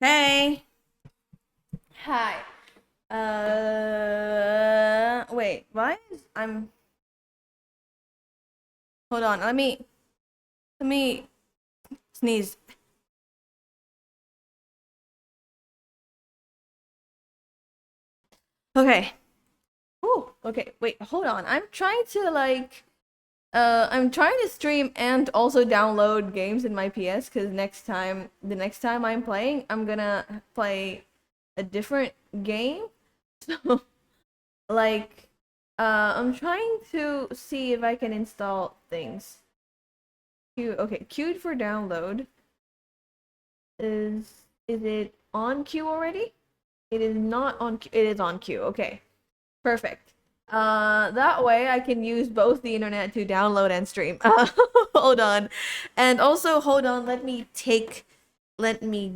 Hey. Hi. Wait, why is hold on, let me sneeze. Okay. Ooh, okay, wait, hold on. I'm trying to stream and also download games in my PS because the next time I'm playing, I'm gonna play a different game. So, like, I'm trying to see if I can install things. Okay, queued for download. Is it on queue already? It is not on queue. It is on queue. Okay. Perfect. That way I can use both the internet to download and stream. Hold on. And also hold on, let me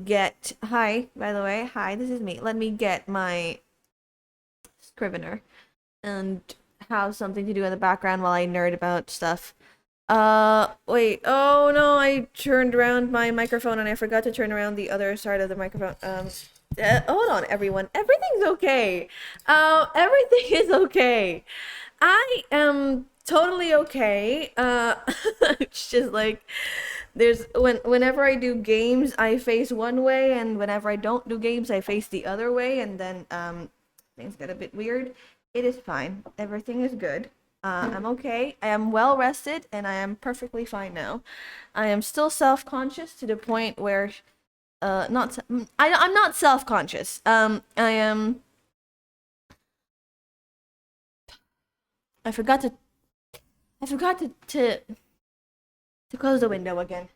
get hi, by the way. Hi, this is me. Let me get my Scrivener and have something to do in the background while I nerd about stuff. Wait. Oh no, I turned around my microphone and I forgot to turn around the other side of the microphone. Hold on, everyone. Everything's okay. Everything is okay. I am totally okay. It's just like whenever I do games, I face one way, and whenever I don't do games, I face the other way, and then things get a bit weird. It is fine. Everything is good. I'm okay. I am well rested, and I am perfectly fine now. I am still self-conscious to the point where not I'm not self-conscious. I am I forgot to I forgot to close the window again.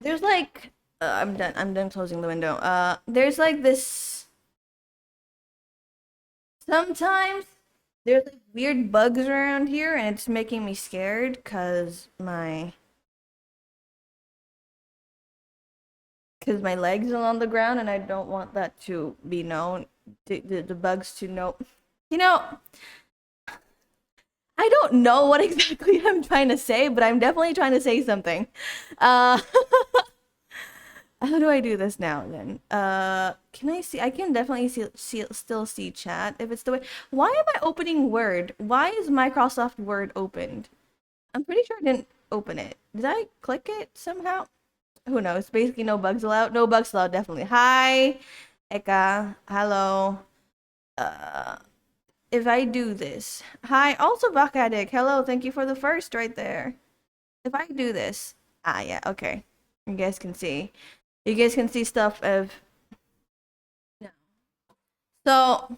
There's like I'm done. I'm done closing the window. There's like this sometimes there's like weird bugs around here and it's making me scared cuz my legs are on the ground and I don't want that to be known the bugs to know. You know, I don't know what exactly I'm trying to say, but I'm definitely trying to say something. Uh How do I do this now then? Can I see? I can definitely still see chat if it's the way. Why am I opening Word? Why is Microsoft Word opened? I'm pretty sure I didn't open it. Did I click it somehow? Who knows? Basically, no bugs allowed. No bugs allowed, definitely. Hi, Eka. Hello. Uh, if I do this. Hi, also Bakadik. Hello, thank you for the first right there. If I do this. Ah, yeah, okay. You guys can see. You guys can see stuff of. Yeah. So,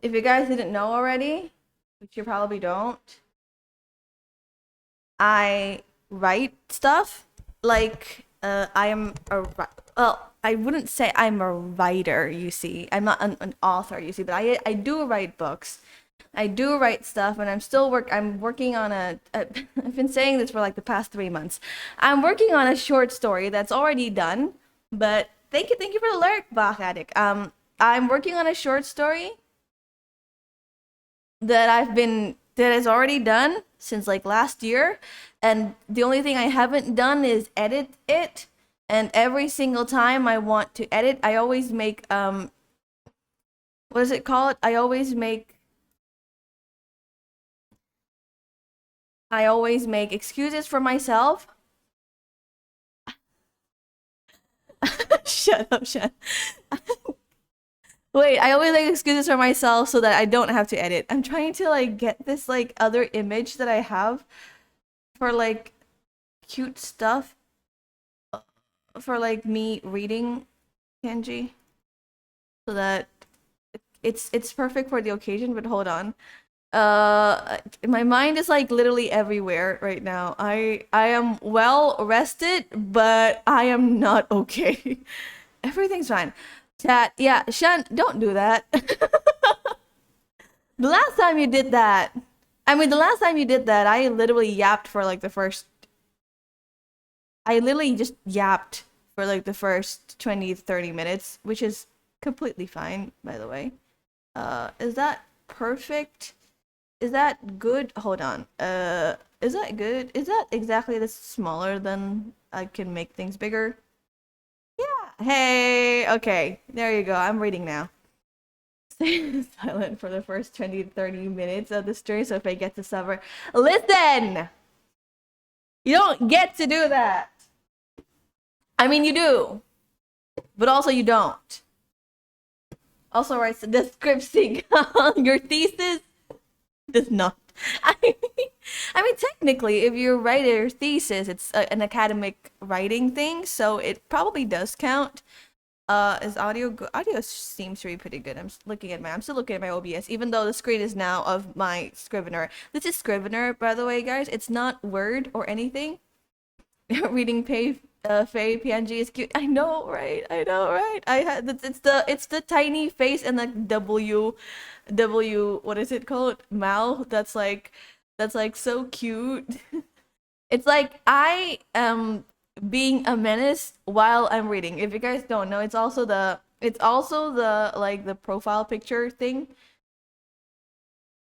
if you guys didn't know already, which you probably don't, I write stuff. Like, I am well, I wouldn't say I'm a writer, you see. I'm not an author, you see, but I do write books. I do write stuff, and I'm working on I've been saying this for like the past 3 months. I'm working on a short story that's already done, but thank you for the lyric, Bach Addict. I'm working on a short story that is already done since like last year, and the only thing I haven't done is edit it. And every single time I want to edit, I always make what does it call it? I always make excuses for myself. Shut up, shut. Wait, I always make excuses for myself so that I don't have to edit. I'm trying to like get this like other image that I have for like cute stuff for like me reading Kenji so that it's perfect for the occasion. But hold on, my mind is like literally everywhere right now. I am well rested, but I am not okay. Everything's fine. Chat, yeah, Shan, don't do that. The last time you did that, the last time you did that, I literally yapped for like the first. I literally just yapped for like the first 20, 30 minutes, which is completely fine, by the way. Is that perfect? Is that good? Hold on. Is that good? Is that exactly this smaller than I can make things bigger? Yeah. Hey, okay. There you go. I'm reading now. Stay silent for the first 20 to 30 minutes of the stream, so if I get to suffer. Listen! You don't get to do that. I mean, you do, but also you don't. Also writes the description on your thesis does not. I mean, technically, if you write your thesis, it's an academic writing thing, so it probably does count. Is audio good? Audio seems to be pretty good. I'm still looking at my OBS, even though the screen is now of my Scrivener. This is Scrivener, by the way, guys. It's not Word or anything. Reading Faye PNG is cute. I know, right? I know, right? I had it's the tiny face and the W what is it called? Mouth that's like so cute. It's like I am being a menace while I'm reading. If you guys don't know, it's also the like the profile picture thing.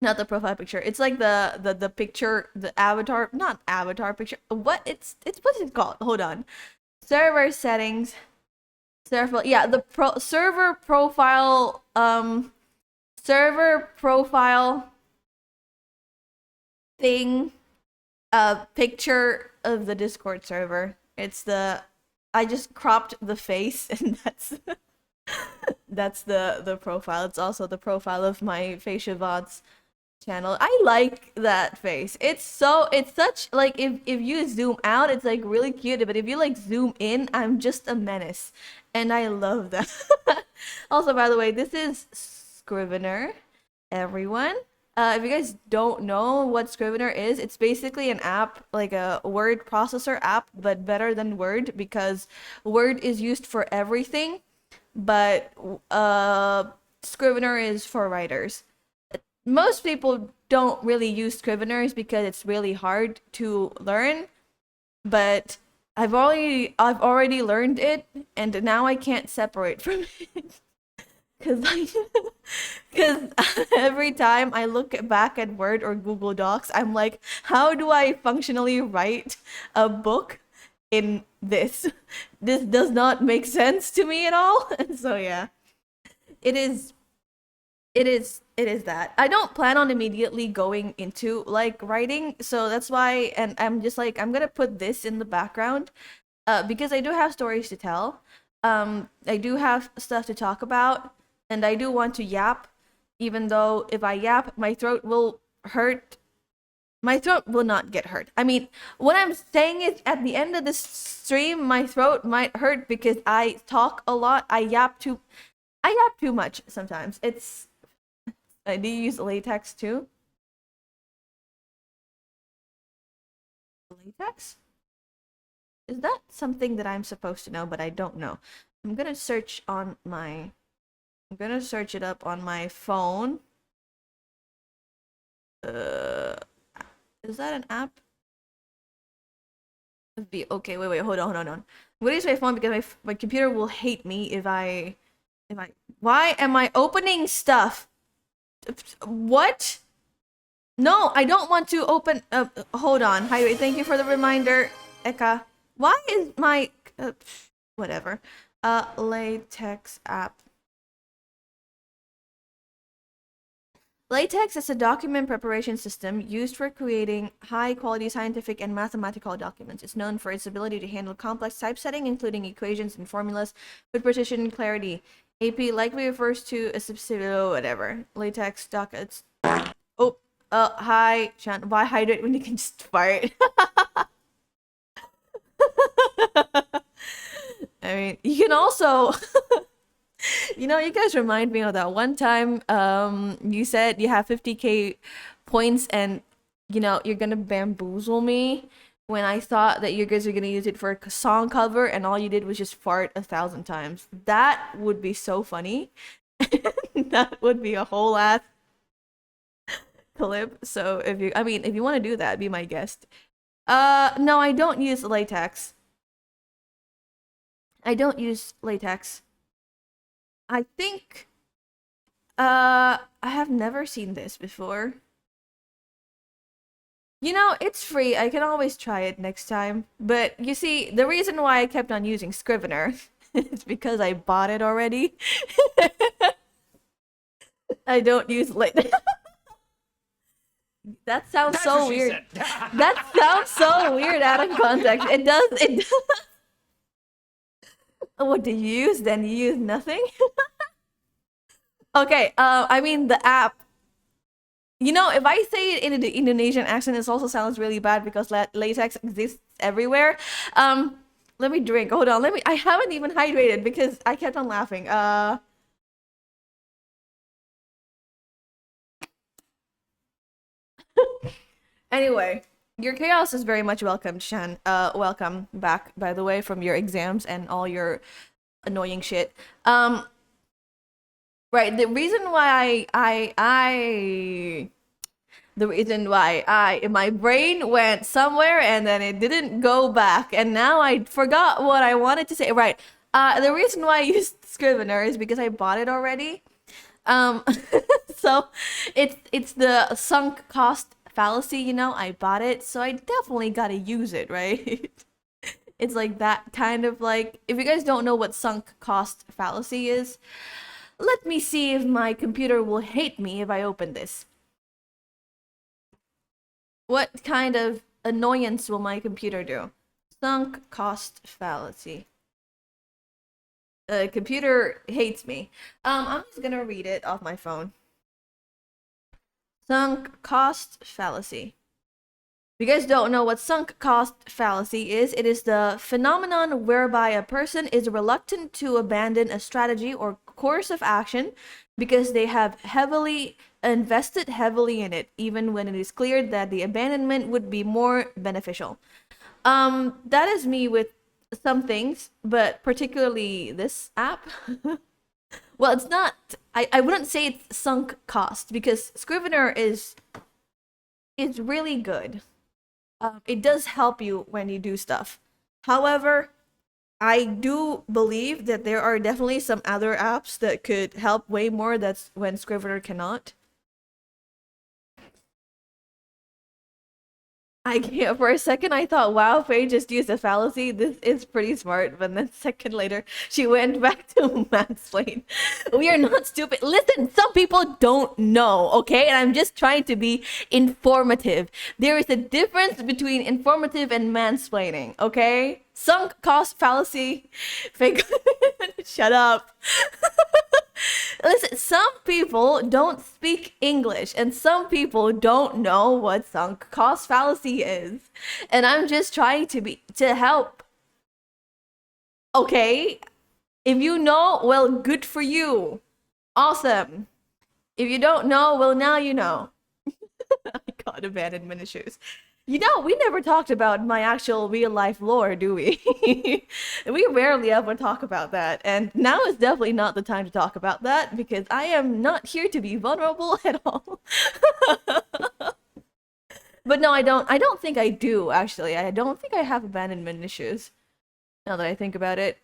Not the profile picture. It's like the picture, the avatar, not avatar picture. What it's what is it called? Hold on. Server settings. Yeah, the server profile thing picture of the Discord server. It's the I just cropped the face and that's the profile. It's also the profile of my Facia VODs channel. I like that face. It's such like if you zoom out, it's like really cute, but if you like zoom in, I'm just a menace. And I love that. Also, by the way, this is Scrivener, everyone. If you guys don't know what Scrivener is, it's basically an app, like a word processor app, but better than Word because Word is used for everything, but Scrivener is for writers. Most people don't really use Scriveners because it's really hard to learn, but I've already learned it, and now I can't separate from it. Cause every time I look back at Word or Google Docs, I'm like, how do I functionally write a book in this? This does not make sense to me at all. And so yeah, it is that. I don't plan on immediately going into like writing, so that's why, and I'm just like I'm gonna put this in the background because I do have stories to tell. I do have stuff to talk about, and I do want to yap, even though if I yap, my throat will hurt. My throat will not get hurt. I mean, what I'm saying is at the end of this stream, my throat might hurt because I talk a lot. I yap too much sometimes. Do you use latex too? Latex? Is that something that I'm supposed to know, but I don't know? I'm gonna search it up on my phone. Is that an app? Okay, wait, hold on. I'm gonna use my phone because my computer will hate me if I why am I opening stuff? What? No, I don't want to open. Hold on. Hi, thank you for the reminder, Eka. Why is my whatever? Latex app. LaTeX is a document preparation system used for creating high-quality scientific and mathematical documents. It's known for its ability to handle complex typesetting, including equations and formulas, with precision and clarity. AP likely refers to a subsidiary, whatever. LaTeX doc. It's hi, Chan. Why hide it when you can just fire it? I mean, you can also. You know, you guys remind me of that one time you said you have 50k points and you know you're gonna bamboozle me when I thought that you guys were gonna use it for a song cover and all you did was just fart 1,000 times. That would be so funny. That would be a whole ass clip. So if you want to do that, be my guest. No, I don't use latex. I think I have never seen this before. You know, it's free. I can always try it next time. But you see, the reason why I kept on using Scrivener is because I bought it already. I don't use Lit. That sounds That's so what she weird. said. That sounds so weird out of context. It does. It does. What do you use then? You use nothing? Okay. I mean the app. You know, if I say it in the Indonesian accent, it also sounds really bad because latex exists everywhere. Let me drink. Hold on. Let me. I haven't even hydrated because I kept on laughing. Anyway, your chaos is very much welcome, Shan. Welcome back, by the way, from your exams and all your annoying shit. Right. The reason why the reason why my brain went somewhere and then it didn't go back, and now I forgot what I wanted to say. Right. The reason why I used Scrivener is because I bought it already. Um, so it's the sunk cost fallacy, you know. I bought it, so I definitely gotta use it, right? It's like that kind of like, if you guys don't know what sunk cost fallacy is, let me see if my computer will hate me if I open this. What kind of annoyance will my computer do? Sunk cost fallacy. The computer hates me. I'm just gonna read it off my phone. Sunk cost fallacy. If you guys don't know what sunk cost fallacy is, it is the phenomenon whereby a person is reluctant to abandon a strategy or course of action because they have invested heavily in it, even when it is clear that the abandonment would be more beneficial. That is me with some things, but particularly this app. Well, it's not. I wouldn't say it's sunk cost because Scrivener is really good. It does help you when you do stuff. However, I do believe that there are definitely some other apps that could help way more. That's when Scrivener cannot. For a second I thought, wow, Faye just used a fallacy. This is pretty smart. But then a second later, she went back to mansplain. We are not stupid. Listen, some people don't know, okay? And I'm just trying to be informative. There is a difference between informative and mansplaining, okay? Sunk cost fallacy. Fake. Shut up. Listen, some people don't speak English and some people don't know what sunk cost fallacy is. And I'm just trying to help. Okay? If you know, well, good for you. Awesome. If you don't know, well, now you know. I got abandonment issues. You know, we never talked about my actual real life lore, do we? We rarely ever talk about that. And now is definitely not the time to talk about that because I am not here to be vulnerable at all. But no, I don't think I do, actually. I don't think I have abandonment issues. Now that I think about it.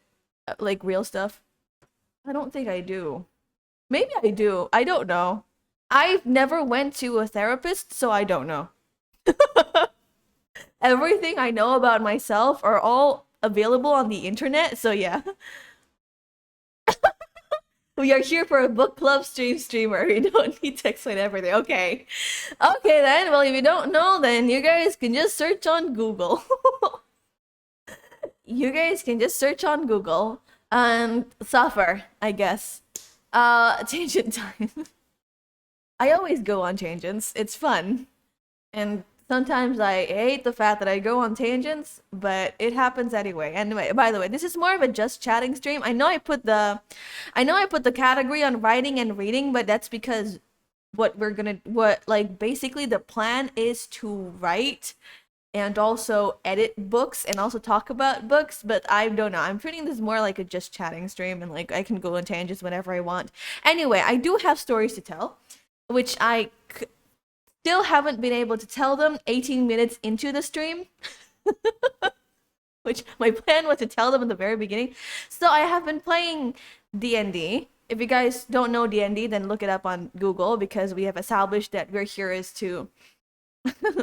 Like real stuff. I don't think I do. Maybe I do. I don't know. I've never went to a therapist, so I don't know. Everything I know about myself are all available on the internet, so yeah. We are here for a book club streamer. We don't need to explain everything. Okay. Okay then. Well, if you don't know, then you guys can just search on Google. You guys can just search on Google and suffer, I guess. Tangent time. I always go on tangents. It's fun. And sometimes I hate the fact that I go on tangents, but it happens anyway. Anyway, by the way, this is more of a just chatting stream. I know I put the category on writing and reading, but that's because basically the plan is to write and also edit books and also talk about books, but I don't know. I'm treating this more like a just chatting stream and like I can go on tangents whenever I want. Anyway, I do have stories to tell, which still haven't been able to tell them 18 minutes into the stream. Which my plan was to tell them in the very beginning. So I have been playing D&D. if you guys don't know D&D, then look it up on Google, because we have established that we're here is to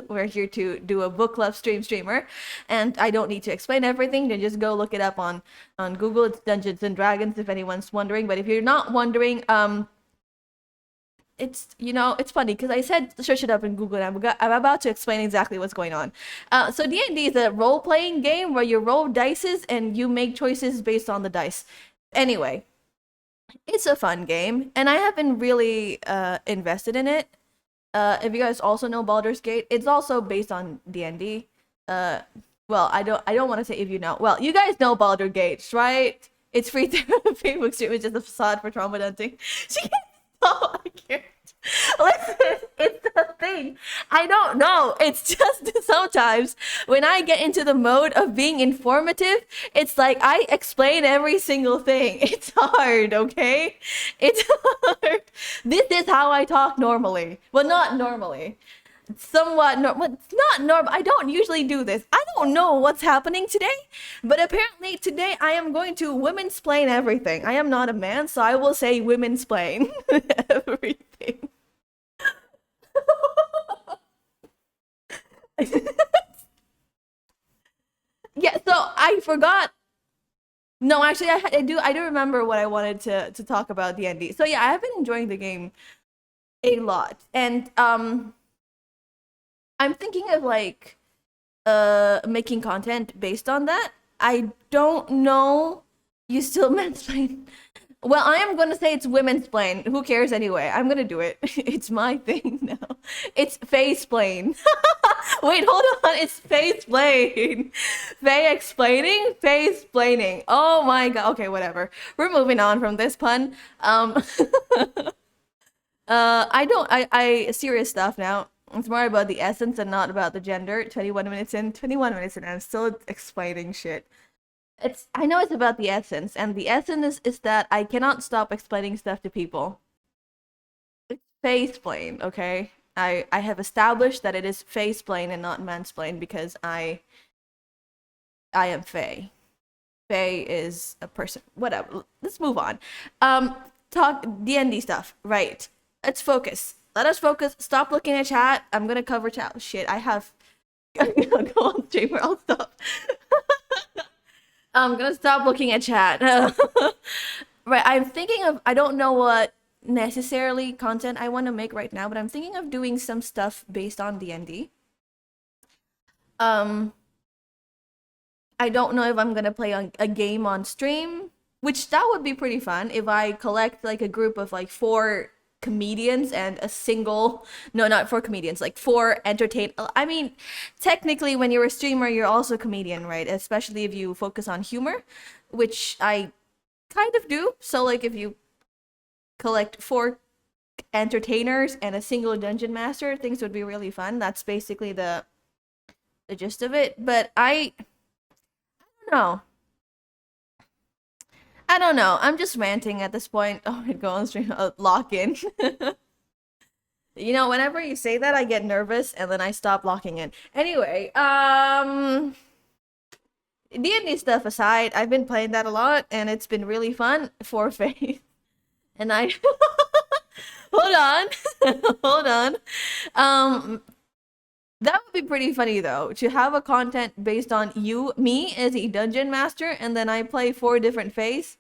we're here to do a book club streamer, and I don't need to explain everything. Then just go look it up on Google. It's Dungeons and Dragons, if anyone's wondering. But if you're not wondering, it's it's funny because I said search it up in Google, and I'm about to explain exactly what's going on. So D&D is a role-playing game where you roll dices and you make choices based on the dice. Anyway, it's a fun game, and I have been really invested in it. If you guys also know Baldur's Gate, it's also based on D&D. Well, I don't want to say if you know. Well, you guys know Baldur's Gate, right? It's free through Facebook stream. It's just a facade for trauma hunting. She can't. Oh, I can't. Listen, it's the thing. I don't know. It's just sometimes when I get into the mode of being informative, it's like I explain every single thing. It's hard, okay? It's hard. This is how I talk normally. Well, not normally. Somewhat normal. It's not normal. I don't usually do this. I don't know what's happening today, but apparently today I am going to women-splain everything. I am not a man, so I will say women-splain everything. Yeah, so I forgot. No, actually, I do remember what I wanted to talk about D&D. So yeah, I have been enjoying the game a lot, and I'm thinking of like making content based on that. I don't know. You still mansplain. Well, I am gonna say it's women's plain. Who cares anyway? I'm gonna do it. It's my thing now. It's face plain. Wait, hold on. It's face plain. Faye explaining, face plaining. Oh my god. Okay, whatever. We're moving on from this pun. I serious stuff now. It's more about the essence and not about the gender. 21 minutes in, and I'm still explaining shit. I know it's about the essence, and the essence is that I cannot stop explaining stuff to people. It's face-plain, okay? I have established that it is face-plain and not mansplain because I am Faye. Faye is a person. Whatever. Let's move on. Talk D&D stuff. Right. Let's focus. Let us focus. Stop looking at chat. I'm gonna cover chat. Shit, I have. I'm gonna go on streamer. I'll stop. I'm gonna stop looking at chat. Right, I'm thinking of. I don't know what necessarily content I want to make right now, but I'm thinking of doing some stuff based on D&D. I don't know if I'm gonna play a game on stream, which that would be pretty fun if I collect like a group of like 4 comedians and a single not 4 comedians, like 4 entertain. I mean, technically when you're a streamer you're also a comedian, right? Especially if you focus on humor, which I kind of do. So like if you collect 4 entertainers and a single dungeon master, things would be really fun. That's basically the gist of it. But I don't know. I don't know. I'm just ranting at this point. Oh, I'd go on stream. Lock in. You know, whenever you say that, I get nervous and then I stop locking in. Anyway, D&D stuff aside, I've been playing that a lot and it's been really fun for Faith. And I hold on. Hold on. That would be pretty funny though, to have a content based on me as a dungeon master, and then I play 4 different Fays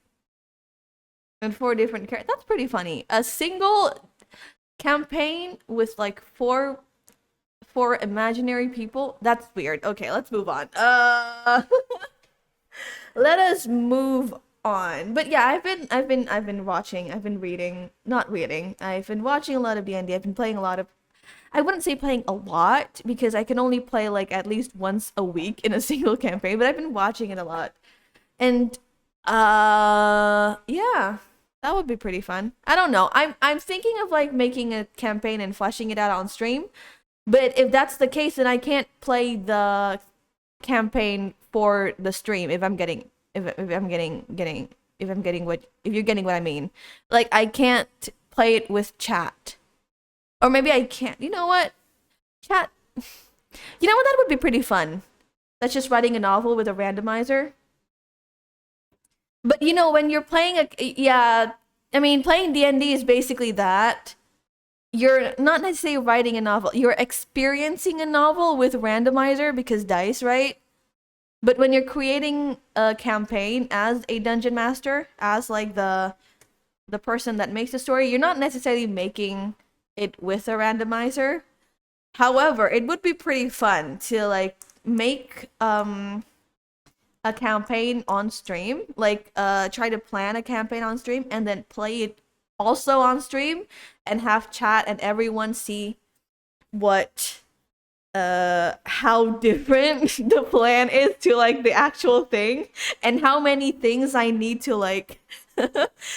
and 4 different characters. That's pretty funny. A single campaign with like 4 imaginary people. That's weird. Okay, let's move on. Let us move on. But yeah, I've been watching. I've been reading, not reading. I've been watching a lot of D&D. I've been playing a lot of. I wouldn't say playing a lot because I can only play like at least once a week in a single campaign, but I've been watching it a lot. And yeah, that would be pretty fun. I don't know. I'm thinking of like making a campaign and fleshing it out on stream. But if that's the case, then I can't play the campaign for the stream if you're getting what I mean. Like I can't play it with chat. Or maybe I can't. You know what? Chat. You know what? That would be pretty fun. That's just writing a novel with a randomizer. But you know, when you're playing yeah, I mean, playing D&D is basically that. You're not necessarily writing a novel, you're experiencing a novel with randomizer because dice, right? But when you're creating a campaign as a dungeon master, as like the person that makes the story, you're not necessarily making it with a randomizer. However, it would be pretty fun to like make a campaign on stream, like try to plan a campaign on stream and then play it also on stream and have chat and everyone see what how different the plan is to like the actual thing and how many things I need to like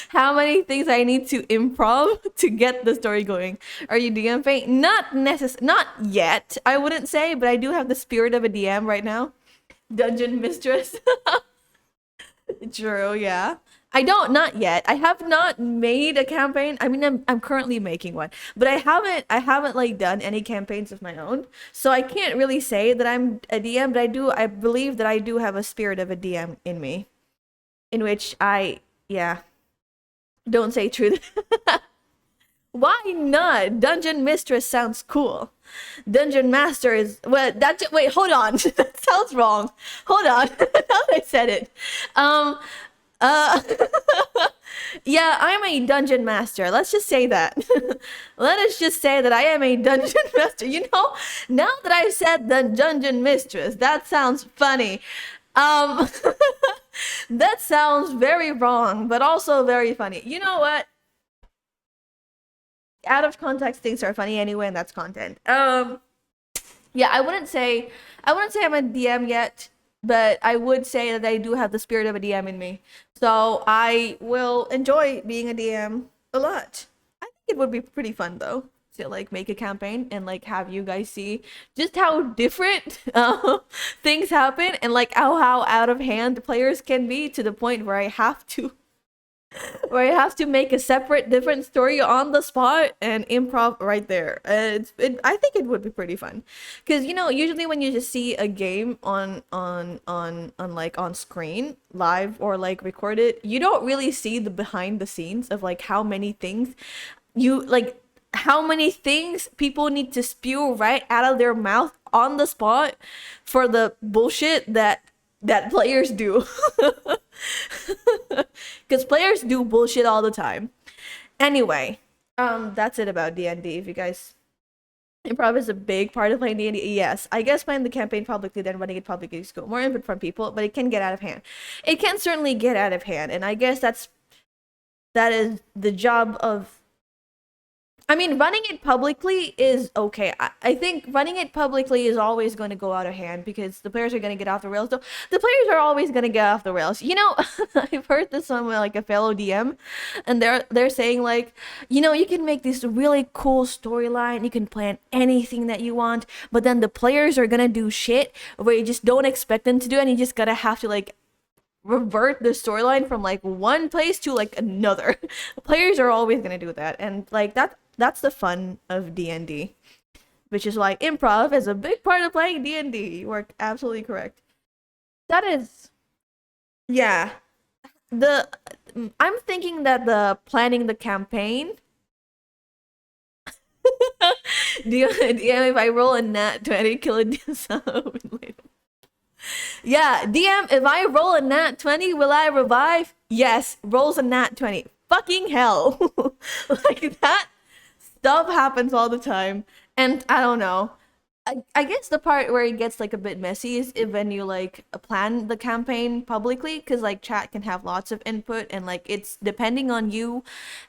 how many things I need to improv to get the story going. Are you DMing? Not yet, I wouldn't say, but I do have the spirit of a DM right now. Dungeon mistress. True, yeah. I don't, not yet. I have not made a campaign. I mean, I'm currently making one, but I haven't like done any campaigns of my own. So I can't really say that I'm a DM, but I believe that I do have a spirit of a DM in me, in which yeah, don't say truth. Why not? Dungeon mistress sounds cool. Dungeon master is, well, wait, hold on. That sounds wrong. Hold on. Now that I said it. Uh yeah, I'm a dungeon master. Let's just say that. Let us just say that I am a dungeon master. You know, now that I said the dungeon mistress, that sounds funny. Um that sounds very wrong, but also very funny. You know what? Out of context things are funny anyway, and that's content. Yeah, I wouldn't say I'm a DM yet, but I would say that I do have the spirit of a DM in me. So I will enjoy being a DM a lot. I think it would be pretty fun though to like make a campaign and like have you guys see just how different things happen and like how out of hand the players can be to the point where I have to make a separate, different story on the spot and improv right there. I think it would be pretty fun, because you know, usually when you just see a game on like on screen, live or like recorded, you don't really see the behind the scenes of like how many things you like, how many things people need to spew right out of their mouth on the spot for the bullshit that players do. Because players do bullshit all the time. Anyway, that's it about D&D. If you guys, improv is a big part of playing D&D. Yes, I guess playing the campaign publicly, then running it publicly is cool. More input from people, but it can get out of hand. It can certainly get out of hand, and I guess that is the job of. I mean, running it publicly is okay. I think running it publicly is always going to go out of hand because the players are going to get off the rails. Though the players are always going to get off the rails. You know, I've heard this from like a fellow DM, and they're saying like, you know, you can make this really cool storyline. You can plan anything that you want, but then the players are gonna do shit where you just don't expect them to do, and you just gotta have to like revert the storyline from like one place to like another. Players are always gonna do that, and like that's the fun of D&D, which is why improv is a big part of playing D&D. You are absolutely correct. That is, yeah. The I'm thinking that the planning the campaign. DM, if I roll a nat 20, kill a DM. Yeah, DM, if I roll a nat 20, will I revive? Yes, rolls a nat 20. Fucking hell. Like that stuff happens all the time. And I don't know. I guess the part where it gets like a bit messy is if when you like plan the campaign publicly, because like chat can have lots of input and like it's depending on you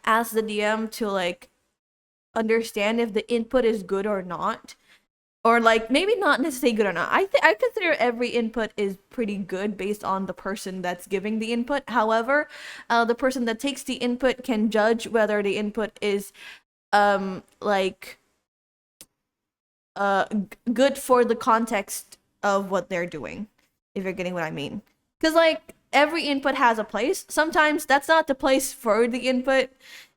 as the DM to like understand if the input is good or not, or like maybe not necessarily good or not. I consider every input is pretty good based on the person that's giving the input. However, the person that takes the input can judge whether the input is like good for the context of what they're doing, if you're getting what I mean. Because like every input has a place. Sometimes that's not the place for the input,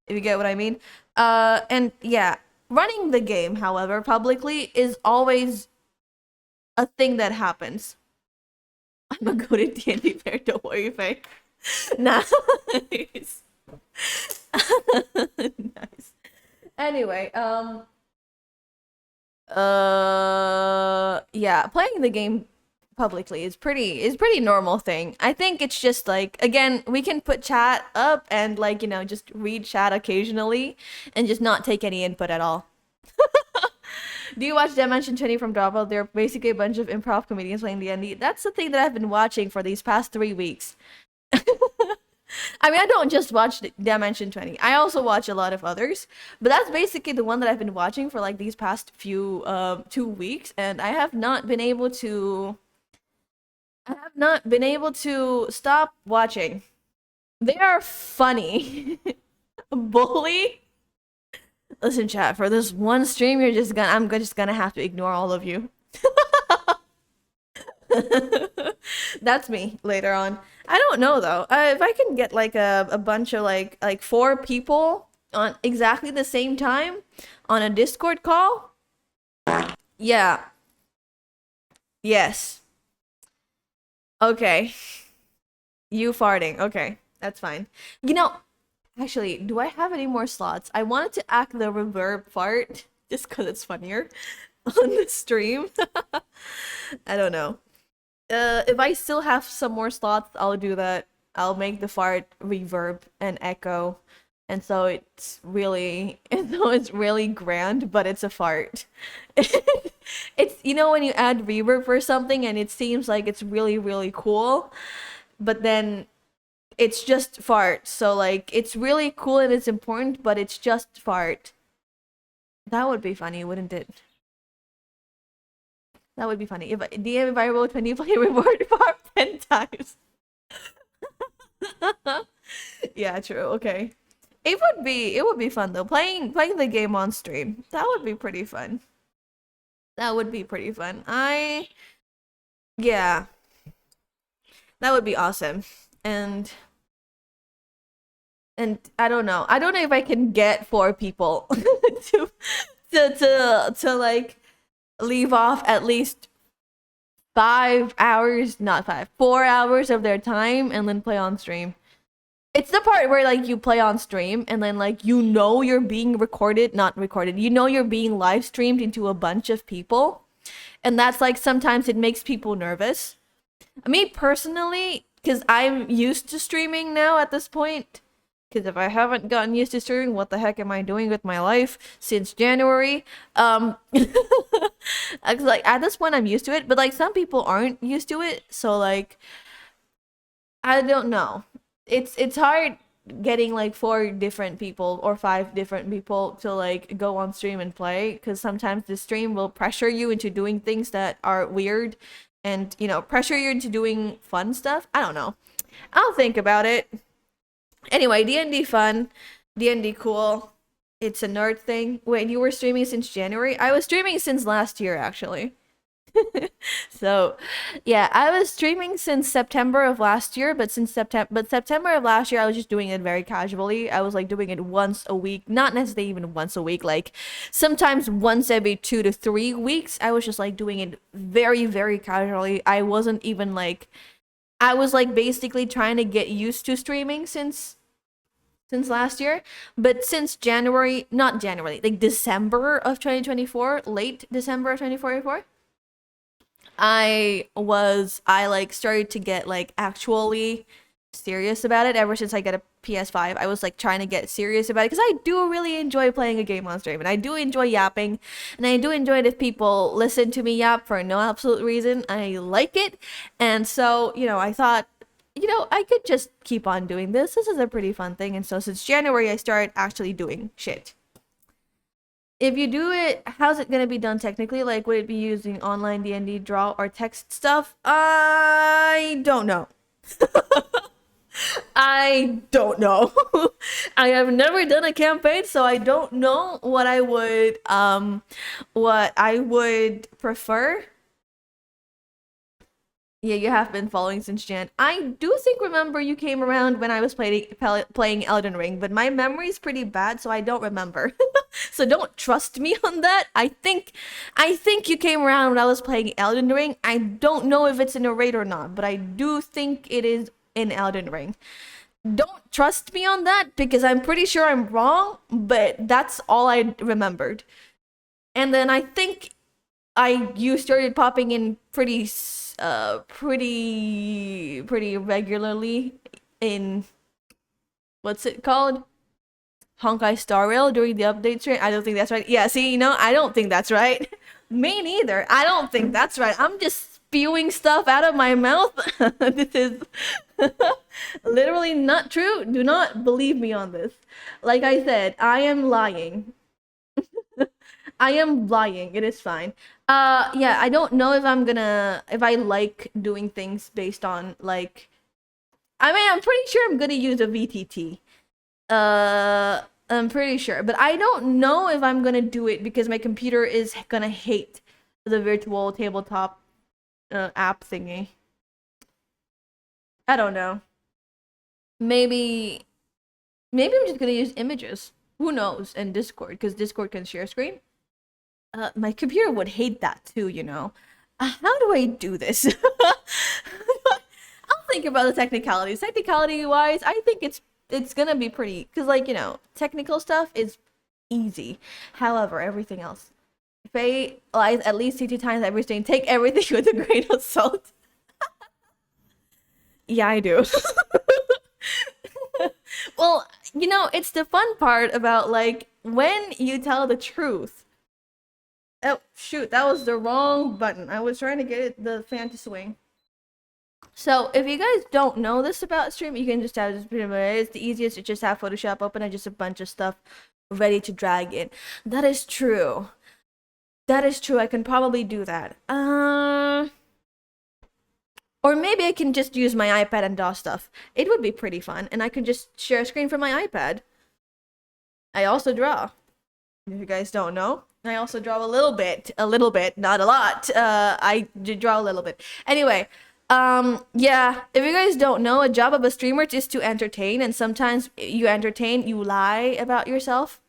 if you get what I mean. And yeah, running the game, however, publicly is always a thing that happens. I'm a good at D&D player, don't worry, Faye. Nice. Nice. Anyway, yeah, playing the game publicly is pretty normal thing. I think it's just like, again, we can put chat up and like, just read chat occasionally and just not take any input at all. Do you watch Dimension 20 from Dropout? They're basically a bunch of improv comedians playing D&D. That's the thing that I've been watching for these past 3 weeks. I mean, I don't just watch Dimension 20. I also watch a lot of others, but that's basically the one that I've been watching for like these past few 2 weeks, and I have not been able to stop watching. They are funny. Bully. Listen, chat, for this one stream, I'm just gonna have to ignore all of you. That's me later on. I don't know though. If I can get like a bunch of like 4 people on exactly the same time on a Discord call, yeah. Yes. Okay. You farting. Okay. That's fine. Actually, do I have any more slots? I wanted to act the reverb fart just because it's funnier on the stream. I don't know. If I still have some more slots, I'll do that. I'll make the fart reverb and echo. And so it's really, grand, but it's a fart. It's, when you add reverb for something and it seems like it's really, really cool, but then it's just fart. So like it's really cool and it's important, but it's just fart. That would be funny, wouldn't it? That would be funny. If I roll 20 play reward for 10 times. Yeah, true. Okay. It would be fun though. Playing the game on stream. That would be pretty fun. That would be pretty fun. Yeah. That would be awesome. And I don't know. I don't know if I can get 4 people to like leave off at least 5 hours, not 5, 4 hours of their time and then play on stream. It's the part where like you play on stream and then like you're being not recorded. You're being live streamed into a bunch of people. And that's like sometimes it makes people nervous. Me personally, because I'm used to streaming now at this point. Because if I haven't gotten used to streaming, what the heck am I doing with my life since January? Like at this point I'm used to it, but like some people aren't used to it, so like I don't know. It's hard getting like 4 different people or 5 different people to like go on stream and play, because sometimes the stream will pressure you into doing things that are weird and pressure you into doing fun stuff. I don't know. I'll think about it. Anyway, D&D fun, D&D cool. It's a nerd thing. Wait, you were streaming since January? I was streaming since last year, actually. So, yeah, I was streaming since September of last year, but September of last year, I was just doing it very casually. I was like doing it once a week, not necessarily even once a week, like sometimes once every 2 to 3 weeks. I was just like doing it very, very casually. I was like basically trying to get used to streaming since last year, but since not January, like December of 2024, late December of 2024, I like started to get like actually serious about it. Ever since I got a PS5, I was like trying to get serious about it because I do really enjoy playing a game on stream, and I do enjoy yapping, and I do enjoy it if people listen to me yap for no absolute reason. I like it, and so I thought, I could just keep on doing this. This is a pretty fun thing, and so since January, I started actually doing shit. If you do it, how's it gonna be done technically? Like, would it be using online D&D draw or text stuff? I don't know. I don't know. I have never done a campaign, so I don't know what I would prefer. Yeah, you have been following since Jan. I do remember you came around when I was playing Elden Ring, but my memory's pretty bad, so I don't remember. So don't trust me on that. I think you came around when I was playing Elden Ring. I don't know if it's in a raid or not, but I do think it is in Elden Ring. Don't trust me on that because I'm pretty sure I'm wrong, but that's all I remembered. And then I think you started popping in pretty regularly in what's it called? Honkai Star Rail during the update stream. I don't think that's right. Yeah, see, I don't think that's right. Me neither. I don't think that's right. I'm just spewing stuff out of my mouth. This is literally not true. Do not believe me on this. Like I said, I am lying. I am lying. It is fine. Yeah, I don't know if I like doing things based on like I mean, I'm pretty sure I'm gonna use a VTT. I'm pretty sure, but I don't know if I'm gonna do it because my computer is gonna hate the virtual tabletop app thingy. I don't know. Maybe I'm just gonna use images. Who knows? And Discord, because Discord can share screen. My computer would hate that too, How do I do this? I'll think about the technicalities. Technicality wise, I think it's gonna be pretty, because like technical stuff is easy. However, everything else, Faye lies at least 2 times everything. Take everything with a grain of salt. Yeah, I do. Well, it's the fun part about like when you tell the truth. Oh shoot, that was the wrong button. I was trying to get the fan to swing. So if you guys don't know this about stream, you can just have this. It's the easiest to just have Photoshop open and just a bunch of stuff ready to drag in. That is true. That is true. I can probably do that. Or maybe I can just use my iPad and draw stuff. It would be pretty fun, and I could just share a screen from my iPad. I also draw. If you guys don't know, I also draw a little bit, not a lot. I draw a little bit. Anyway, yeah, if you guys don't know, a job of a streamer is to entertain, and sometimes you entertain, you lie about yourself.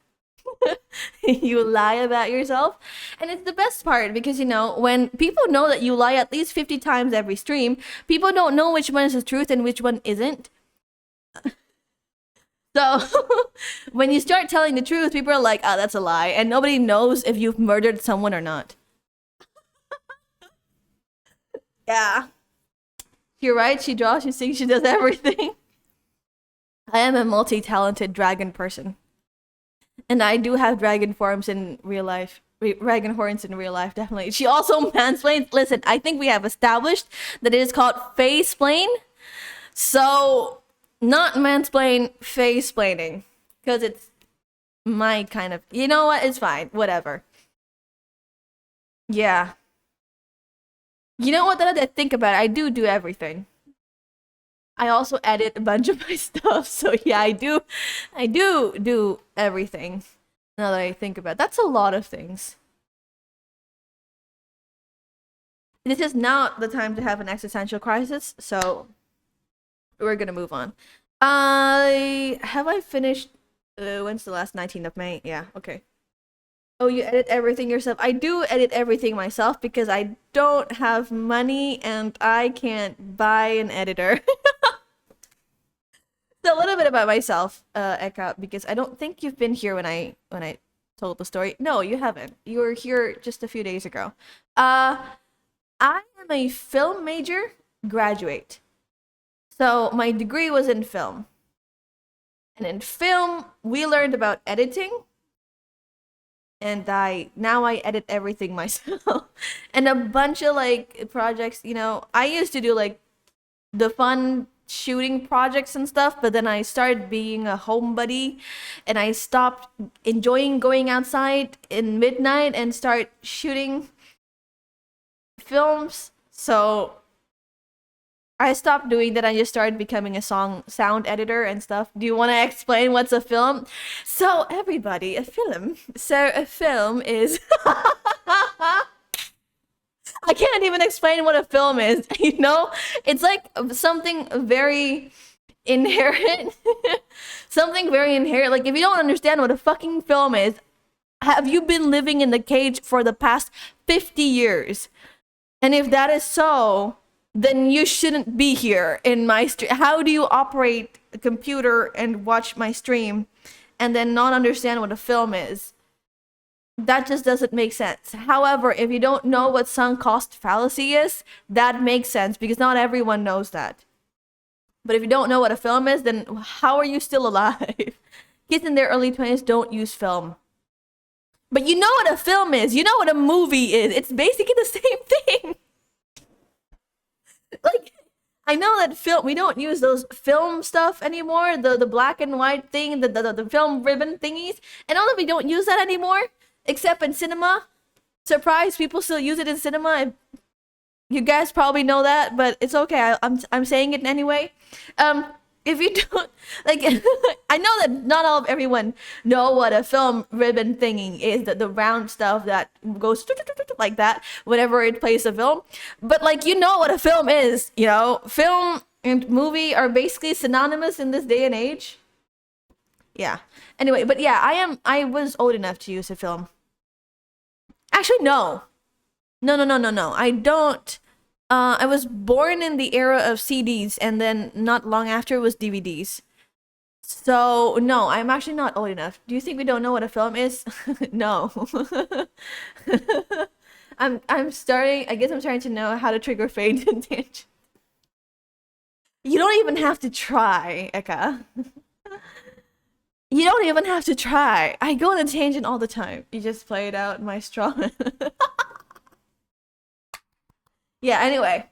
You lie about yourself, and it's the best part because when people know that you lie at least 50 times every stream, people don't know which one is the truth and which one isn't. So when you start telling the truth, people are like, oh, that's a lie, and nobody knows if you've murdered someone or not. Yeah, you're right. She draws, she sings, she does everything. I am a multi-talented dragon person. And I do have dragon forms in real life. Dragon horns in real life, definitely. She also mansplains. Listen, I think we have established that it is called faceplain. So, not mansplain, faceplaining. Because it's my kind of... You know what? It's fine. Whatever. Yeah. You know what? That I think about it, I do everything. I also edit a bunch of my stuff, so yeah, I do everything. Now that I think about it. That's a lot of things. This is not the time to have an existential crisis, so we're gonna move on. Have I finished? When's the last 19th of May? Yeah, okay. Oh, you edit everything yourself? I do edit everything myself because I don't have money and I can't buy an editor. A little bit about myself, Eka, because I don't think you've been here when I told the story. No, you haven't. You were here just a few days ago. I am a film major graduate. So my degree was in film. And in film, we learned about editing. And now I edit everything myself. And a bunch of like projects, I used to do like the fun shooting projects and stuff, but then I started being a homebody and I stopped enjoying going outside in midnight and start shooting films. So I stopped doing that. I just started becoming a sound editor and stuff. Do you want to explain what's a film? So everybody, a film. So a film is I can't even explain what a film is, It's like something very inherent. Something very inherent. Like, if you don't understand what a fucking film is, have you been living in the cage for the past 50 years? And if that is so, then you shouldn't be here in my stream. How do you operate a computer and watch my stream and then not understand what a film is? That just doesn't make sense. However, if you don't know what sunk cost fallacy is, that makes sense because not everyone knows that. But if you don't know what a film is, then how are you still alive? Kids in their early 20s don't use film. But you know what a film is. You know what a movie is. It's basically the same thing. Like, I know that we don't use those film stuff anymore. The black and white thing, the film ribbon thingies. And all that we don't use that anymore, except in cinema. Surprise, people still use it in cinema. You guys probably know that, but it's okay. I'm saying it anyway. If you don't like, I know that not all of everyone know what a film ribbon thingy is, the round stuff that goes like that whenever it plays a film. But like, you know what a film is, you know, film and movie are basically synonymous in this day and age. Yeah. Anyway, but yeah, I was old enough to use a film. Actually, no. No. I don't. I was born in the era of CDs, and then not long after was DVDs. So no, I'm actually not old enough. Do you think we don't know what a film is? No. I'm starting. I guess I'm starting to know how to trigger fade and tangent. You don't even have to try, Eka. You don't even have to try. I go on a tangent all the time. You just play it out, my strong. Yeah, anyway.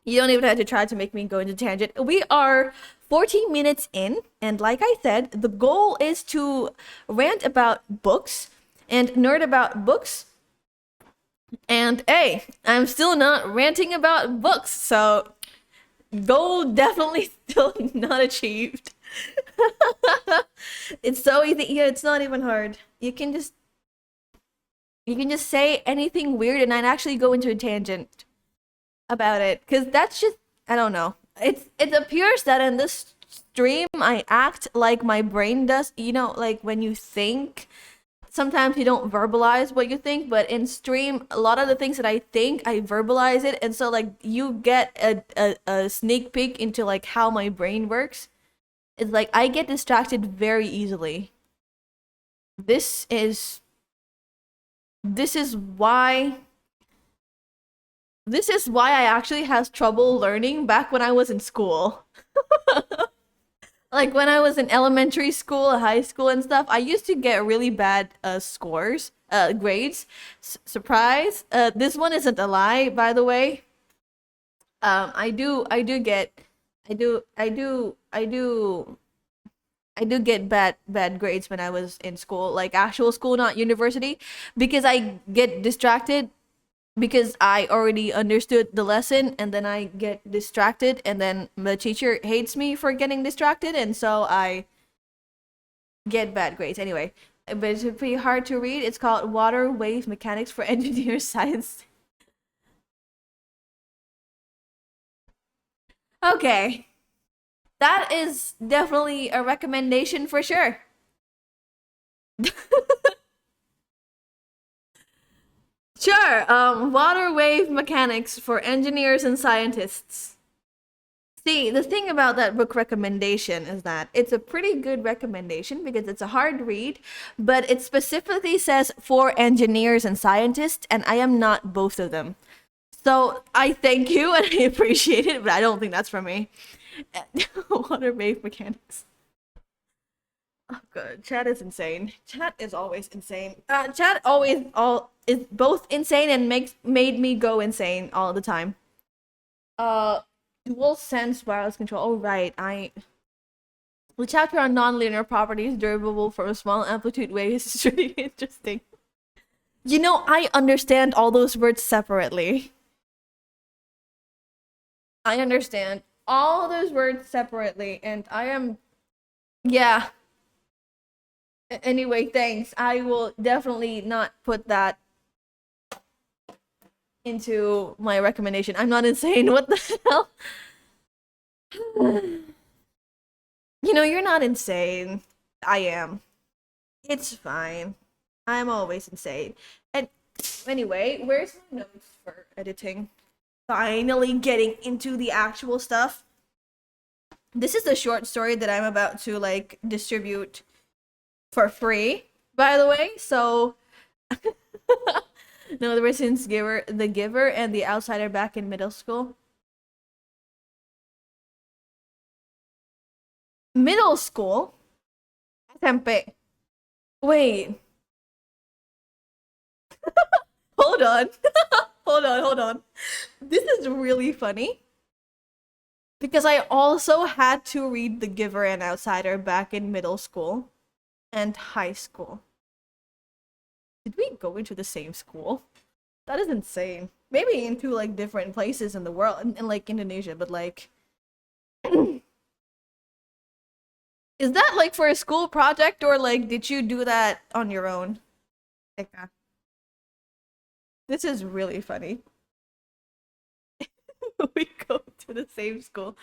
You don't even have to try to make me go into tangent. We are 14 minutes in, and like I said, the goal is to rant about books and nerd about books. And hey, I'm still not ranting about books, so goal definitely still not achieved. It's so easy. Yeah, it's not even hard. You can just say anything weird and I'd actually go into a tangent about it. Because that's just, I don't know. It appears that in this stream, I act like my brain does. You know, like when you think, sometimes you don't verbalize what you think. But in stream, a lot of the things that I think, I verbalize it. And so like you get a sneak peek into like how my brain works. It's like I get distracted very easily. This is why I actually had trouble learning back when I was in school. Like when I was in elementary school, high school and stuff, I used to get really bad grades. Surprise. This one isn't a lie, by the way. I do get bad grades when I was in school, like actual school, not university, because I get distracted because I already understood the lesson and then I get distracted and then the teacher hates me for getting distracted and so I get bad grades. Anyway, but it's pretty hard to read. It's called Water Wave Mechanics for Engineers Science. Okay. That is definitely a recommendation for sure. Sure, water wave mechanics for engineers and scientists. See, the thing about that book recommendation is that it's a pretty good recommendation because it's a hard read, but it specifically says for engineers and scientists, and I am not both of them. So I thank you and I appreciate it, but I don't think that's for me. Water wave mechanics. Oh god, chat is insane. Chat is always insane. Chat always is both insane and made me go insane all the time. Dual sense wireless control. Oh right, the chapter on nonlinear properties durable from small amplitude waves is really interesting. You know, I understand all those words separately. I understand all those words separately, and I am, yeah. Anyway, thanks. I will definitely not put that into my recommendation. I'm not insane. What the hell? You know, you're not insane. I am. It's fine. I'm always insane. And anyway, where's my notes for editing? finally getting into the actual stuff. This is a short story that I'm about to like distribute for free, by the way. So no, there was since the giver and the outsider back in middle school. Middle school? Tempe. Wait. Hold on. hold on. This is really funny. Because I also had to read The Giver and Outsider back in middle school and high school. Did we go into the same school? That is insane. Maybe into like different places in the world, in like Indonesia, but like is that like for a school project or like did you do that on your own? Eka. This is really funny. We go to the same school.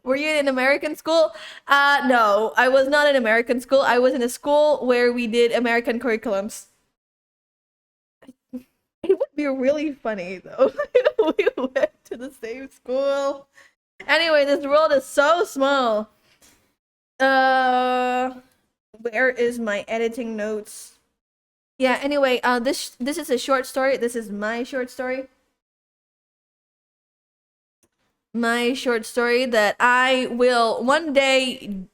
Were you in an American school? No, I was not in American school. I was in a school where we did American curriculums. It would be really funny though. We went to the same school. Anyway, this world is so small. Where is my editing notes? Yeah, anyway, this is a short story. This is my short story. My short story that I will one day,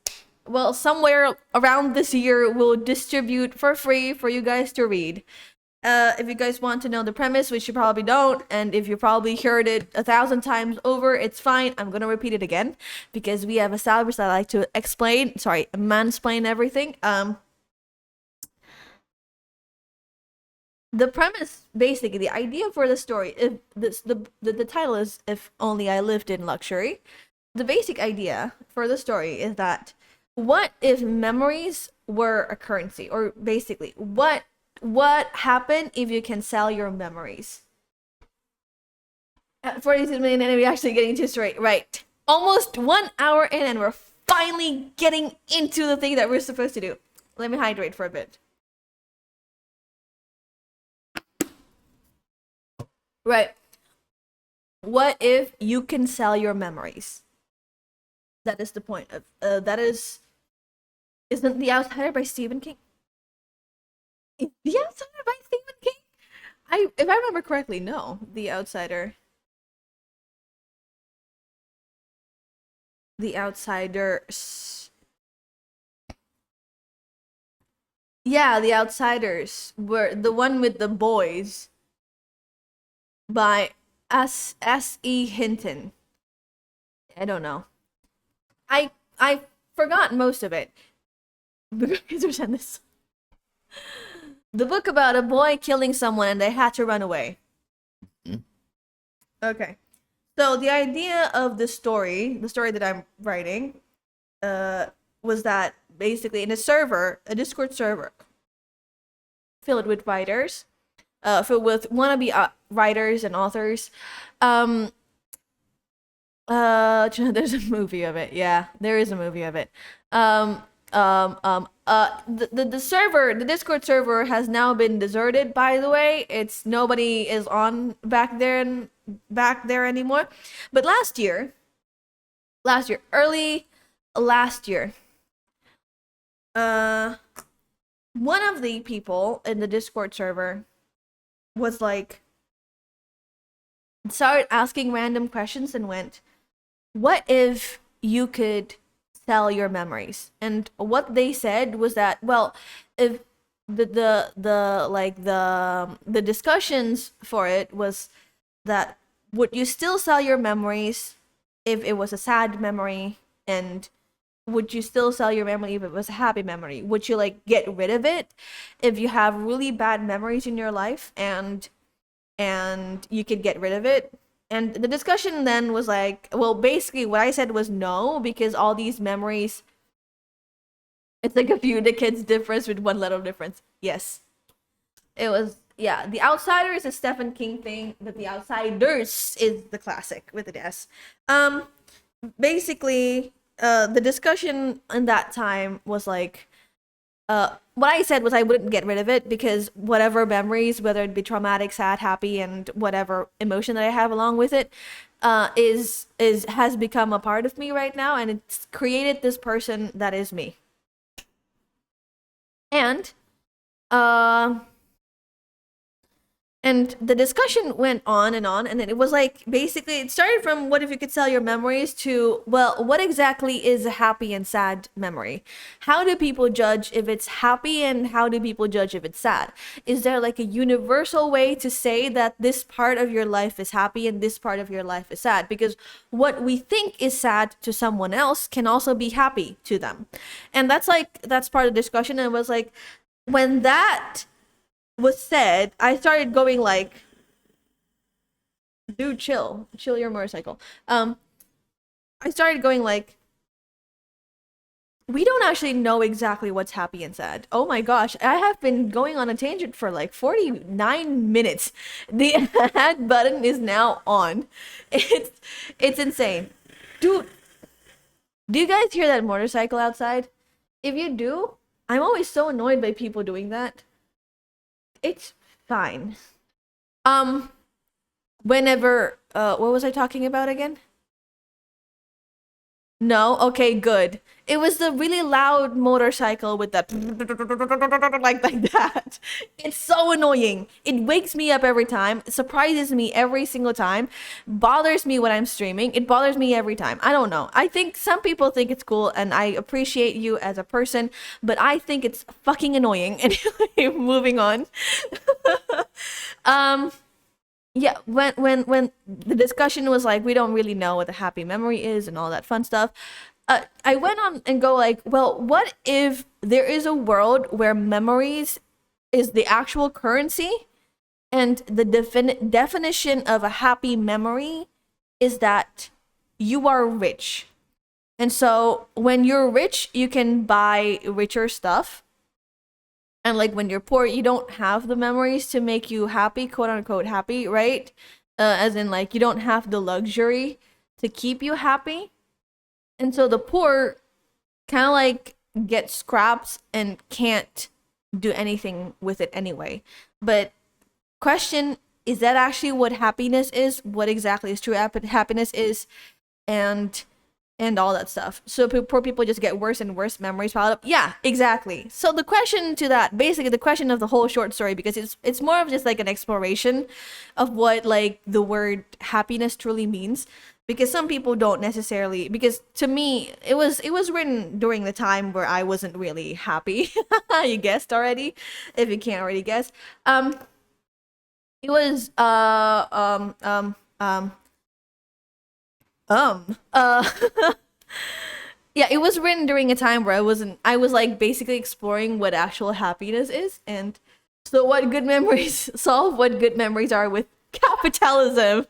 well, somewhere around this year, will distribute for free for you guys to read. If you guys want to know the premise, which you probably don't, and if you probably heard it 1,000 times over, it's fine. I'm gonna repeat it again because we have established that I like to mansplain everything. The premise, basically, the idea for the story, if the title is "If Only I Lived in Luxury," the basic idea for the story is that what if memories were a currency, or basically, what happened if you can sell your memories? At 46 minutes, and we're actually getting to straight right. Almost 1 hour in, and we're finally getting into the thing that we're supposed to do. Let me hydrate for a bit. Right. What if you can sell your memories? That is the point of isn't The Outsider by Stephen King? Is The Outsider by Stephen King? If I remember correctly, no. The Outsider. The Outsiders. Yeah, The Outsiders were the one with the boys by S.E. Hinton. I don't know. I forgot most of it. Because this. The book about a boy killing someone and they had to run away. Okay. So the idea of the story that I'm writing, was that basically in a Discord server filled with writers, filled with wannabe writers and authors. There's a movie of it. Yeah, there is a movie of it. The server, the Discord server, has now been deserted. By the way, it's nobody is on back there anymore. But early last year, one of the people in the Discord server was like, started asking random questions and went, what if you could sell your memories? And what they said was that, well, if the discussions for it was that, would you still sell your memories if it was a sad memory, and would you still sell your memory if it was a happy memory? Would you like get rid of it if you have really bad memories in your life and you could get rid of it? And the discussion then was like, well, basically what I said was no, because all these memories, it's like a few decades difference with one letter difference. Yes. It was, yeah. The Outsider is a Stephen King thing, but The Outsiders is the classic with an S. Basically, the discussion in that time was like, what I said was I wouldn't get rid of it because whatever memories, whether it be traumatic, sad, happy, and whatever emotion that I have along with it, is has become a part of me right now, and it's created this person that is me. And uh, and the discussion went on, and then it was like basically it started from what if you could sell your memories to, well, what exactly is a happy and sad memory? How do people judge if it's happy, and how do people judge if it's sad? Is there like a universal way to say that this part of your life is happy and this part of your life is sad? Because what we think is sad to someone else can also be happy to them. And that's part of the discussion. And it was like when that was said, I started going like, dude, chill your motorcycle. I started going like, we don't actually know exactly what's happy and sad. Oh my gosh, I have been going on a tangent for like 49 minutes. The add button is now on. It's insane. Dude, do you guys hear that motorcycle outside? If you do, I'm always so annoyed by people doing that. It's fine. Whenever what was I talking about again? No? Okay, good. It was the really loud motorcycle with that like that. It's so annoying. It wakes me up every time. It surprises me every single time. Bothers me when I'm streaming. It bothers me every time. I don't know. I think some people think it's cool and I appreciate you as a person, but I think it's fucking annoying. Anyway, moving on. Yeah, when the discussion was like we don't really know what a happy memory is and all that fun stuff, I went on and go like, well, what if there is a world where memories is the actual currency, and the definition of a happy memory is that you are rich, and so when you're rich you can buy richer stuff. And like when you're poor, you don't have the memories to make you happy, quote unquote happy, right? As in like you don't have the luxury to keep you happy. And so the poor kind of like get scraps and can't do anything with it anyway. But question, is that actually what happiness is? What exactly is true happiness is? And all that stuff. So poor people just get worse and worse memories piled up. Yeah, exactly. So the question to that, basically the question of the whole short story, because it's more of just like an exploration of what like the word happiness truly means. Because some people don't necessarily, because to me it was written during the time where I wasn't really happy. You guessed already, if you can't already guess. It was yeah, it was written during a time where I was like basically exploring what actual happiness is, and so what good memories solve what good memories are with capitalism.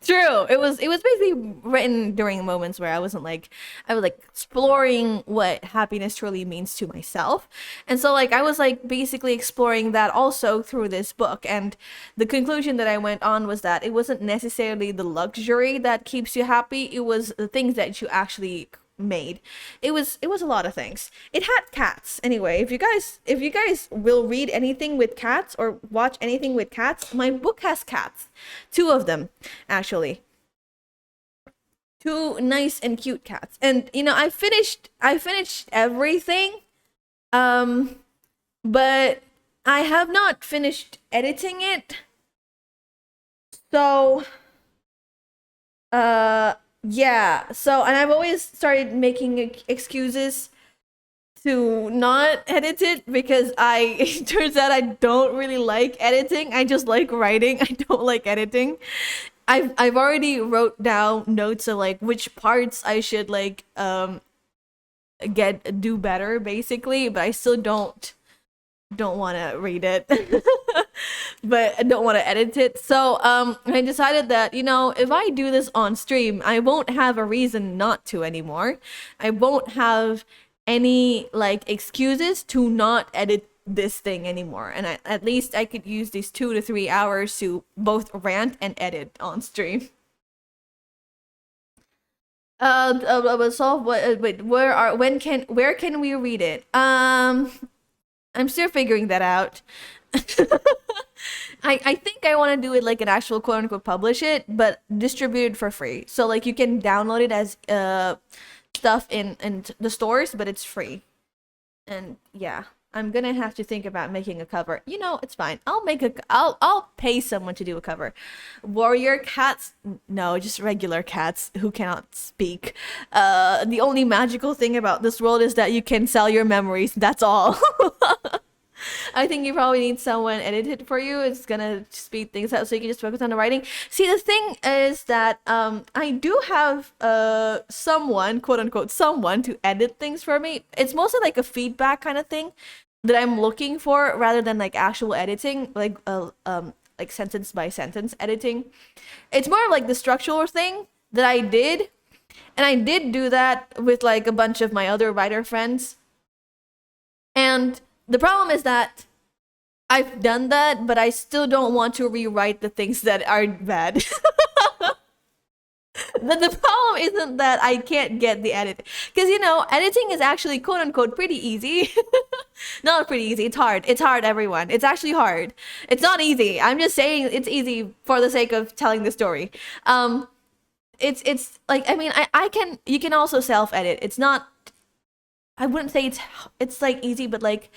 True. It was basically written during moments where I was like exploring what happiness truly means to myself. And so like I was like basically exploring that also through this book. And the conclusion that I went on was that it wasn't necessarily the luxury that keeps you happy, it was the things that you actually made. It was a lot of things. It had cats. Anyway, if you guys will read anything with cats or watch anything with cats, my book has cats. Two of them, actually. Two nice and cute cats. And you know, I finished everything. But I have not finished editing it. So yeah, so and I've always started making excuses to not edit it because it turns out I don't really like editing. I just like writing. I don't like editing. I've already wrote down notes of like which parts I should like do better basically, but I still don't want to read it. But I don't want to edit it. So I decided that, you know, if I do this on stream, I won't have a reason not to anymore. I won't have any like excuses to not edit this thing anymore. And at least I could use these 2 to 3 hours to both rant and edit on stream. solve what? Wait, where can we read it? I'm still figuring that out. I think I want to do it like an actual quote unquote publish it, but distribute it for free. So like you can download it as stuff in the stores, but it's free. And yeah, I'm gonna have to think about making a cover. You know, it's fine. I'll pay someone to do a cover. Warrior cats? No, just regular cats who cannot speak. The only magical thing about this world is that you can sell your memories. That's all. I think you probably need someone edit it for you. It's gonna speed things up so you can just focus on the writing. See, the thing is that I do have someone, quote unquote, someone to edit things for me. It's mostly like a feedback kind of thing that I'm looking for rather than like actual editing, like sentence by sentence editing. It's more of like the structural thing that I did, and I did do that with like a bunch of my other writer friends. And the problem is that I've done that, but I still don't want to rewrite the things that are bad. The problem isn't that I can't get the edit. Because, you know, editing is actually quote unquote pretty easy. Not pretty easy, it's hard. It's hard, everyone. It's actually hard. It's not easy. I'm just saying it's easy for the sake of telling the story. It's like, I mean, you can also self-edit. It's not, I wouldn't say it's like easy, but like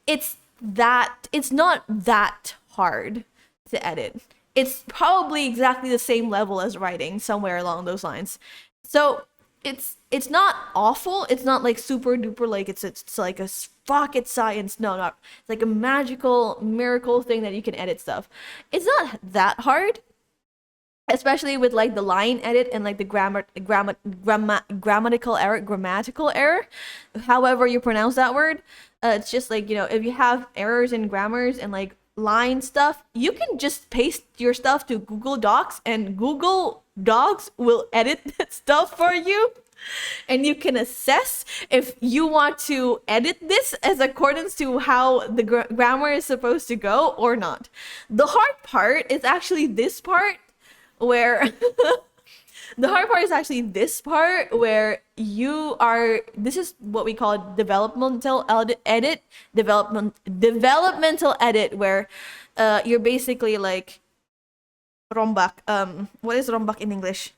it's not that hard to edit. It's probably exactly the same level as writing, somewhere along those lines. So it's not awful. It's not like super duper like it's like a rocket science. No, not. It's like a magical miracle thing that you can edit stuff. It's not that hard, especially with like the line edit and like the grammatical error, however you pronounce that word. It's just like, you know, if you have errors in grammars and like line stuff, you can just paste your stuff to Google Docs and Google Docs will edit that stuff for you. And you can assess if you want to edit this as accordance to how the grammar is supposed to go or not. The hard part is actually this part where the hard part is actually this part where this is what we call developmental edit, where you're basically like rombak. What is rombak in English?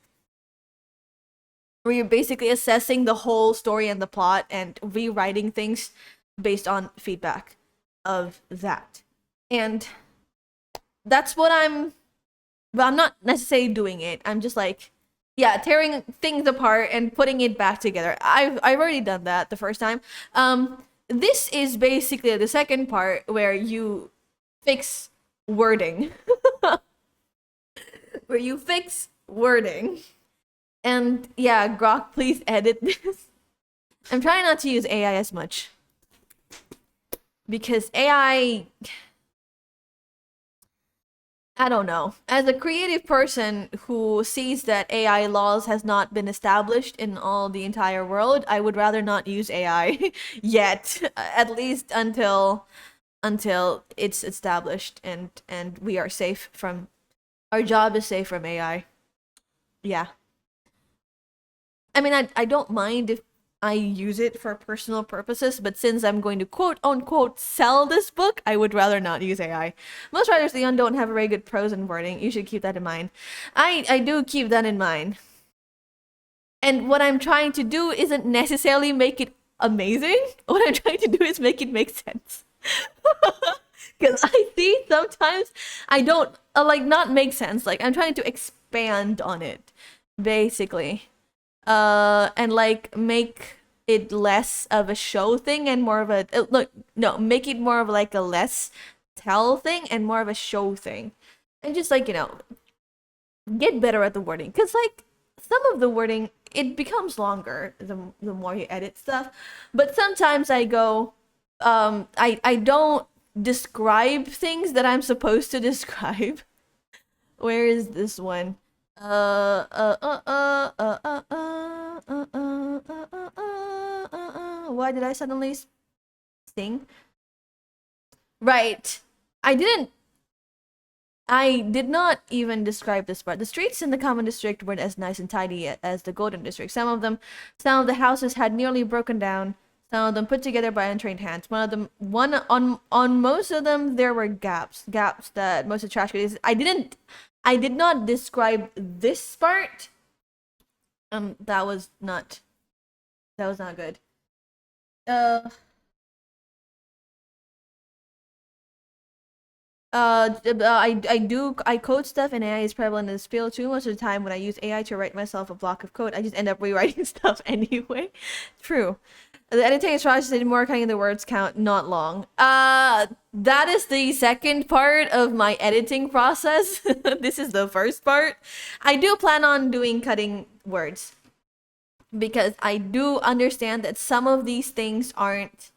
Where you're basically assessing the whole story and the plot and rewriting things based on feedback of that. And that's what I'm not necessarily doing it. I'm just like, yeah, tearing things apart and putting it back together. I've already done that the first time. This is basically the second part where you fix wording. Where you fix wording. And yeah, Grok, please edit this. I'm trying not to use AI as much. Because AI, I don't know. As a creative person who sees that AI laws has not been established in all the entire world, I would rather not use AI yet, at least until it's established and we are safe from our job is safe from AI. Yeah. I mean, I don't mind if I use it for personal purposes, but since I'm going to quote unquote sell this book, I would rather not use AI. Most writers of the Young don't have very good prose and wording. You should keep that in mind. I do keep that in mind. And what I'm trying to do isn't necessarily make it amazing. What I'm trying to do is make it make sense. Because I see sometimes I don't like not make sense. Like I'm trying to expand on it, basically. And like make it less of a show thing and more of a make it more of like a less tell thing and more of a show thing, and just like, you know, get better at the wording, because like some of the wording, it becomes longer the more you edit stuff, but sometimes I go I don't describe things that I'm supposed to describe. Where is this one? Why did I suddenly sing? Right. I didn't I did not even describe this part. The streets in the Common District weren't as nice and tidy as the Golden District. Some of the houses had nearly broken down. Some of them put together by untrained hands. One on most of them there were gaps that most of the trash could use. I did not describe this part. That was not good. Uh, I code stuff and AI is prevalent in this field too. Most of the time when I use AI to write myself a block of code, I just end up rewriting stuff anyway. True. The editing is process did more cutting the words count, not long. That is the second part of my editing process. This is the first part. I do plan on doing cutting words because I do understand that some of these things aren't.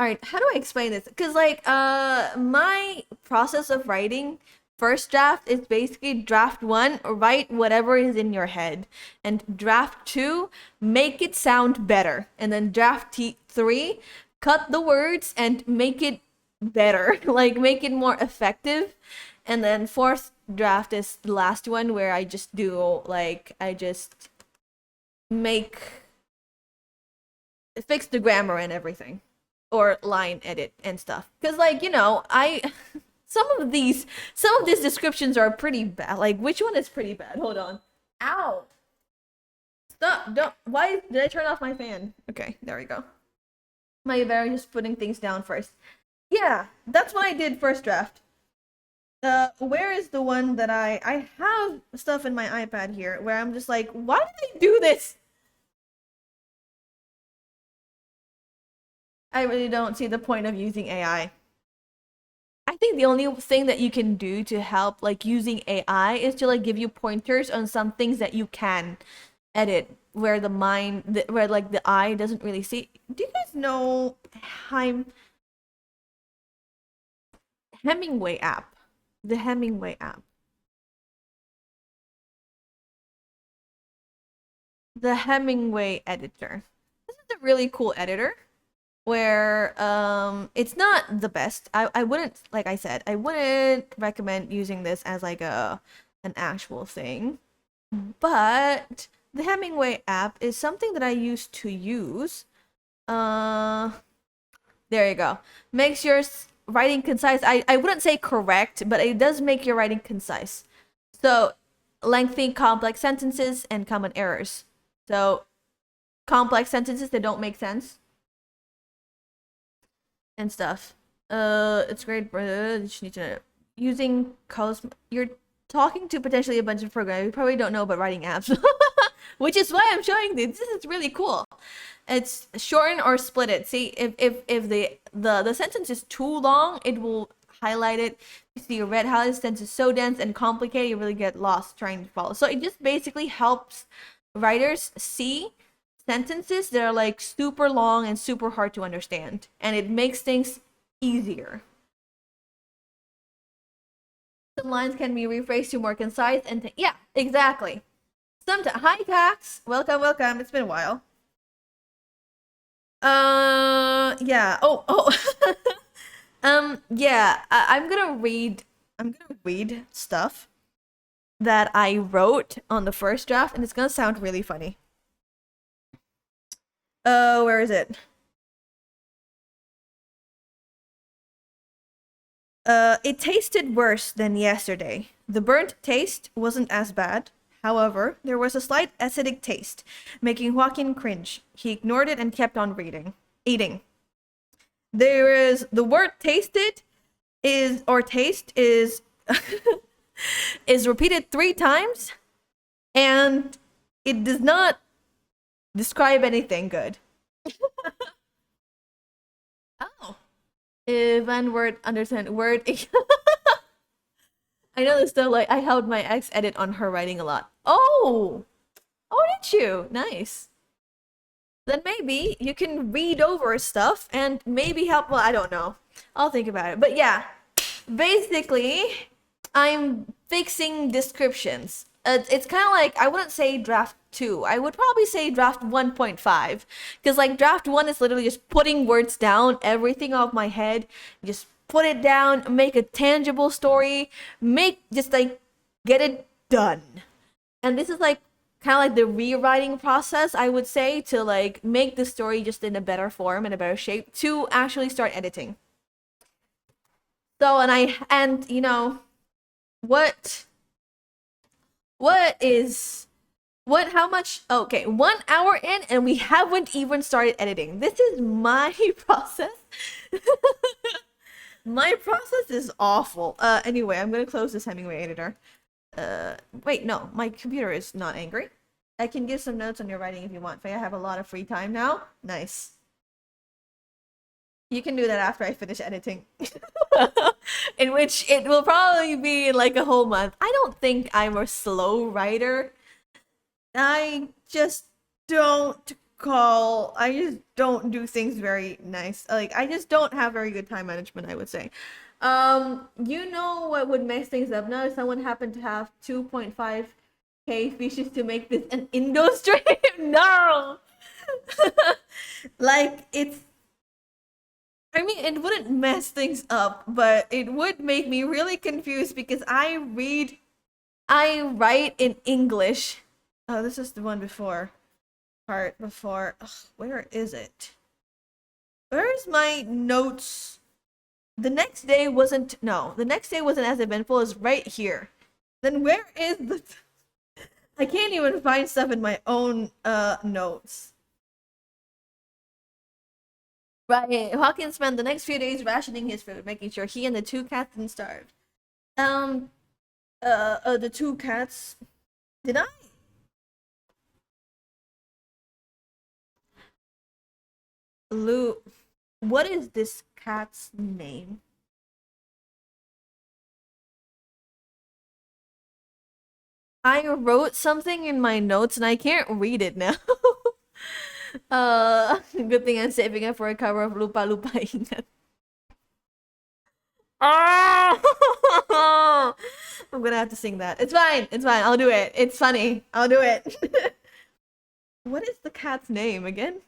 All right, how do I explain this? Because like my process of writing first draft is basically draft 1, write whatever is in your head, and draft 2, make it sound better, and then draft 3, cut the words and make it better, like make it more effective, and then fourth draft is the last one where I just do like I just fix the grammar and everything, or line edit and stuff, because like I some of these descriptions are pretty bad. Like, which one is pretty bad? Hold on. Ow. Stop. Don't. Why did I turn off my fan? Okay, there we go. My very just putting things down first. Yeah, that's what I did first draft. Where is the one that I have stuff in my iPad here where I'm just like, why did I do this? I really don't see the point of using AI. I think the only thing that you can do to help like using AI is to like give you pointers on some things that you can edit where where like the eye doesn't really see. Do you guys know Hemingway app? The Hemingway app. The Hemingway editor. This is a really cool editor where it's not the best. I wouldn't, like I said, I wouldn't recommend using this as like an actual thing, but the Hemingway app is something that I used to use. There you go. Makes your writing concise. I wouldn't say correct, but it does make your writing concise. So lengthy complex sentences and common errors. So complex sentences that don't make sense and stuff. It's great, but you just need to using you're talking to potentially a bunch of programs you probably don't know about writing apps, which is why I'm showing this. This is really cool. It's shorten or split it. See, if the sentence is too long, it will highlight it. You see, your red highlight sentence is so dense and complicated, you really get lost trying to follow. So it just basically helps writers see sentences that are like super long and super hard to understand, and it makes things easier. Some lines can be rephrased to more concise and yeah, exactly. Sometimes, hi Tax, welcome. It's been a while. Yeah. Oh. Yeah. I'm gonna read stuff that I wrote on the first draft, and it's gonna sound really funny. Where is it? It tasted worse than yesterday. The burnt taste wasn't as bad. However, there was a slight acidic taste, making Joaquin cringe. He ignored it and kept on eating. There is the word tasted is or taste is is repeated 3 times, and it does not describe anything good. Oh. Even word understand word. I know this though, like I helped my ex edit on her writing a lot. Oh! Oh, did you? Nice. Then maybe you can read over stuff and maybe help. Well, I don't know. I'll think about it. But yeah, basically, I'm fixing descriptions. It's kind of like, I wouldn't say draft 2. I would probably say draft 1.5. Because like draft 1 is literally just putting words down, everything off my head, just put it down, make a tangible story, just like get it done. And this is like kind of like the rewriting process, I would say, to like make the story just in a better form and a better shape to actually start editing. So, and you know, what is how much? Okay, 1 hour in and we haven't even started editing. This is my process. My process is awful. Anyway, I'm gonna close this Hemingway editor. Wait, no, my computer is not angry. I can give some notes on your writing if you want. I have a lot of free time now. Nice. You can do that after I finish editing. In which it will probably be like a whole month. I don't think I'm a slow writer. I just I just don't do things very nice. Like I just don't have very good time management, I would say. You know what would mess things up now if someone happened to have 2.5k species to make this an Indo stream? No! Like I mean, it wouldn't mess things up, but it would make me really confused because I write in English. Oh, this is the one before. Part before. Ugh, where is it? Where's my notes? The next day wasn't as eventful as right here. Then where is the I can't even find stuff in my own notes. Right. Hawkins spent the next few days rationing his food, making sure he and the two cats didn't starve. The two cats. Did I? Lou. What is this cat's name? I wrote something in my notes and I can't read it now. Good thing I'm saving it for a cover of Lupa Lupa Ingat. Oh! I'm gonna have to sing that. It's fine. It's fine. I'll do it. It's funny. I'll do it. What is the cat's name again?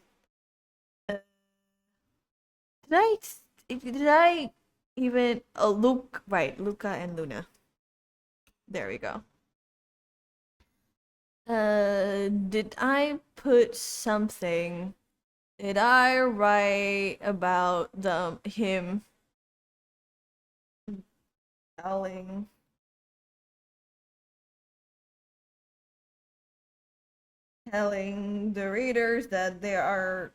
Did I even Luke, right, Luca and Luna. There we go. Did I put something? Did I write about him telling the readers that they are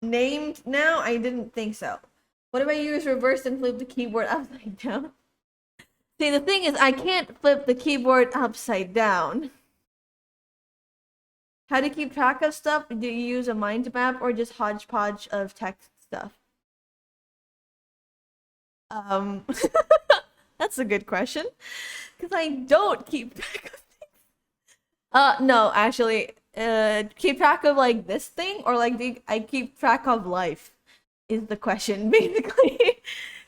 named now? I didn't think so. What if I use reverse and flip the keyboard upside down? See, the thing is, I can't flip the keyboard upside down. How to keep track of stuff? Do you use a mind map or just hodgepodge of text stuff? That's a good question. Because I don't keep track of things. No, actually, keep track of like this thing or like I keep track of life is the question basically.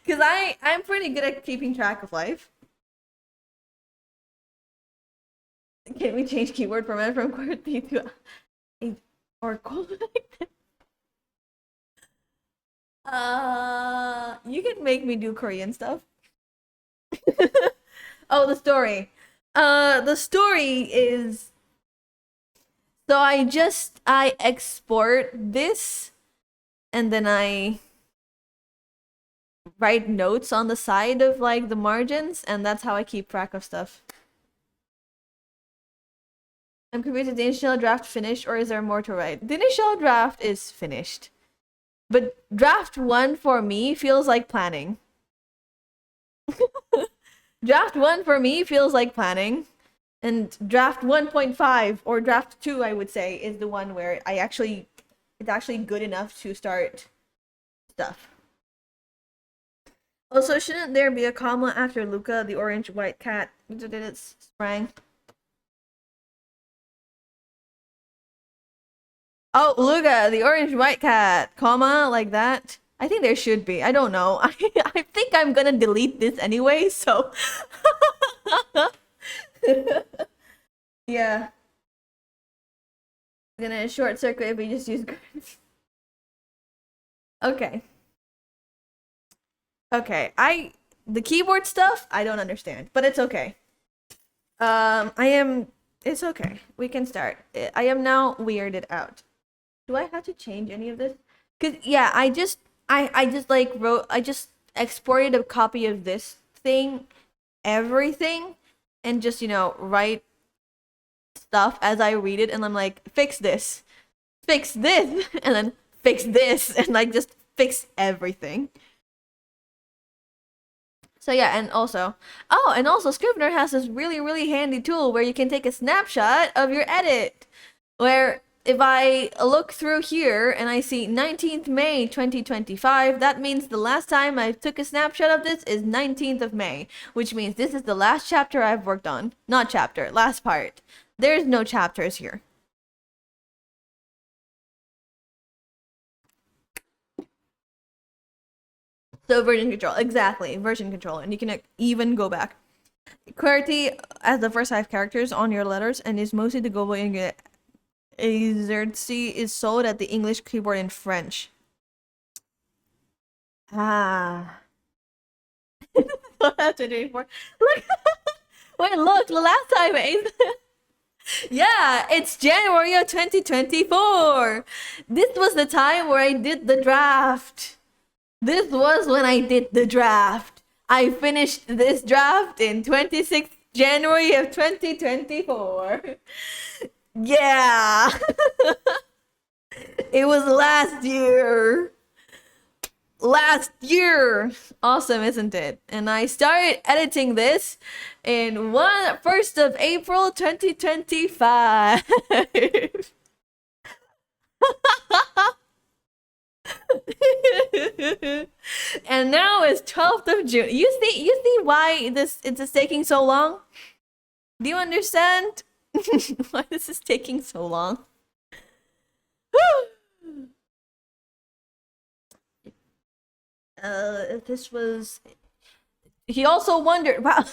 Because I'm pretty good at keeping track of life. Can we change keyword format from QWERTY to a or colon? You can make me do Korean stuff. Oh, the story. The story is so I export this and then I write notes on the side of like the margins and that's how I keep track of stuff. I'm confused. Is the initial draft finished or is there more to write? The initial draft is finished. But draft 1 for me feels like planning. Draft 1 for me feels like planning. And draft 1.5 or draft 2, I would say, is the one where it's actually good enough to start stuff. Also, shouldn't there be a comma after Luca, the orange white cat? It sprang. Oh, Luca, the orange white cat, comma, like that. I think there should be. I don't know. I think I'm gonna delete this anyway, so. Yeah. I'm gonna short circuit if we just use grids. Okay. Okay, the keyboard stuff I don't understand, but it's okay. It's okay. We can start. I am now weirded out. Do I have to change any of this? Cause yeah, I just like wrote I just exported a copy of this thing, everything, and just write stuff as I read it, and I'm like, fix this, and then fix this, and like just fix everything. So yeah, and also Scrivener has this really, really handy tool where you can take a snapshot of your edit. Where if I look through here and I see 19th May 2025, that means the last time I took a snapshot of this is 19th of May, which means this is the last chapter I've worked on. Not chapter, last part. There's no chapters here. So version control, exactly, version control, and you can even go back. QWERTY has the first 5 characters on your letters and is mostly the global English. Exercy is sold at the English keyboard in French. Ah. Look, wait, look, the last time yeah, it's January of 2024. This was the time where I did the draft. This was when I did the draft. I finished this draft in 26th January of 2024. Yeah. It was last year. Last year. Awesome, isn't it? And I started editing this in 1st of April 2025. And now it's 12th of June. You see why it's taking so long? Do you understand why this is taking so long? This was. He also wondered. Wow.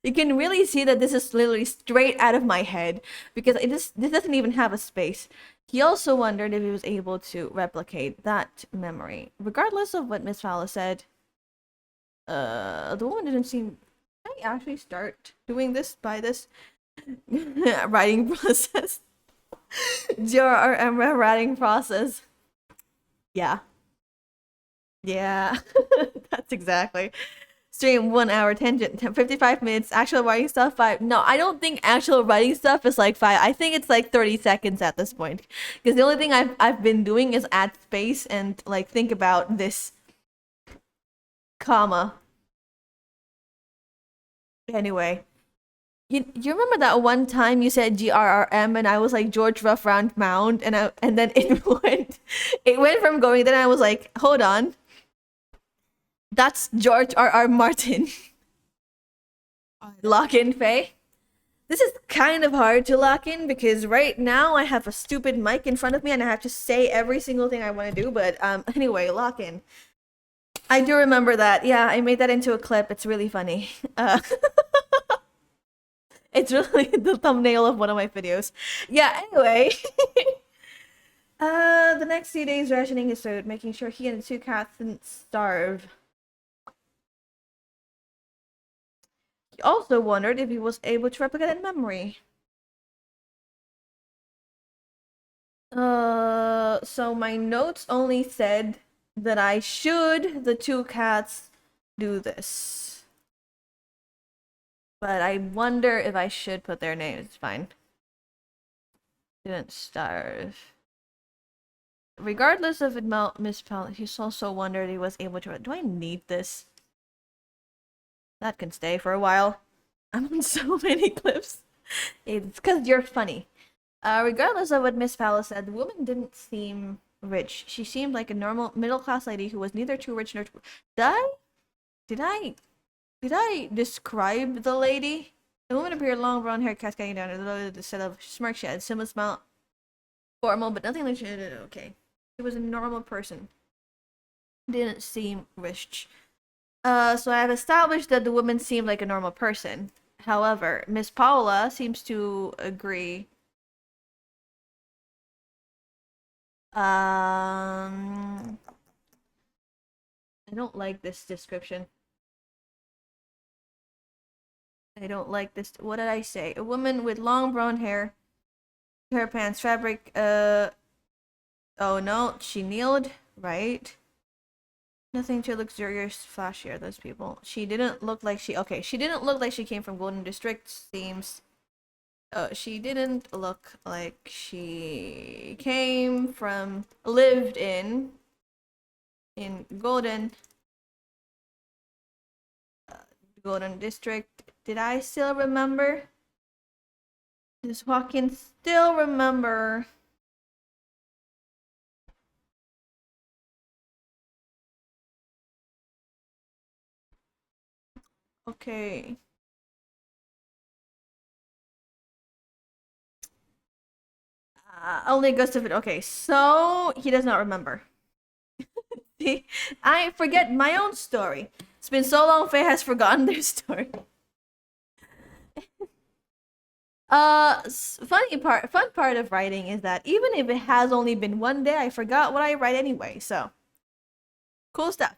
You can really see that this is literally straight out of my head because this doesn't even have a space. He also wondered if he was able to replicate that memory, regardless of what Miss Fowler said. The woman didn't seem. Can I actually start doing this by this writing process? GRM writing process. Yeah. Yeah. That's exactly. Stream 1 hour tangent, 55 minutes. Actual writing stuff 5. No, I don't think actual writing stuff is like 5. I think it's like 30 seconds at this point. Because the only thing I've been doing is add space and like think about this comma. Anyway. You remember that one time you said GRRM and I was like George Rough Round Mound and then it went from going, then I was like, hold on. That's George R.R. Martin. Lock in, Faye. This is kind of hard to lock in because right now I have a stupid mic in front of me and I have to say every single thing I want to do. But anyway, lock in. I do remember that. Yeah, I made that into a clip. It's really funny. It's really the thumbnail of one of my videos. Yeah. Anyway. The next few days rationing his food, making sure he and the 2 cats didn't starve. He also wondered if he was able to replicate in memory. So my notes only said that I should the 2 cats do this. But I wonder if I should put their names. It's fine. Didn't starve. Regardless of it misspelled, he also wondered he was able to. Do I need this? That can stay for a while. I'm on so many clips. It's because you're funny. Regardless of what Miss Fowler said, the woman didn't seem rich. She seemed like a normal middle-class lady who was neither too rich nor too... Did I describe the lady? The woman appeared long brown hair cascading down the set of smirk she had. Similar smile. Formal, but nothing like... Okay. She was a normal person. Didn't seem rich. So I have established that the woman seemed like a normal person. However, Miss Paula seems to agree. I don't like this description. I don't like this. What did I say? A woman with long brown hair, pants, fabric. Oh no, she kneeled, right? Nothing too luxurious, flashier. Those people. She didn't look like she. Okay, she didn't look like she came from Golden District. Seems. She didn't look like she came from, lived in Golden District. Did I still remember? Does Joaquin still remember? Okay. Only ghost of it. Okay, so he does not remember. I forget my own story. It's been so long, Faye has forgotten their story. Fun part of writing is that even if it has only been one day, I forgot what I write anyway. So, cool stuff.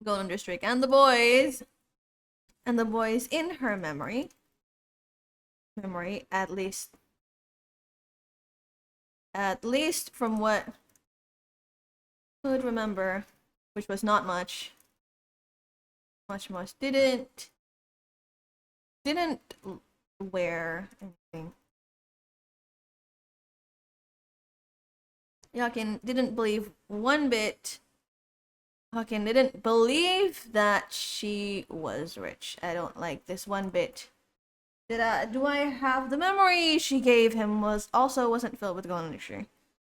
Golden District and the boys in her memory, at least from what could remember, which was not much. Much didn't wear anything. Yakin didn't believe one bit. Yakin didn't believe that she was rich. I don't like this one bit. Do I have the memory she gave him wasn't filled with golden industry?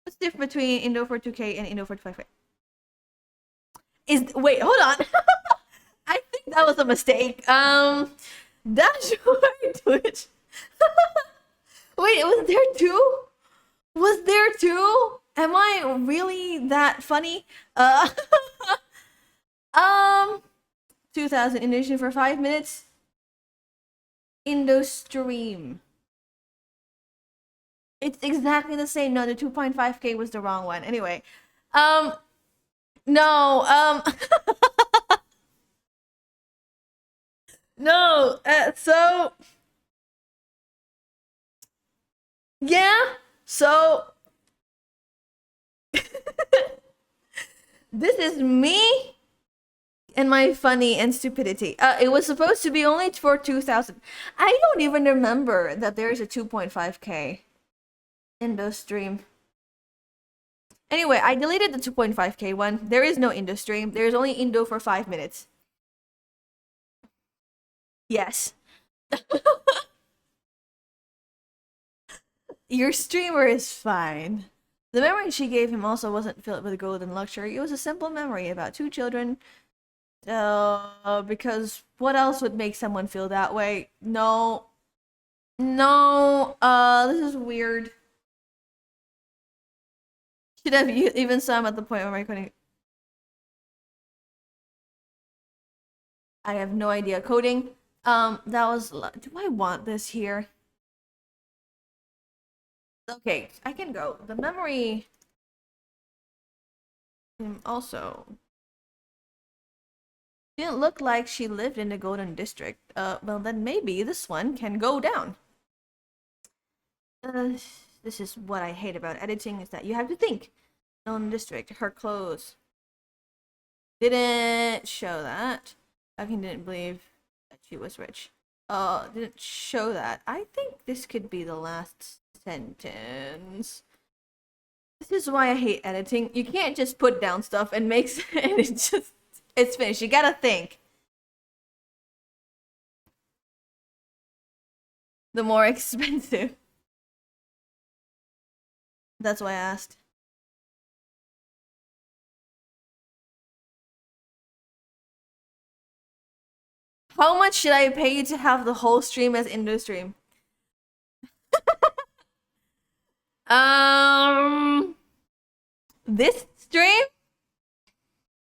What's the difference between Indo for 2K and Indo for 5K? Wait, hold on. I think that was a mistake. Dashboard Twitch. Wait, was there two? Was there two? Am I really that funny? 2000 Indonesian for 5 minutes. Indostream. It's exactly the same. No, the 2.5K was the wrong one. Anyway, no, no. So yeah, so this is me and my funny and stupidity. It was supposed to be only for 2000. I don't even remember that there's a 2.5K Indo stream. Anyway, I deleted the 2.5K one. There is no Indo stream. There's only Indo for 5 minutes. Yes. Your streamer is fine. The memory she gave him also wasn't filled with golden luxury. It was a simple memory about two children. Because what else would make someone feel that way? No. No. This is weird. Should have even some at the point where I couldn't. I have no idea. Coding. That was. Do I want this here? Okay, I can go. The memory. Also. Didn't look like she lived in the Golden District. Well then maybe this one can go down. This is what I hate about editing, is that you have to think. Golden District, her clothes. Didn't show that. I didn't believe that she was rich. Didn't show that. I think this could be the last sentence. This is why I hate editing. You can't just put down stuff and make and it's finished. You gotta think. The more expensive. That's why I asked. How much should I pay to have the whole stream as Indo stream? This stream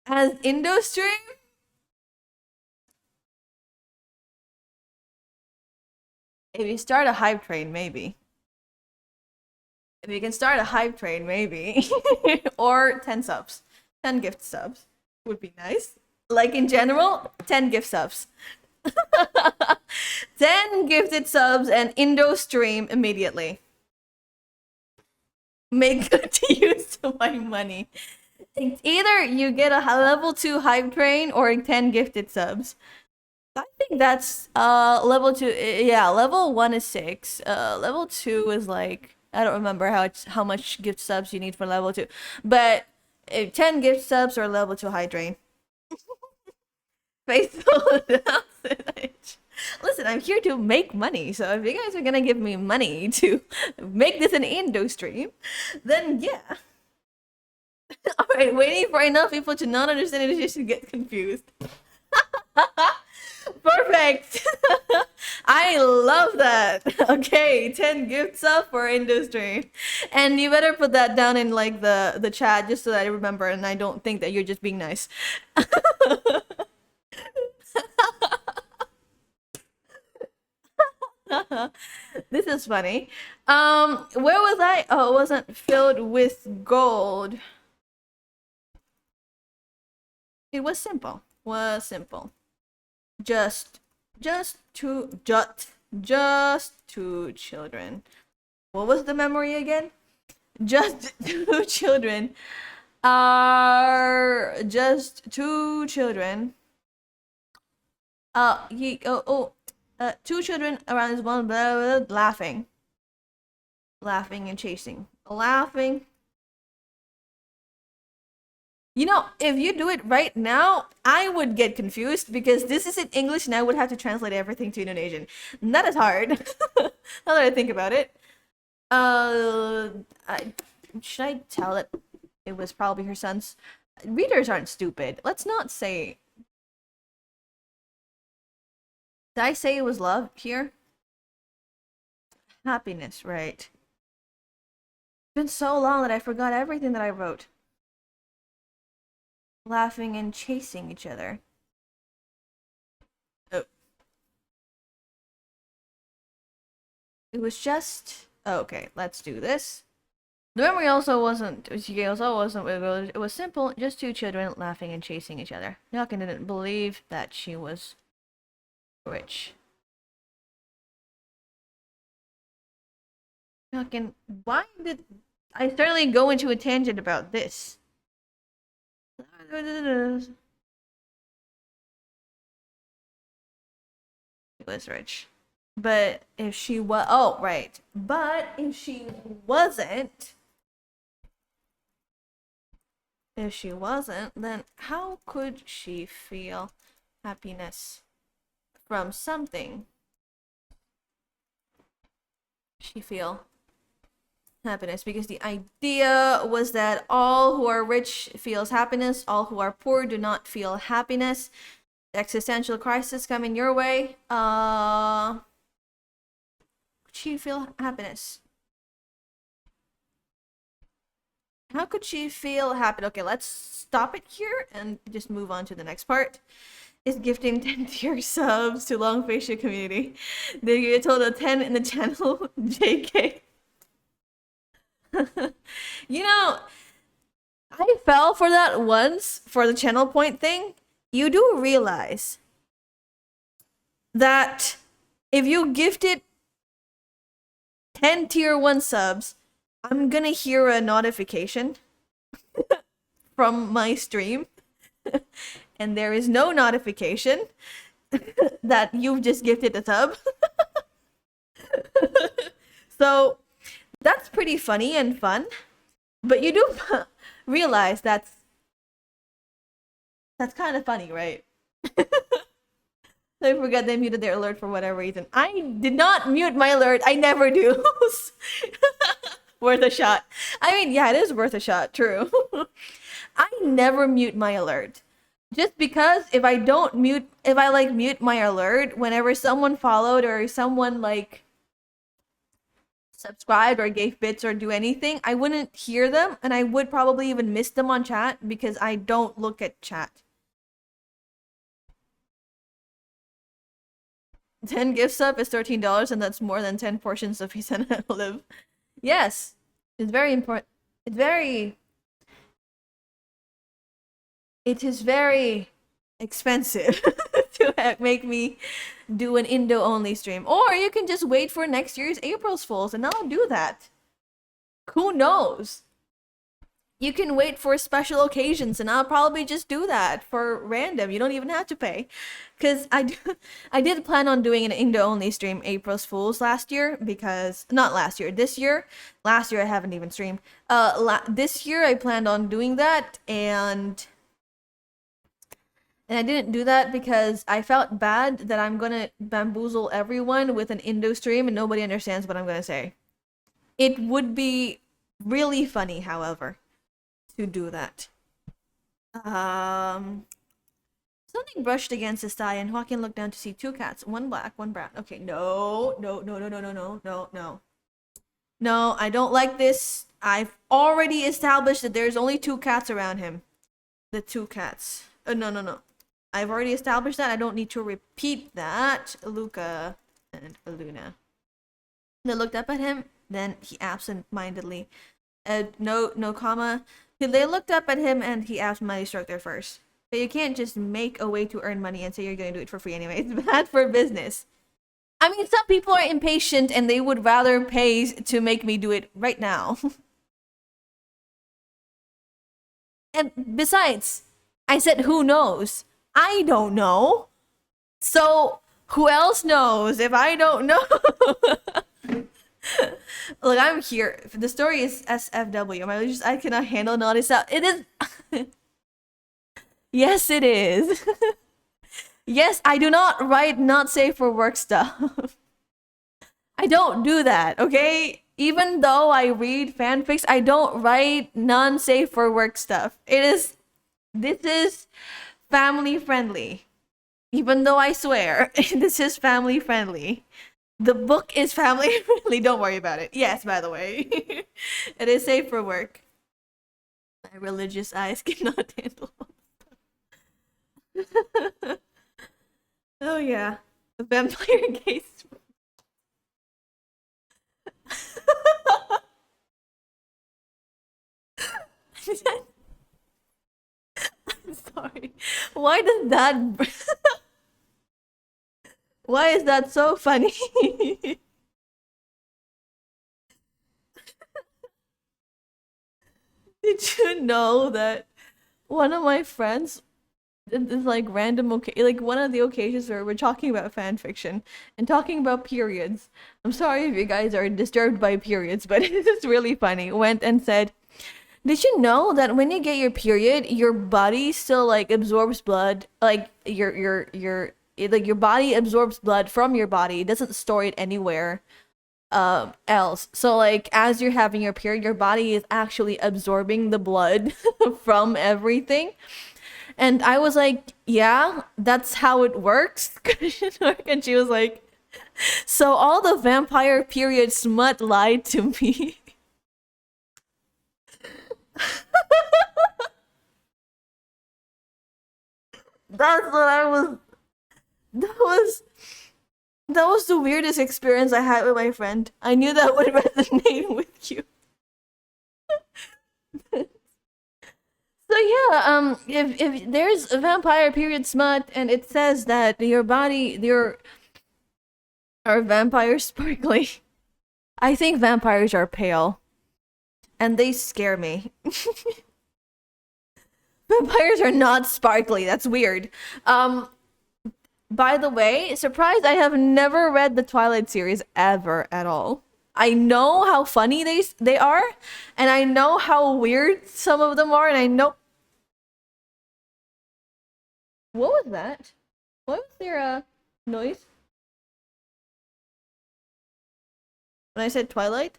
as Indo stream? If you start a hype train, maybe. If you can start a hype train, maybe. Or 10 subs. 10 gift subs would be nice. Like in general, 10 gift subs. 10 gifted subs and Indo stream immediately. Make good use of my money. It's either you get a level 2 hype train or 10 gifted subs. I think that's level 2. Yeah, level 1 is 6. Level 2 is like, I don't remember how much gift subs you need for level 2. But 10 gift subs or level 2 hype train. Faithful announcement. Listen, I'm here to make money, so if you guys are gonna give me money to make this an Indo stream, then yeah. Alright, waiting for enough people to not understand it just to get confused. Perfect! I love that! Okay, 10 gifts up for Indo stream. And you better put that down in like the chat just so that I remember and I don't think that you're just being nice. This is funny. Where was I? Oh, it wasn't filled with gold. It was simple. Was simple. Just two children. What was the memory again? Just two children are just two children. Two children around this one, blah, blah, laughing and chasing, laughing. You know, if you do it right now, I would get confused because this is in English and I would have to translate everything to Indonesian. And that is hard. Now that I think about it. Should I tell it? It was probably her son's. Readers aren't stupid. Let's not say. Did I say it was love here? Happiness, right. It's been so long that I forgot everything that I wrote. Laughing and chasing each other. Oh. It was just... Oh, okay, let's do this. The memory also wasn't... It was simple, just two children laughing and chasing each other. Nyakin didn't believe that she was rich. Nyakin, why did I suddenly go into a tangent about this? She was rich. But if she was... Oh, right. But if she wasn't... If she wasn't, then how could she feel happiness from something? She feel happiness because the idea was that all who are rich feels happiness, all who are poor do not feel happiness. Existential crisis coming your way. She feel happiness. How could she feel happy? Okay, let's stop it here and just move on to the next part. Is gifting 10 tier subs to Long Facial community. They get a total of 10 in the channel. JK. You know, I fell for that once for the channel point thing. You do realize that if you gifted 10 tier 1 subs, I'm gonna hear a notification from my stream and there is no notification that you've just gifted a sub. So that's pretty funny and fun, but you do realize that's kind of funny, right? I forgot they muted their alert for whatever reason. I did not mute my alert. I never do. Worth a shot. I mean, yeah, it is worth a shot, true. I never mute my alert. Just because if I mute my alert whenever someone followed or someone like subscribed or gave bits or do anything, I wouldn't hear them and I would probably even miss them on chat because I don't look at chat. 10 gifts up is $13 and that's more than 10 portions of Hisana Live. Yes. It's very important. It's very. It is very expensive to make me do an Indo only stream. Or you can just wait for next year's April's Fools and I'll do that. Who knows? You can wait for special occasions and I'll probably just do that for random. You don't even have to pay. Cuz I did plan on doing an Indo only stream April's Fools last year because not last year, this year. Last year I haven't even streamed. This year I planned on doing that and I didn't do that because I felt bad that I'm gonna bamboozle everyone with an Indo stream and nobody understands what I'm gonna say. It would be really funny, however, to do that. Something brushed against his thigh and Joaquin looked down to see two cats, one black, one brown. Okay, no, no, no, no, no, no, no, no, no. No, I don't like this. I've already established that there's only two cats around him. The two cats. No, no, no. I've already established that. I don't need to repeat that. Luca and Luna. They looked up at him. Then he absent-mindedly. No comma. They looked up at him and he absent-mindedly stroked their first. But you can't just make a way to earn money and say you're going to do it for free anyway. It's bad for business. I mean, some people are impatient and they would rather pay to make me do it right now. And besides, I said who knows? I don't know. So who else knows if I don't know? Look, I'm here. The story is SFW. I cannot handle naughty stuff. It is. Yes, it is. Yes, I do not write not safe for work stuff. I don't do that, okay? Even though I read fanfics, I don't write non-safe for work stuff. This is family friendly. Even though I swear, this is family friendly. The book is family friendly. Don't worry about it. Yes, by the way. It is safe for work. My religious eyes cannot handle. Oh yeah. The vampire case. I'm sorry. Why does that Why is that so funny? Did you know that one of my friends, this like random like one of the occasions where we're talking about fan fiction and talking about periods. I'm sorry if you guys are disturbed by periods, but it's really funny. Went and said, "Did you know that when you get your period, your body still like absorbs blood, like your body absorbs blood from your body. It doesn't store it anywhere else. So like as you're having your period, your body is actually absorbing the blood from everything." And I was like, "Yeah, that's how it works." And she was like, "So all the vampire period smut lied to me." That's what I was. That was that was the weirdest experience I had with my friend. I knew that would resonate with you. So yeah, if there's a vampire period smut and it says that your are vampires sparkly, I think vampires are pale, and they scare me. Vampires are not sparkly. That's weird. By the way, surprised I have never read the Twilight series ever at all. I know how funny they are, and I know how weird some of them are, and I know. What was that? What was their noise when I said Twilight?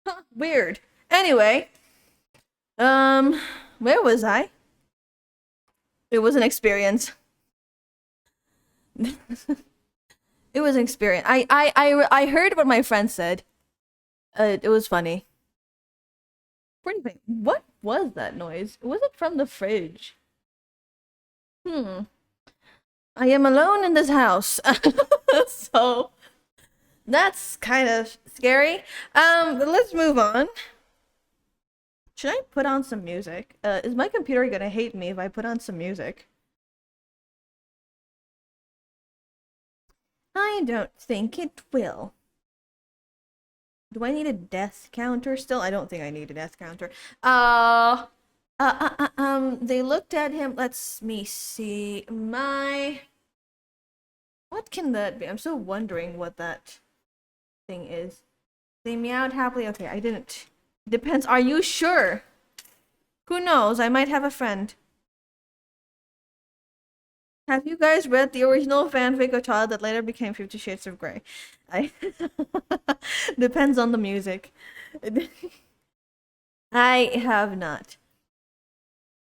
Huh, weird. Anyway, where was I? It was an experience. It was an experience. I heard what my friend said. It was funny. Pretty funny. What was that noise? Was it from the fridge? Hmm. I am alone in this house. So that's kind of scary. But let's move on. Should I put on some music? Is my computer gonna hate me if I put on some music? I don't think it will. Do I need a death counter still? I don't think I need a death counter. They looked at him. Let's me see. What can that be? I'm so wondering what that thing is. They meowed happily. Okay, I didn't. Depends. Are you sure? Who knows? I might have a friend. Have you guys read the original fanfic of Child that later became 50 Shades of Grey? I depends on the music. I have not.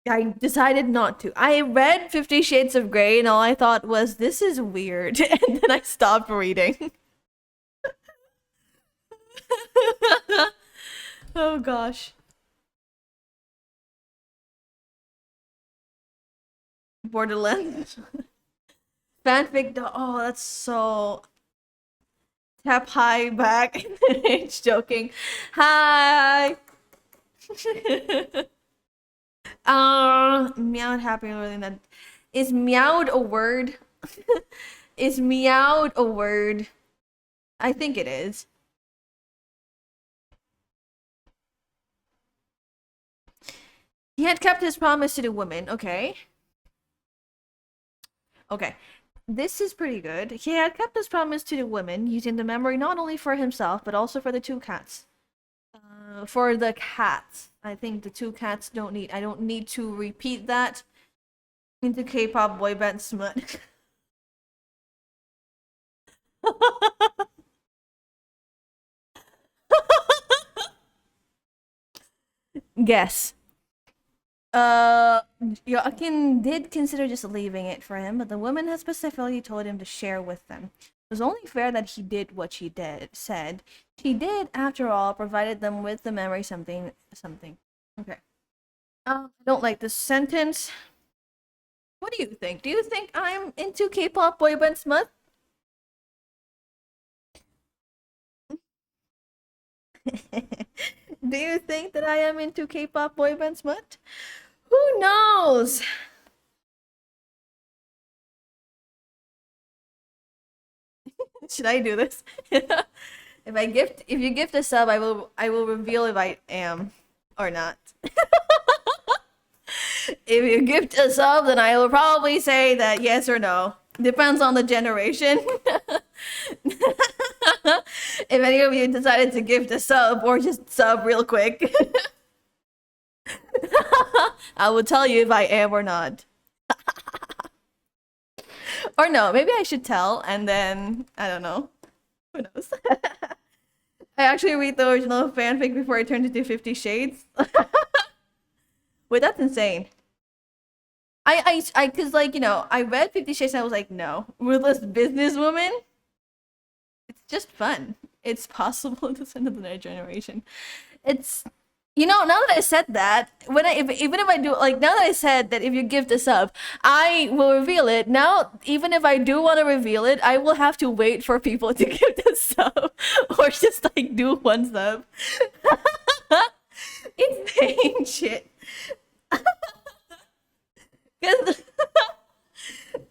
I decided not to. I read 50 Shades of Grey and all I thought was, this is weird. And then I stopped reading. Oh gosh. Borderlands. Fanfic. Oh, that's so. Tap high back. It's joking. Hi. Meowed happy really that is meowed a word? Is meowed a word? I think it is. He had kept his promise to the woman. Okay. Okay. This is pretty good. He had kept his promise to the woman, using the memory not only for himself, but also for the two cats. For the cats. I think the two cats don't need. I don't need to repeat that into K-pop boy band smut. Guess. Joaquin did consider just leaving it for him, but the woman had specifically told him to share with them. It was only fair that he did what she said. She did, after all, provided them with the memory something. Okay. I don't like this sentence. What do you think? Do you think I'm into K-pop boy band smut? Do you think that I am into K-pop boy band smut? Who knows? Should I do this? If you gift a sub, I will reveal if I am or not. If you gift a sub, then I will probably say that yes or no. Depends on the generation. If any of you decided to gift a sub or just sub real quick, I will tell you if I am or not. Or no, maybe I should tell and then I don't know. Who knows? I actually read the original fanfic before I turned into 50 Shades. Wait, that's insane. Cause like, you know, I read 50 Shades and I was like, no. Ruthless businesswoman? It's just fun. It's possible to send to the next generation. It's, you know, now that I said that, even if I do, like, now that I said that if you give this up, I will reveal it. Now, even if I do want to reveal it, I will have to wait for people to give this up, or just like do one sub. Insane shit. Because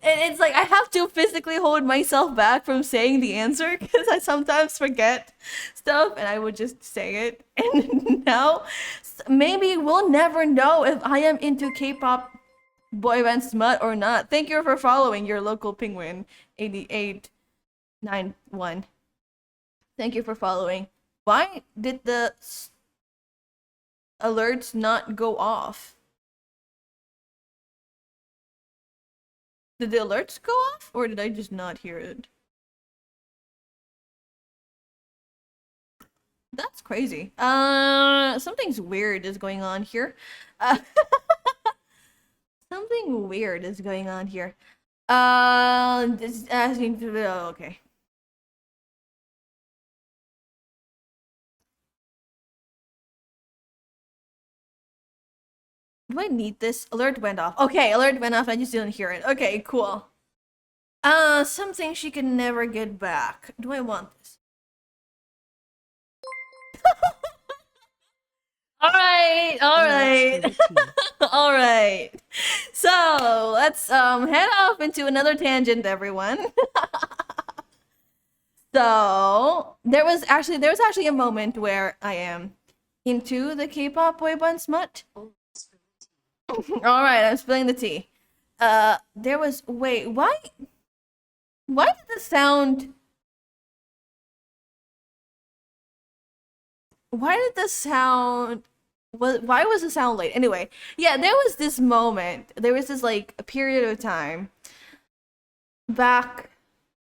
it's like I have to physically hold myself back from saying the answer because I sometimes forget stuff and I would just say it. And now maybe we'll never know if I am into K-pop boy band smut or not. Thank you for following your local penguin 8891. Thank you for following. Why did the alerts not go off? Did the alerts go off, or did I just not hear it? That's crazy. Something's weird is going on here. Something weird is going on here. This asking to okay. Do I need this? Alert went off. Okay, alert went off. I just didn't hear it. Okay, cool. Something she can never get back. Do I want this? All right, all right, all right. So let's head off into another tangent, everyone. So there was actually a moment where I am into the K-pop boy band smut. All right, I'm spilling the tea. There was why did the sound why did the sound why was the sound late? Anyway, yeah, there was this moment. There was this like a period of time back,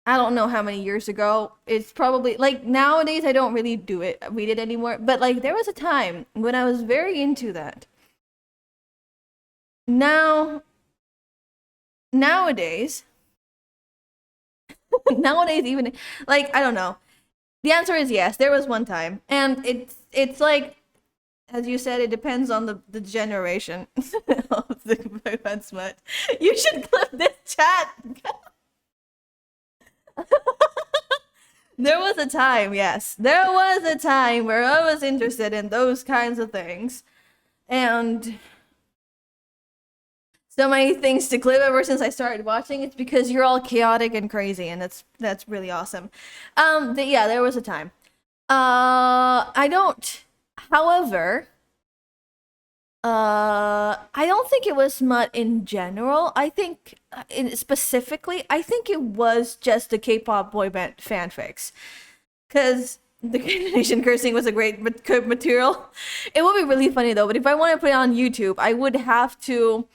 I don't know how many years ago. It's probably like nowadays I don't really read it anymore, but like there was a time when I was very into that. Now nowadays nowadays even like I don't know. The answer is yes, there was one time. And it's like as you said, it depends on the generation of the boyfriend smut. You should clip this chat. There was a time, yes. There was a time where I was interested in those kinds of things. And so many things to clip ever since I started watching. It's because you're all chaotic and crazy, and that's really awesome. Yeah, there was a time. I don't. However, I don't think it was smut in general. I think, specifically, I think it was just the K-pop boy band fanfics, because the Nation cursing was a great material. It would be really funny though, but if I want to put it on YouTube, I would have to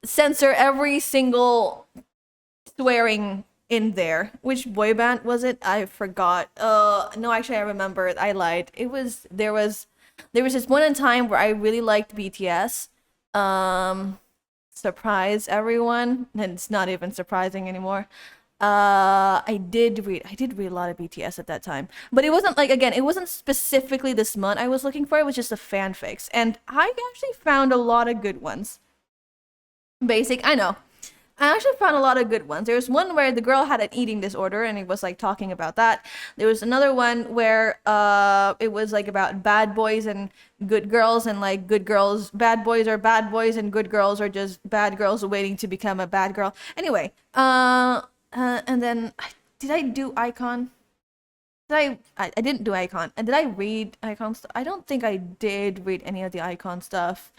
censor every single swearing in there. Which boy band was it? I forgot. No, actually, I remember. I lied. There was this one in time where I really liked BTS. Surprise everyone, and it's not even surprising anymore. I did read a lot of BTS at that time, but it wasn't like, again, it wasn't specifically the smut I was looking for. It was just the fanfics, and I actually found a lot of good ones. Basic, I know. I actually found a lot of good ones. There was one where the girl had an eating disorder and it was like talking about that. There was another one where it was like about bad boys and good girls, and like good girls, bad boys are bad boys and good girls are just bad girls waiting to become a bad girl. Anyway, and then did I do Icon? I didn't do Icon. And did I read Icon stuff? I don't think I did read any of the Icon stuff.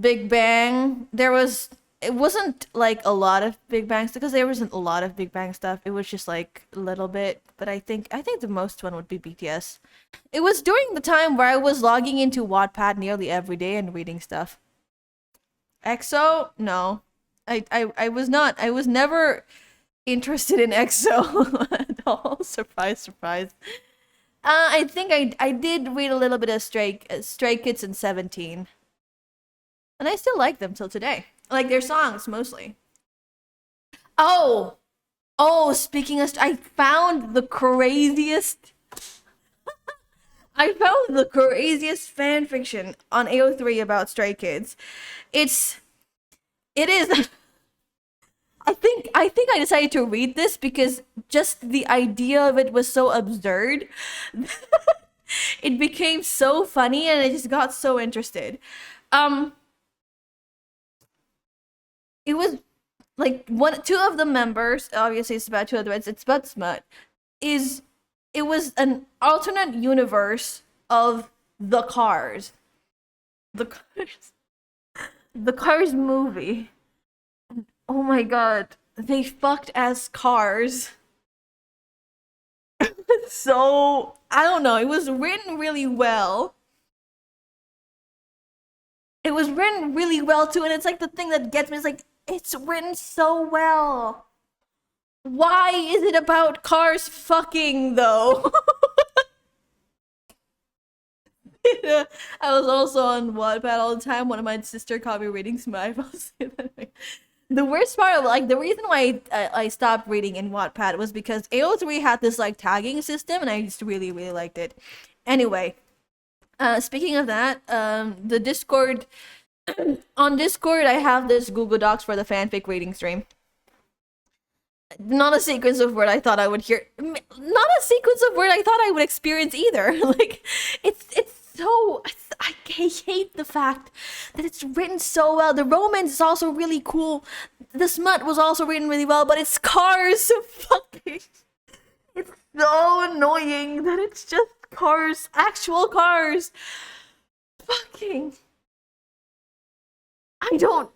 Big Bang. It wasn't like a lot of Big Bangs, because there wasn't a lot of Big Bang stuff. It was just like a little bit, but I think the most one would be BTS. It was during the time where I was logging into Wattpad nearly every day and reading stuff. EXO? No. I was not. I was never interested in EXO at all. Surprise, surprise. I think I did read a little bit of Stray Kids and 17, and I still like them till today. I like their songs mostly. Oh, oh! Speaking of, I found the craziest fan fiction on AO3 about Stray Kids. It's it is. I think I decided to read this because just the idea of it was so absurd. It became so funny and I just got so interested. Um it was like two of the members, obviously it's about two of the it's about smut, is it was an alternate universe of the Cars. The Cars the Cars movie. Oh my god. They fucked as cars. So, I don't know. It was written really well. It was written really well too, and it's like the thing that gets me is like, it's written so well. Why is it about cars fucking though? Yeah, I was also on Wattpad all the time. One of my sister caught me reading some eyeballs. The worst part of like the reason why I stopped reading in Wattpad was because AO3 had this like tagging system, and I just really liked it. Anyway, speaking of that, the Discord On Discord, I have this Google Docs for the fanfic reading stream. Not a sequence of word I thought I would hear. Not a sequence of word I thought I would experience either. Like, it's so. I hate the fact that it's written so well. The romance is also really cool. The smut was also written really well, but it's cars. So fucking. It's so annoying that it's just cars, actual cars. Fucking. I don't.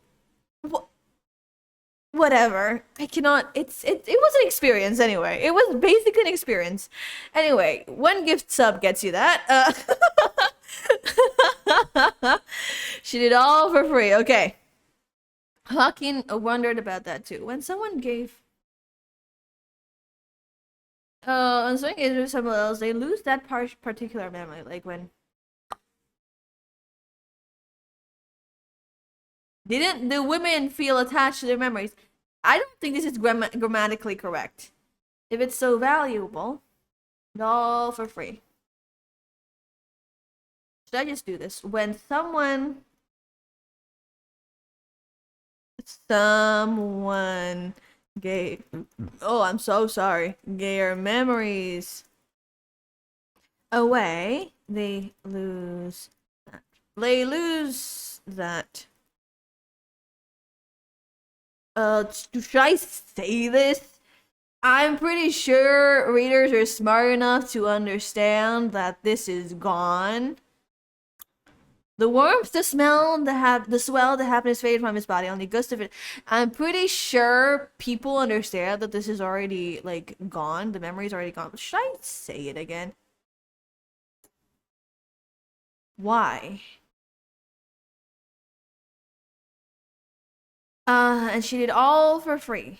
Whatever. I cannot. It was an experience anyway. It was basically an experience. Anyway, one gift sub gets you that. She did all for free. Okay. Joaquin wondered about that too. When someone gave and someone gives to someone else, they lose that particular memory. Like when didn't the women feel attached to their memories? I don't think this is grammatically correct. If it's so valuable, all for free. Should I just do this? When someone gave, oh, I'm so sorry, their memories away, they lose that. They lose that. Should I say this? I'm pretty sure readers are smart enough to understand that this is gone. The warmth, the smell, the swell, the happiness faded from his body. Only ghost of it. I'm pretty sure people understand that this is already like gone. The memory's already gone. Should I say it again? Why? And she did all for free.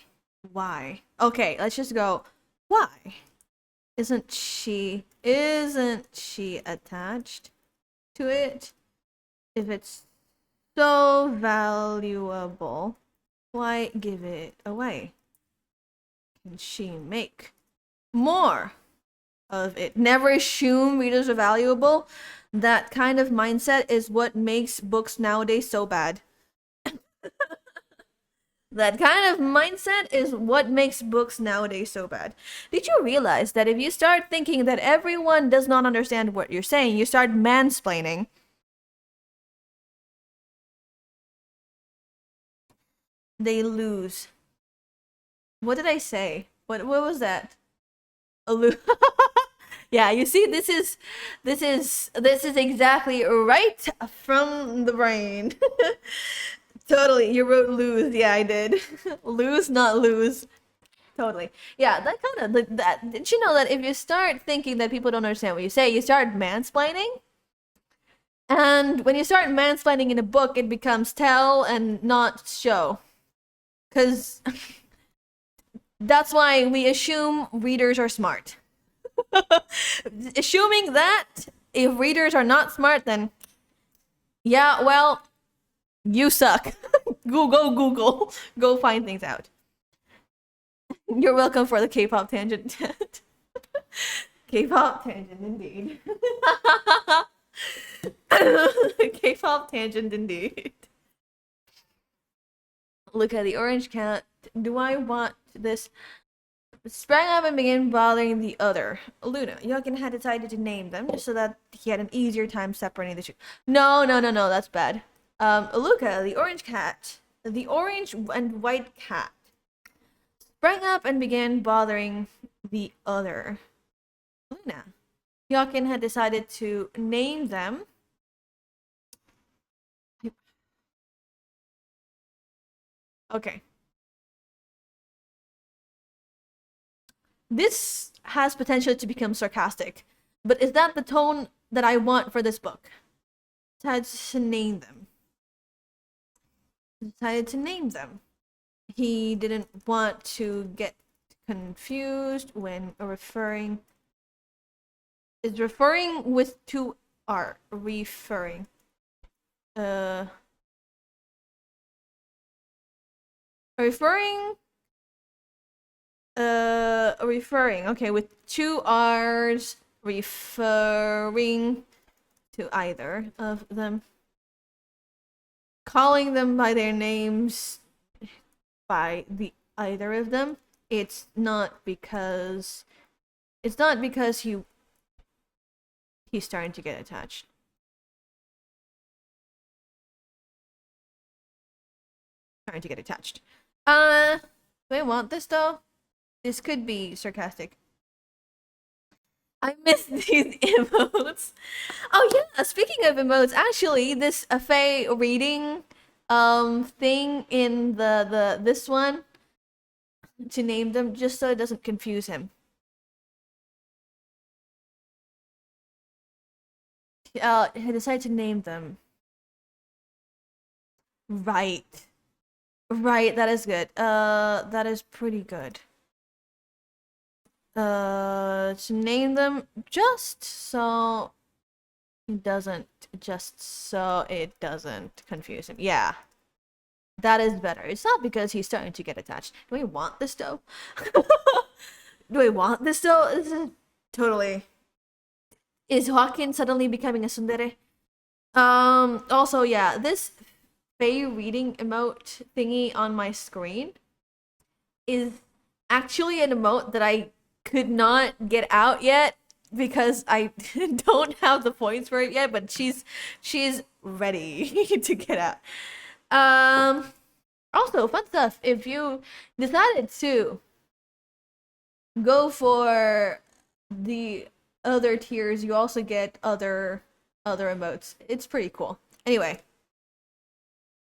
Why? Okay, let's just go. Why? Isn't she attached to it? If it's so valuable, why give it away? Can she make more of it? Never assume readers are valuable. That kind of mindset is what makes books nowadays so bad. That kind of mindset is what makes books nowadays so bad. Did you realize that if you start thinking that everyone does not understand what you're saying, you start mansplaining? They lose. What did I say? What was that? Yeah, you see, this is exactly right from the brain. Totally, you wrote lose. Yeah, I did. Lose, not lose. Totally. Yeah, that kind of that. Did you know that if you start thinking that people don't understand what you say, you start mansplaining? And when you start mansplaining in a book, it becomes tell and not show. Because that's why we assume readers are smart. Assuming that if readers are not smart, then yeah, well, you suck. Google. Go find things out. You're welcome for the K-pop tangent. K-pop tangent, indeed. K-pop tangent, indeed. Look at the orange cat. Do I want this? Sprang up and began bothering the other. Luna. Jochen had decided to name them just so that he had an easier time separating the two. No, that's bad. Luca, the orange cat. The orange and white cat sprang up and began bothering the other. Luna. Jochen had decided to name them. Okay. This has potential to become sarcastic, but is that the tone that I want for this book? Decided to name them. He didn't want to get confused when referring. Is referring with two R. Referring. Referring, okay, with two R's, referring to either of them. calling them by their names by the either of them, it's not because he's starting to get attached. Trying to get attached. Do I want this though? This could be sarcastic. I miss these emotes. Oh yeah, speaking of emotes, actually this Faye reading thing in the this one to name them just so it doesn't confuse him. I decided to name them. Right. Right, that is good. That is pretty good. To name them just so it doesn't confuse him. Yeah. That is better. It's not because he's starting to get attached. Do we want this though? Do we want this though? This is totally. Is Joaquin suddenly becoming a tsundere? Also, yeah, this Faye reading emote thingy on my screen is actually an emote that I could not get out yet because I don't have the points for it yet, but she's ready to get out. Also, fun stuff. If you decided to go for the other tiers, you also get other emotes. It's pretty cool. Anyway,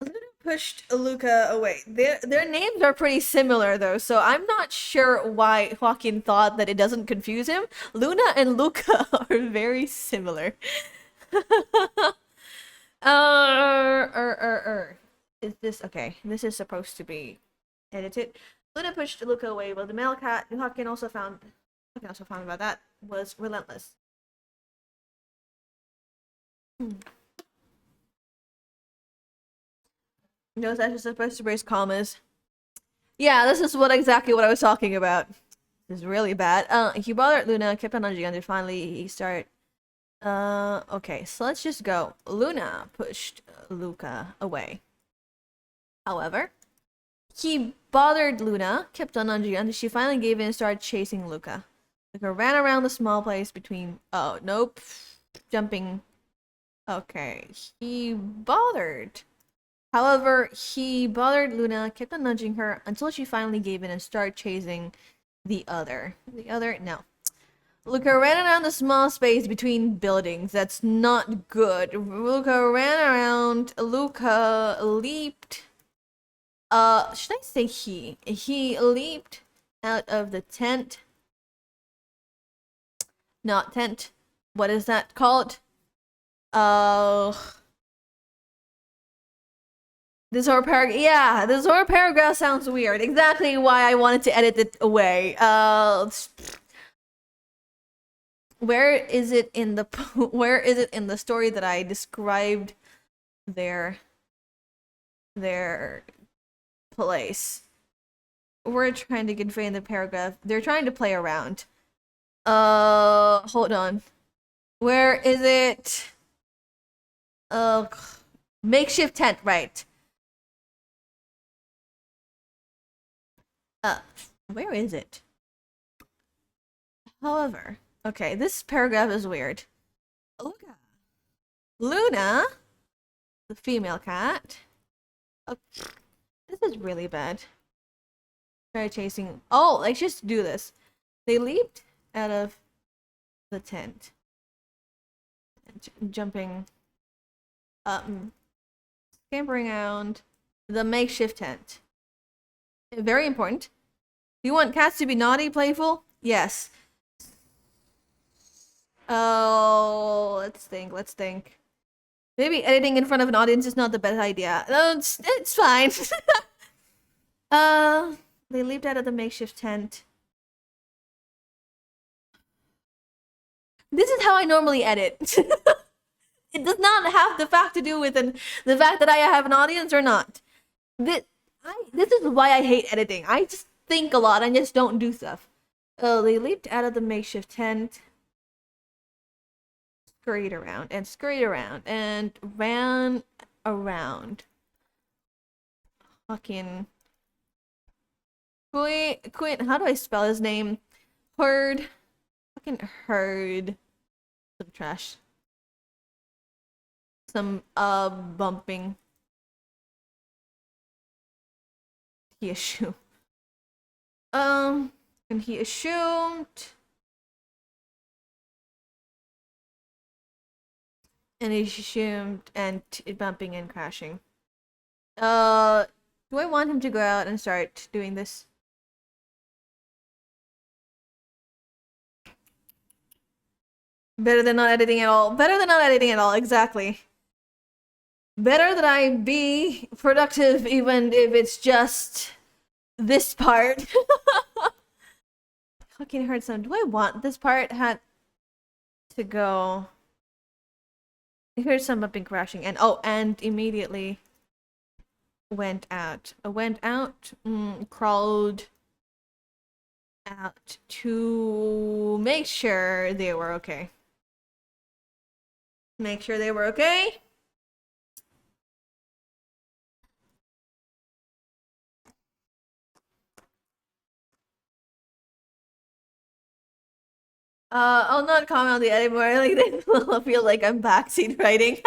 Luna pushed Luca away. Their names are pretty similar though, so I'm not sure why Joaquin thought that it doesn't confuse him. Luna and Luca are very similar. Is this okay? This is supposed to be edited. Luna pushed Luca away, but the male cat Joaquin also found about that was relentless. No, that's just supposed to raise commas. Yeah, this is exactly what I was talking about. This is really bad. He bothered Luna, kept on nudging, and finally he started. Okay, so let's just go. Luna pushed Luca away. However, he bothered Luna, kept on nudging, until she finally gave in and started chasing Luca. Luca ran around the small place between. Oh, nope. Jumping. Okay, he bothered. However, he bothered Luna, kept on nudging her until she finally gave in and started chasing the other. No. Luca ran around the small space between buildings. That's not good. Luca ran around. Luca leaped. Should I say he? He leaped out of the tent. Not tent. What is that called? This whole paragraph, yeah, this whole paragraph sounds weird. Exactly why I wanted to edit it away. Where is it in the story that I described their place? We're trying to convey in the paragraph. They're trying to play around. Hold on. Where is it? Makeshift tent, right? Where is it? However, okay, this paragraph is weird. Luna, the female cat. Oh, this is really bad. Try chasing. Oh, let's just do this. They leaped out of the tent, jumping, scampering around the makeshift tent. Very important. Do you want cats to be naughty, playful? Yes. Oh, let's think. Maybe editing in front of an audience is not the best idea. No, it's fine. They leaped out of the makeshift tent. This is how I normally edit. It does not have the fact to do with the fact that I have an audience or not. This is why I hate editing. I just think a lot and just don't do stuff. They leaped out of the makeshift tent, scurried around, and ran around. Fucking Quinn, how do I spell his name? Herd. Fucking herd. Some trash. Some bumping. He assumed. And he assumed. And he assumed and bumping and crashing. Do I want him to go out and start doing this? Better than not editing at all. Better than not editing at all, exactly. Better that I be productive even if it's just this part. Fucking heard some. Do I want this part had to go? I heard some bumping crashing and and immediately went out. Crawled out to make sure they were okay. Make sure they were okay. I'll not comment on the edit more. Like they will feel like I'm backseat writing.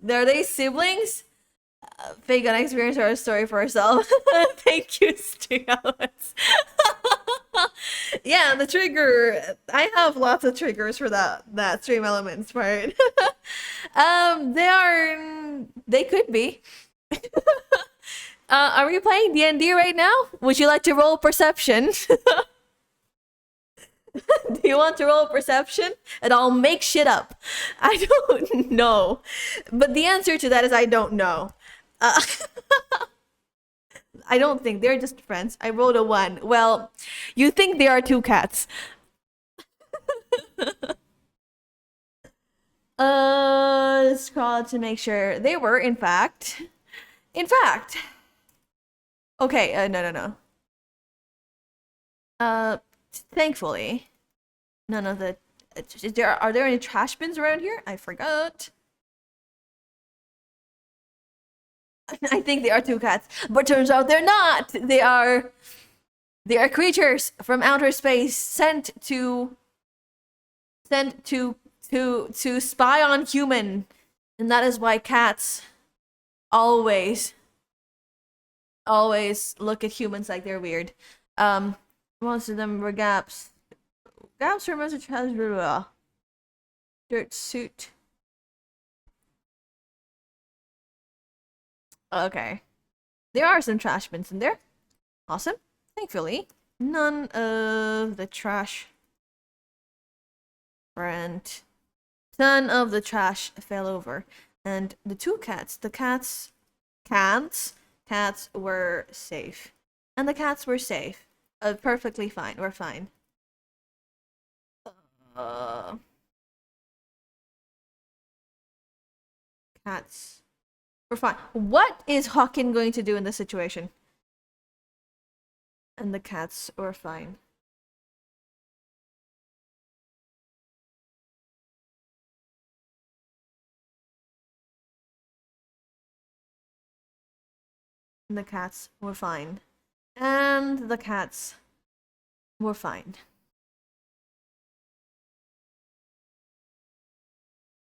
Are they siblings? Fake gun experience or a story for herself. Thank you, Alex. Yeah, the trigger. I have lots of triggers for that stream elements part. They could be. Are we playing D&D right now? Would you like to roll perception? Do you want to roll perception? And I'll make shit up. I don't know. But the answer to that is I don't know. I don't think they're just friends. I rolled a 1. Well, you think they are 2 cats. Scroll to make sure they were, in fact. Okay, no. Thankfully, none of the. Are there any trash bins around here? I forgot. I think they are 2 cats, but turns out they're not. They are creatures from outer space sent to spy on human, and that is why cats always look at humans like they're weird. Most of them were gaps. Gaps from a dirt suit. Okay. There are some trash bins in there. Awesome. Thankfully, none of the trash fell over. And the 2 cats, cats were safe. And the cats were safe. Perfectly fine. We're fine. Cats. We're fine. What is Hawkin going to do in this situation? And the cats were fine. And the cats were fine. And the cats were fine.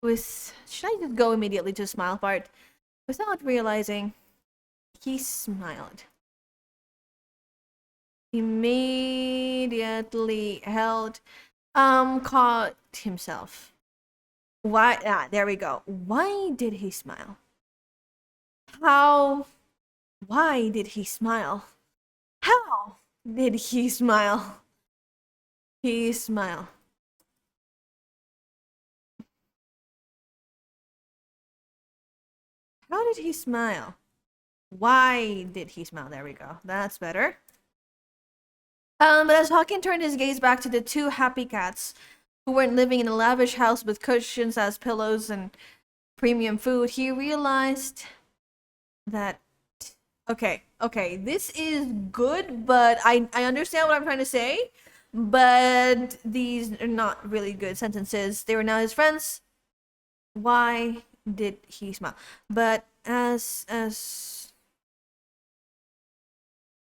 Should I just go immediately to the smile part? Without realizing, he smiled. Immediately held, caught himself. Why? There we go. Why did he smile? Why did he smile? How did he smile? He smiled. How did he smile? Why did he smile? There we go. That's better. But as Hawkin turned his gaze back to the 2 happy cats who weren't living in a lavish house with cushions as pillows and premium food, he realized that okay, this is good, but I understand what I'm trying to say, but these are not really good sentences. They were now his friends. Why did he smile? But as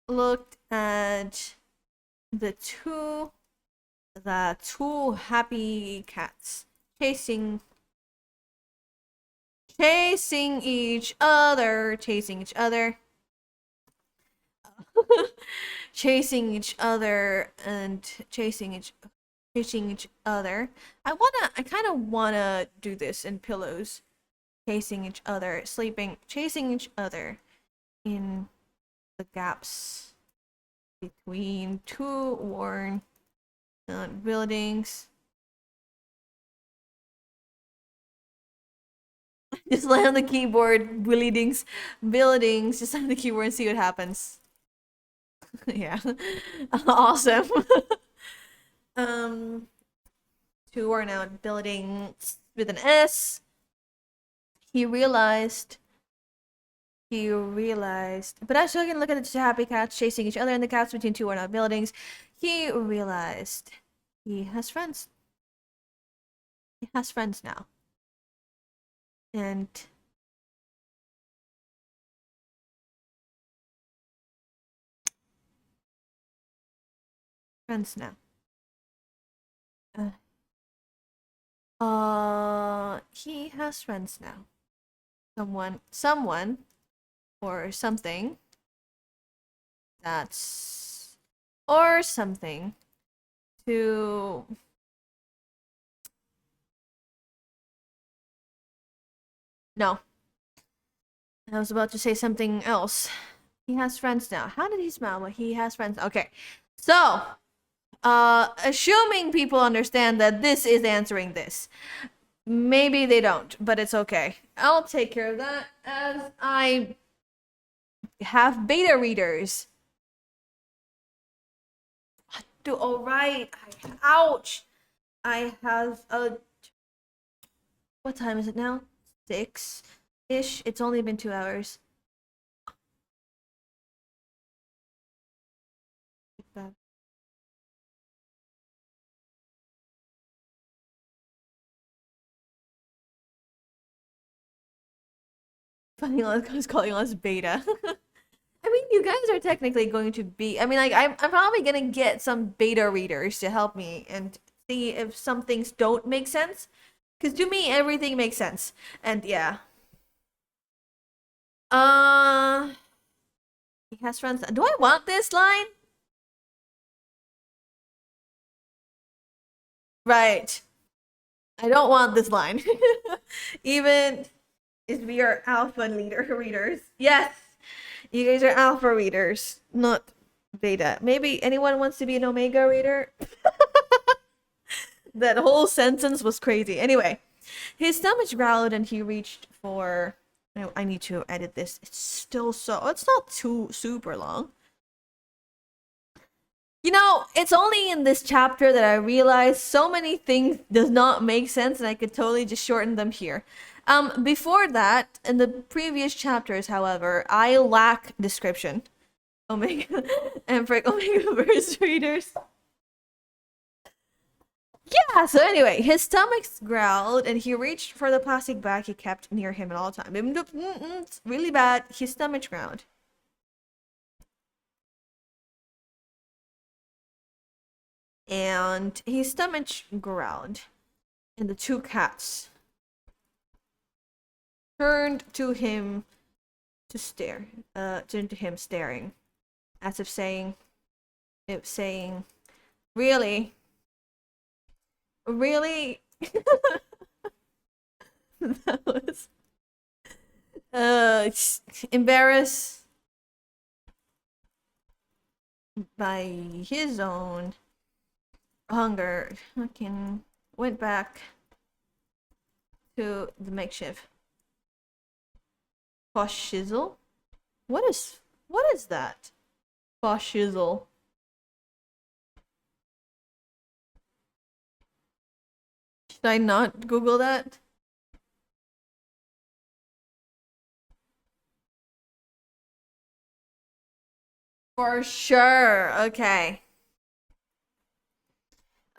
looked at the two happy cats chasing each other, chasing each other. Chasing each other and chasing each other. I kind of wanna do this in pillows. Chasing each other, sleeping, chasing each other in the gaps between two worn buildings. Just lay on the keyboard, buildings, just on the keyboard and see what happens. Yeah. Awesome. um Two worn out buildings with an S. He realized but as you can look at the two happy cats chasing each other in the gaps between two worn out buildings, he realized he has friends. He has friends now. And friends now. He has friends now. Someone, or something that's, or something to no. I was about to say something else. He has friends now. How did he smell? Well, he has friends. Okay. So, assuming people understand that this is answering this. Maybe they don't, but it's okay. I'll take care of that as I have beta readers. Alright. Ouch. I have a. What time is it now? 6-ish. It's only been 2 hours. Funny, is calling us beta. I mean, you guys are technically going to be. I mean, like, I'm probably gonna get some beta readers to help me and see if some things don't make sense. Because to me, everything makes sense. And yeah. He has friends. Do I want this line? Right. I don't want this line. Even if we are alpha readers. Yes. You guys are alpha readers, not beta. Maybe anyone wants to be an omega reader? That whole sentence was crazy. Anyway, his stomach growled and he reached for. I need to edit this. It's still so. It's not too super long. You know, it's only in this chapter that I realized so many things does not make sense, and I could totally just shorten them here. Before that, in the previous chapters, however, I lack description. Omega and for Omega verse readers. Yeah, so anyway, his stomach growled and he reached for the plastic bag he kept near him at all times. It's really bad. His stomach growled. And his stomach growled. And the two cats turned to him to stare. Turned to him staring. As if saying, really? Really? That was embarrassed by his own hunger, fucking went back to the makeshift Fashizzle. What is that? Fashizzle. Should I not Google that? For sure. Okay.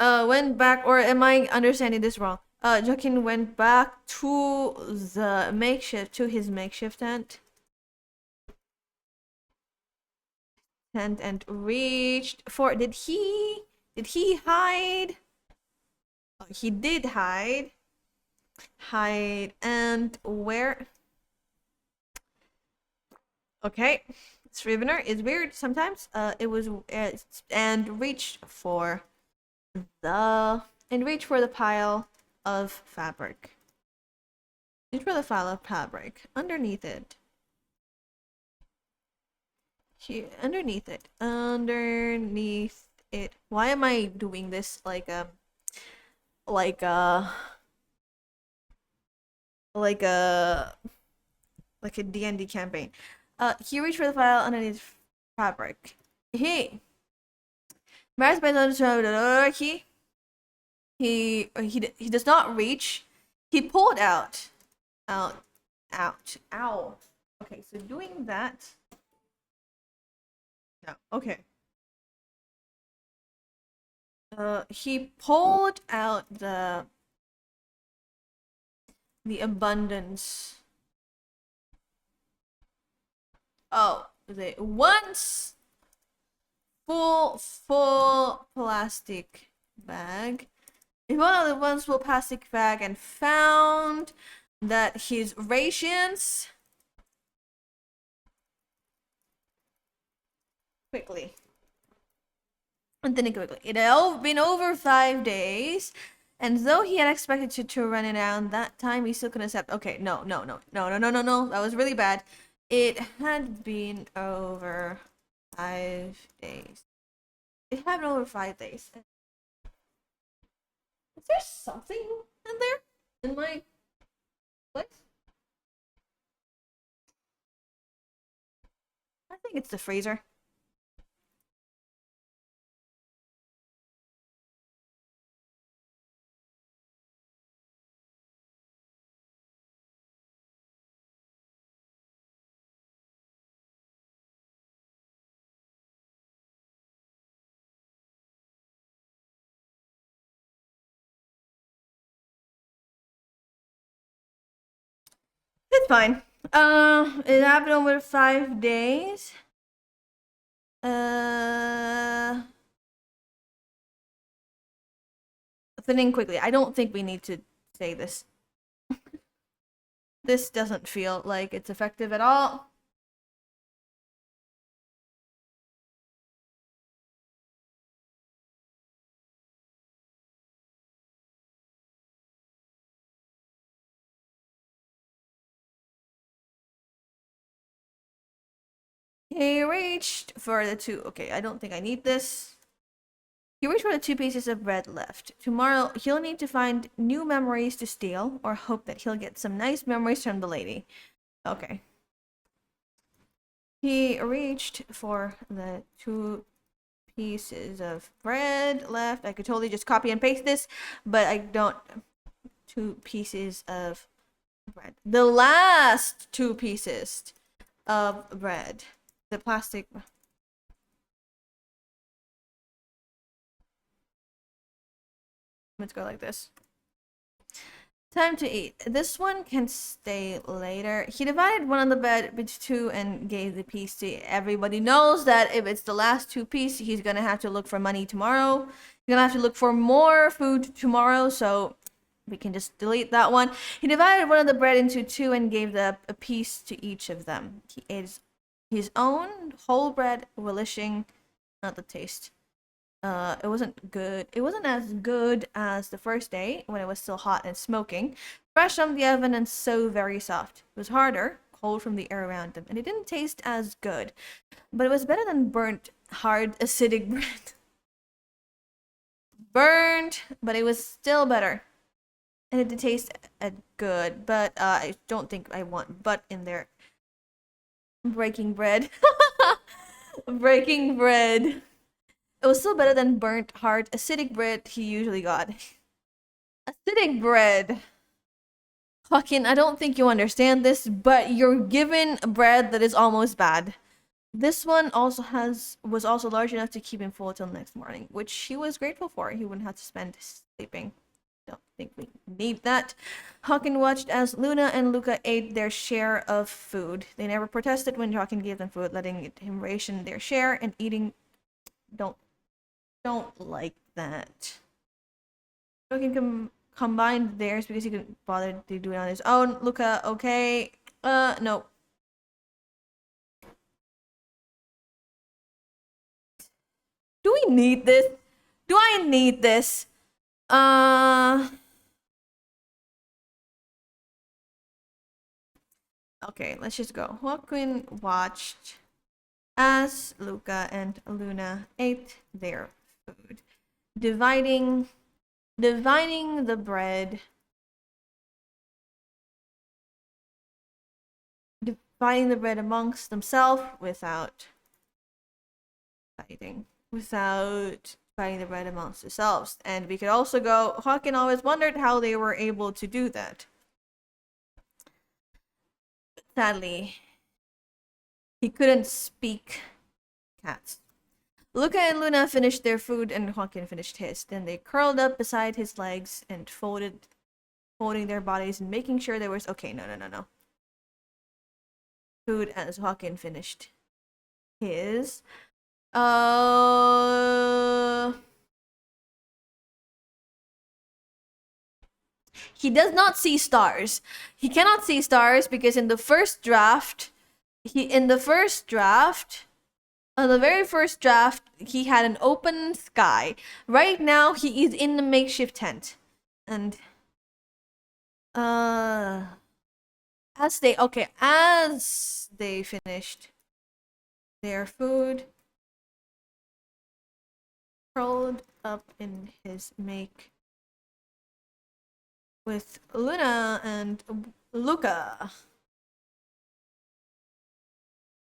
Went back, or am I understanding this wrong? Joaquin went back to his makeshift tent. and reached for. Did he hide? Oh, he did hide. Hide and where? Okay. Scrivener is weird sometimes. It was and reached for the pile of fabric. Reach for the pile of fabric. Underneath it. Here, underneath it. Underneath it. Why am I doing this like a like a D&D campaign? He reached for the file underneath fabric. He he does not reach. He pulled out. Ow. Okay, so doing that. No. Okay. He pulled out the abundance. Oh, the once full plastic bag. He pulled out the once full plastic bag and found that his rations quickly. And then quickly. It had been over 5 days, and though he had expected to run it down that time, he still couldn't accept. Okay, no. That was really bad. It had been over 5 days. It had been over 5 days. Is there something in there? In my place? I think it's the freezer. It's fine. It happened over 5 days. Thinning quickly. I don't think we need to say this. This doesn't feel like it's effective at all. He reached for the two. Okay, I don't think I need this. He reached for the 2 pieces of bread left. Tomorrow, he'll need to find new memories to steal or hope that he'll get some nice memories from the lady. Okay. He reached for the 2 pieces of bread left. I could totally just copy and paste this, but I don't. 2 pieces of bread. The last 2 pieces of bread. The plastic. Let's go like this. Time to eat. This one can stay later. He divided one on the bed into 2 and gave the piece to everybody. Knows that if it's the last 2 pieces, he's gonna have to look for money tomorrow. He's gonna have to look for more food tomorrow, so we can just delete that one. He divided one of the bread into 2 and gave a piece to each of them. He ate his own whole bread, relishing not the taste. It wasn't good. It wasn't as good as the first day when it was still hot and smoking, fresh from the oven and so very soft. It was harder, cold from the air around him, and it didn't taste as good. But it was better than burnt, hard, acidic bread. Burnt, but it was still better. And it did taste good, but I don't think I want butt in there. Breaking bread. Breaking bread. It was still better than burnt, hard, acidic bread he usually got. Acidic bread. Fucking, I don't think you understand this, but you're given bread that is almost bad. This one was also large enough to keep him full till next morning, which he was grateful for. He wouldn't have to spend sleeping. don't think we need that. Hawken watched as Luna and Luca ate their share of food. They never protested when Hawken gave them food, letting him ration their share and eating. Don't like that. Hawken combined theirs because he couldn't bother to do it on his own. Luca, okay. No. Do we need this? Do I need this? Okay, let's just go. Hawken watched as Luca and Luna ate their food, dividing the bread. Dividing the bread amongst themselves without fighting. Without fighting the bread amongst themselves. And we could also go, Hawken always wondered how they were able to do that. Sadly, he couldn't speak cats. Luca and Luna finished their food and Hawken finished his. Then they curled up beside his legs and folding their bodies and making sure there was... Okay, no. Food as Hawken finished his. He does not see stars. He cannot see stars because in the first draft, on the very first draft, he had an open sky. Right now, he is in the makeshift tent. And as they finished their food, curled up in his make with Luna and Luca,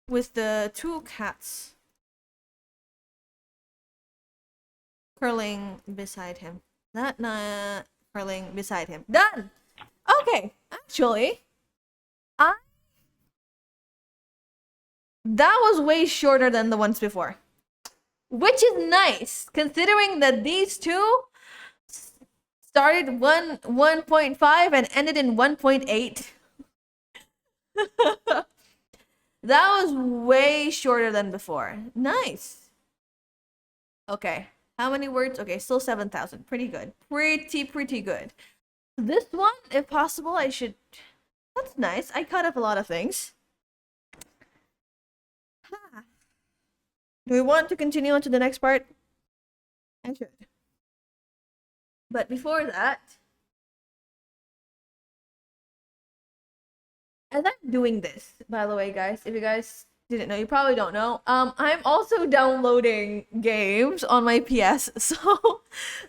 with the two cats curling beside him. Curling beside him. Done! Okay, actually, that was way shorter than the ones before. Which is nice, considering that these two started 1.5 and ended in 1.8. That was way shorter than before. Nice. Okay, how many words? Okay, still 7,000. Pretty good. Pretty good. This one, if possible, I should... That's nice. I cut up a lot of things. Do we want to continue on to the next part? I should. But before that, as I'm doing this, by the way, guys, if you guys didn't know, you probably don't know, I'm also downloading games on my PS. So,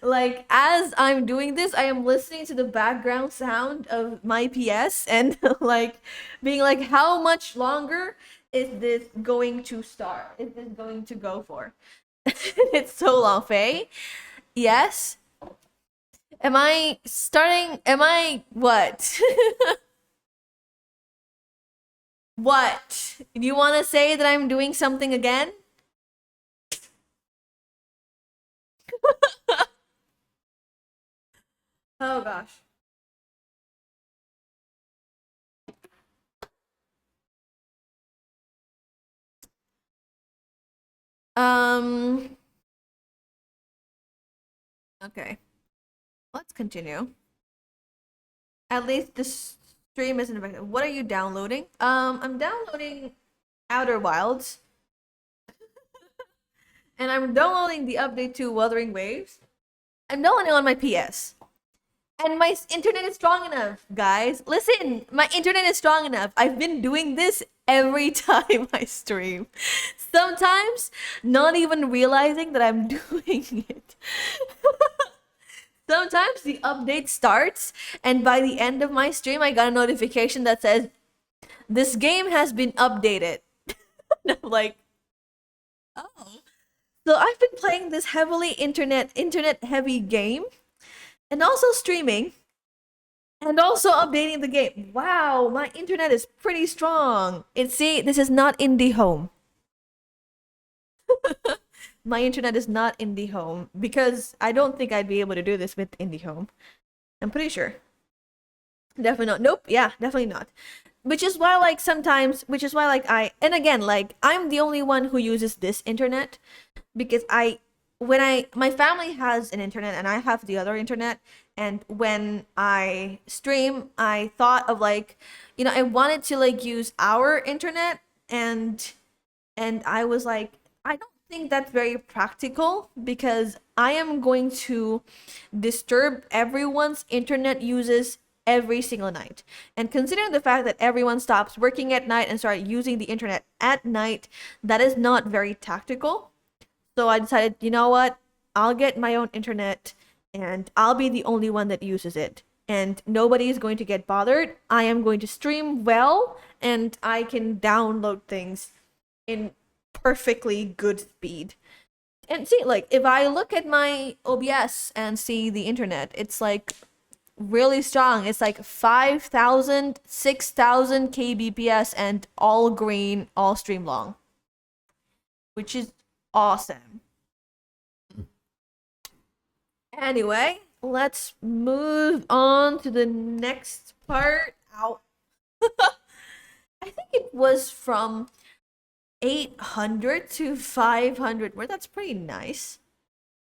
like, as I'm doing this, I am listening to the background sound of my PS and, like, being like, how much longer is this going to start? Is this going to go for? It's so long, Faye. Yes. Am I what? What? Do you want to say that I'm doing something again? Oh gosh. Okay. Let's continue. At least this stream isn't affected. What are you downloading? I'm downloading Outer Wilds. And I'm downloading the update to Wuthering Waves. I'm downloading on my PS. And my internet is strong enough, guys. Listen, my internet is strong enough. I've been doing this every time I stream. Sometimes not even realizing that I'm doing it. Sometimes the update starts, and by the end of my stream, I got a notification that says, this game has been updated. And I'm like, oh. So I've been playing this heavily internet heavy game, and also streaming, and also updating the game. Wow, my internet is pretty strong. See, this is not IndieHome. My internet is not IndieHome because I don't think I'd be able to do this with IndieHome. I'm pretty sure. Definitely not. Nope. Yeah, definitely not. Which is why, like, sometimes, which is why, like, and again, like, I'm the only one who uses this internet because my family has an internet and I have the other internet. And when I stream, I thought of, like, I wanted to, like, use our internet, and I was like, I don't think that's very practical because I am going to disturb everyone's internet uses every single night. And considering the fact that everyone stops working at night and start using the internet at night, that is not very tactical. So I decided, you know what? I'll get my own internet and I'll be the only one that uses it. And nobody is going to get bothered. I am going to stream well and I can download things in perfectly good speed. And see, like, if I look at my OBS and see the internet, it's like really strong. It's like 5,000, 6,000 kbps and all green, all stream long, which is awesome. Anyway, let's move on to the next part. Ow. I think it was from 800 to 500 word. That's pretty nice.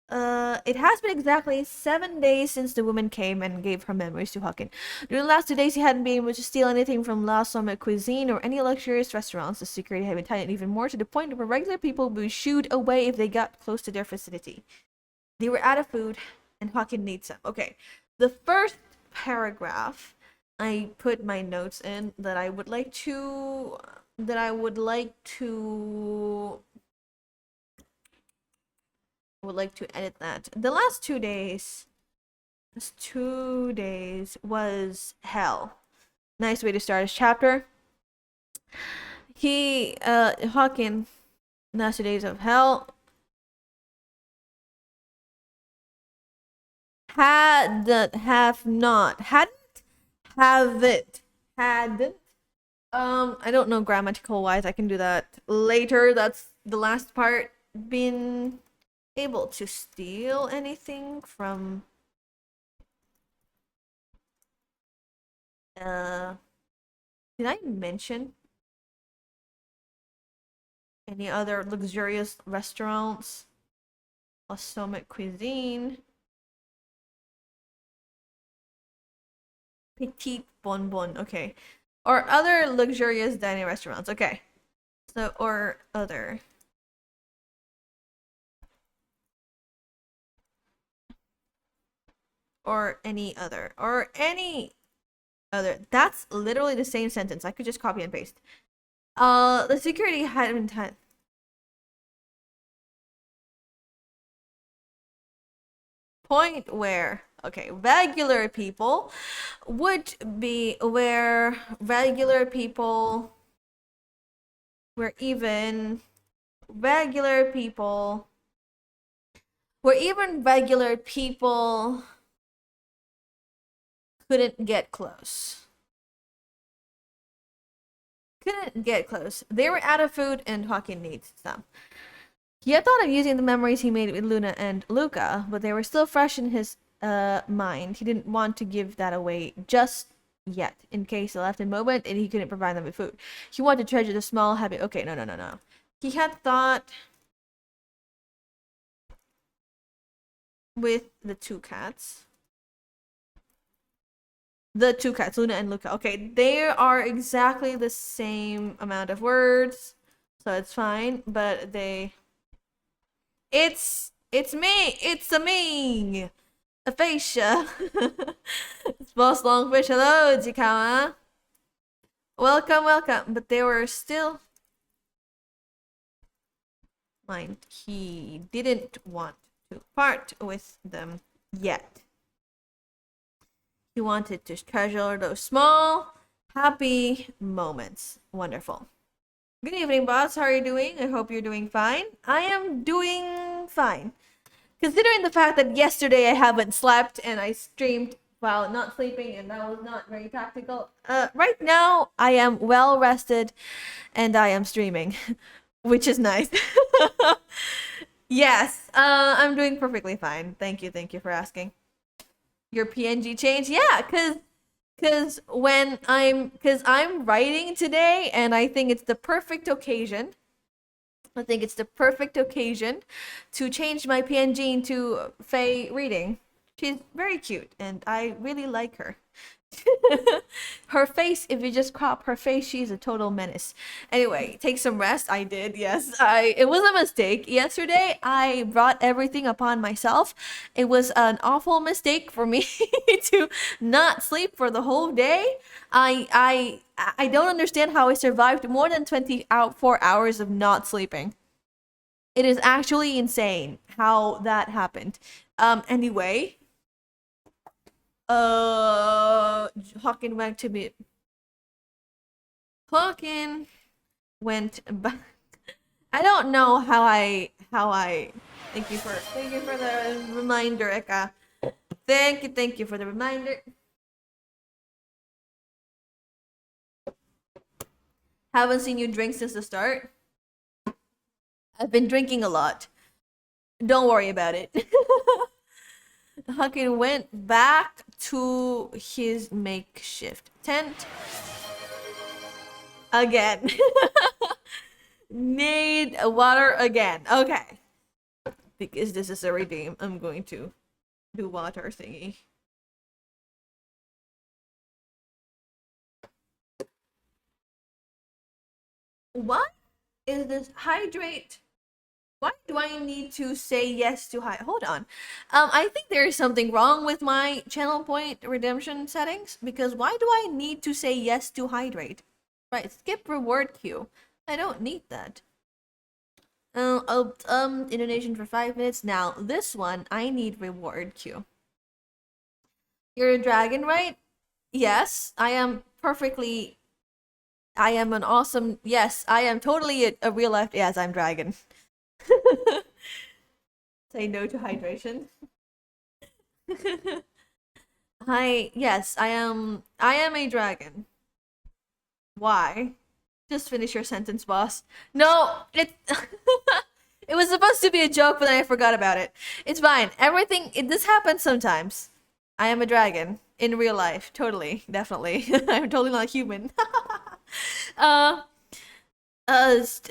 It has been exactly 7 days since the woman came and gave her memories to Huckin. During the last 2 days, he hadn't been able to steal anything from La Somme Cuisine or any luxurious restaurants. The security had been tightened even more to the point where regular people would be shooed away if they got close to their vicinity. They were out of food, and Huckin needs some. Okay, the first paragraph, I put my notes in that I would like to edit that. The last 2 days, was hell. Nice way to start his chapter. Huckin, last 2 days of hell. Hadn't. I don't know grammatical wise. I can do that later. That's the last part. Been able to steal anything from did I mention any other luxurious restaurants? Assomic Cuisine, Petit Bonbon, okay. Or other luxurious dining restaurants, okay. So, or other. Or any other. Or any other. That's literally the same sentence. I could just copy and paste. The security hadn't had. Point where, okay, regular people would be where regular people, where even regular people couldn't get close. They were out of food and Hawking needs some. He had thought of using the memories he made with Luna and Luca, but they were still fresh in his mind. He didn't want to give that away just yet, in case he left in a moment and he couldn't provide them with food. He wanted to treasure the small habit. Okay, no. He had thought with the two cats. The two cats, Luna and Luca. Okay, they are exactly the same amount of words, so it's fine, but they... It's me! It's a me! Aphasia! It's Boss Longfish. Hello, Jikawa. Welcome. But they were still... Mind, he didn't want to part with them yet. He wanted to treasure those small, happy moments. Wonderful. Good evening, boss. How are you doing? I hope you're doing fine. I am doing fine. Considering the fact that yesterday I haven't slept and I streamed while not sleeping and that was not very tactical. Right now I am well rested and I am streaming, which is nice. Yes, I'm doing perfectly fine. Thank you for asking. Your PNG changed? Yeah, cause I'm writing today, and I think it's the perfect occasion. I think it's the perfect occasion to change my PNG into Faye reading. She's very cute, and I really like her. Her face, if you just crop her face, she's a total menace. Anyway, take some rest. I did, yes. It was a mistake. Yesterday, I brought everything upon myself. It was an awful mistake for me to not sleep for the whole day. I don't understand how I survived more than 24 hours of not sleeping. It is actually insane how that happened. Anyway, Hawking went to be. Hawking went back. I don't know how I. Thank you for the reminder, Eka. Thank you for the reminder. Haven't seen you drink since the start. I've been drinking a lot. Don't worry about it. Hawking went back to his makeshift tent again. Need water again. Okay. Because this is a redeem, I'm going to do water thingy. What is this? Hydrate. Why do I need to say yes to high? Hold on. I think there is something wrong with my channel point redemption settings, because why do I need to say yes to hydrate? Right, skip reward queue. I don't need that. Indonesian for 5 minutes. Now, this one, I need reward queue. You're a dragon, right? Yes, I am perfectly. I am an awesome. Yes, I am totally a real life. Yes, I'm dragon. Say no to hydration. Yes, I am a dragon. Why? Just finish your sentence, boss. No, it it was supposed to be a joke, but then I forgot about it. It's fine. This happens sometimes. I am a dragon in real life. Totally, definitely. I'm totally not human. uh,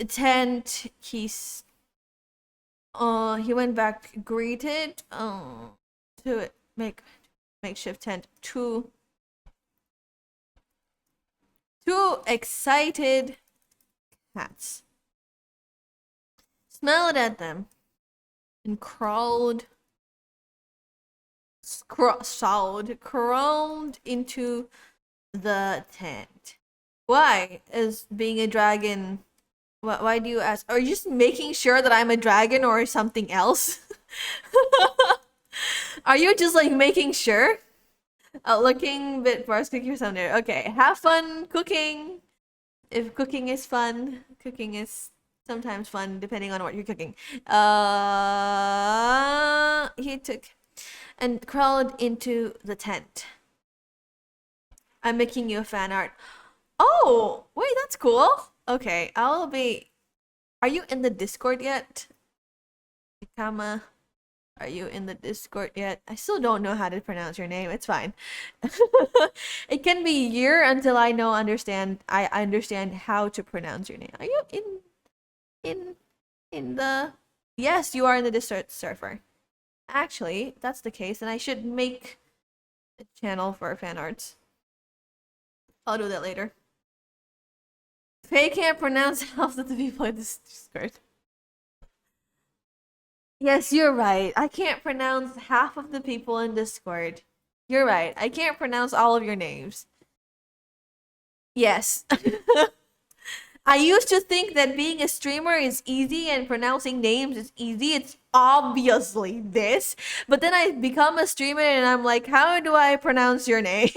tent. He went back, greeted. To makeshift tent. Two excited cats smiled at them and crawled into the tent. Why is being a dragon? Why do you ask? Are you just making sure that I'm a dragon or something else? Are you just like making sure? Looking bit bars cooking or something. Okay, have fun cooking. If cooking is fun, cooking is sometimes fun depending on what you're cooking. He took and crawled into the tent. I'm making you a fan art. Oh, wait, that's cool. Okay, I'll be. Are you in the Discord yet? Ikama, are you in the Discord yet? I still don't know how to pronounce your name. It's fine. It can be year until I understand how to pronounce your name. Are you in the? Yes, you are in the Discord server. Actually, that's the case, and I should make a channel for fan arts. I'll do that later. Faye can't pronounce half of the people in this Discord. Yes, you're right. I can't pronounce half of the people in Discord. You're right. I can't pronounce all of your names. Yes. I used to think that being a streamer is easy and pronouncing names is easy. It's obviously this. But then I become a streamer and I'm like, how do I pronounce your name?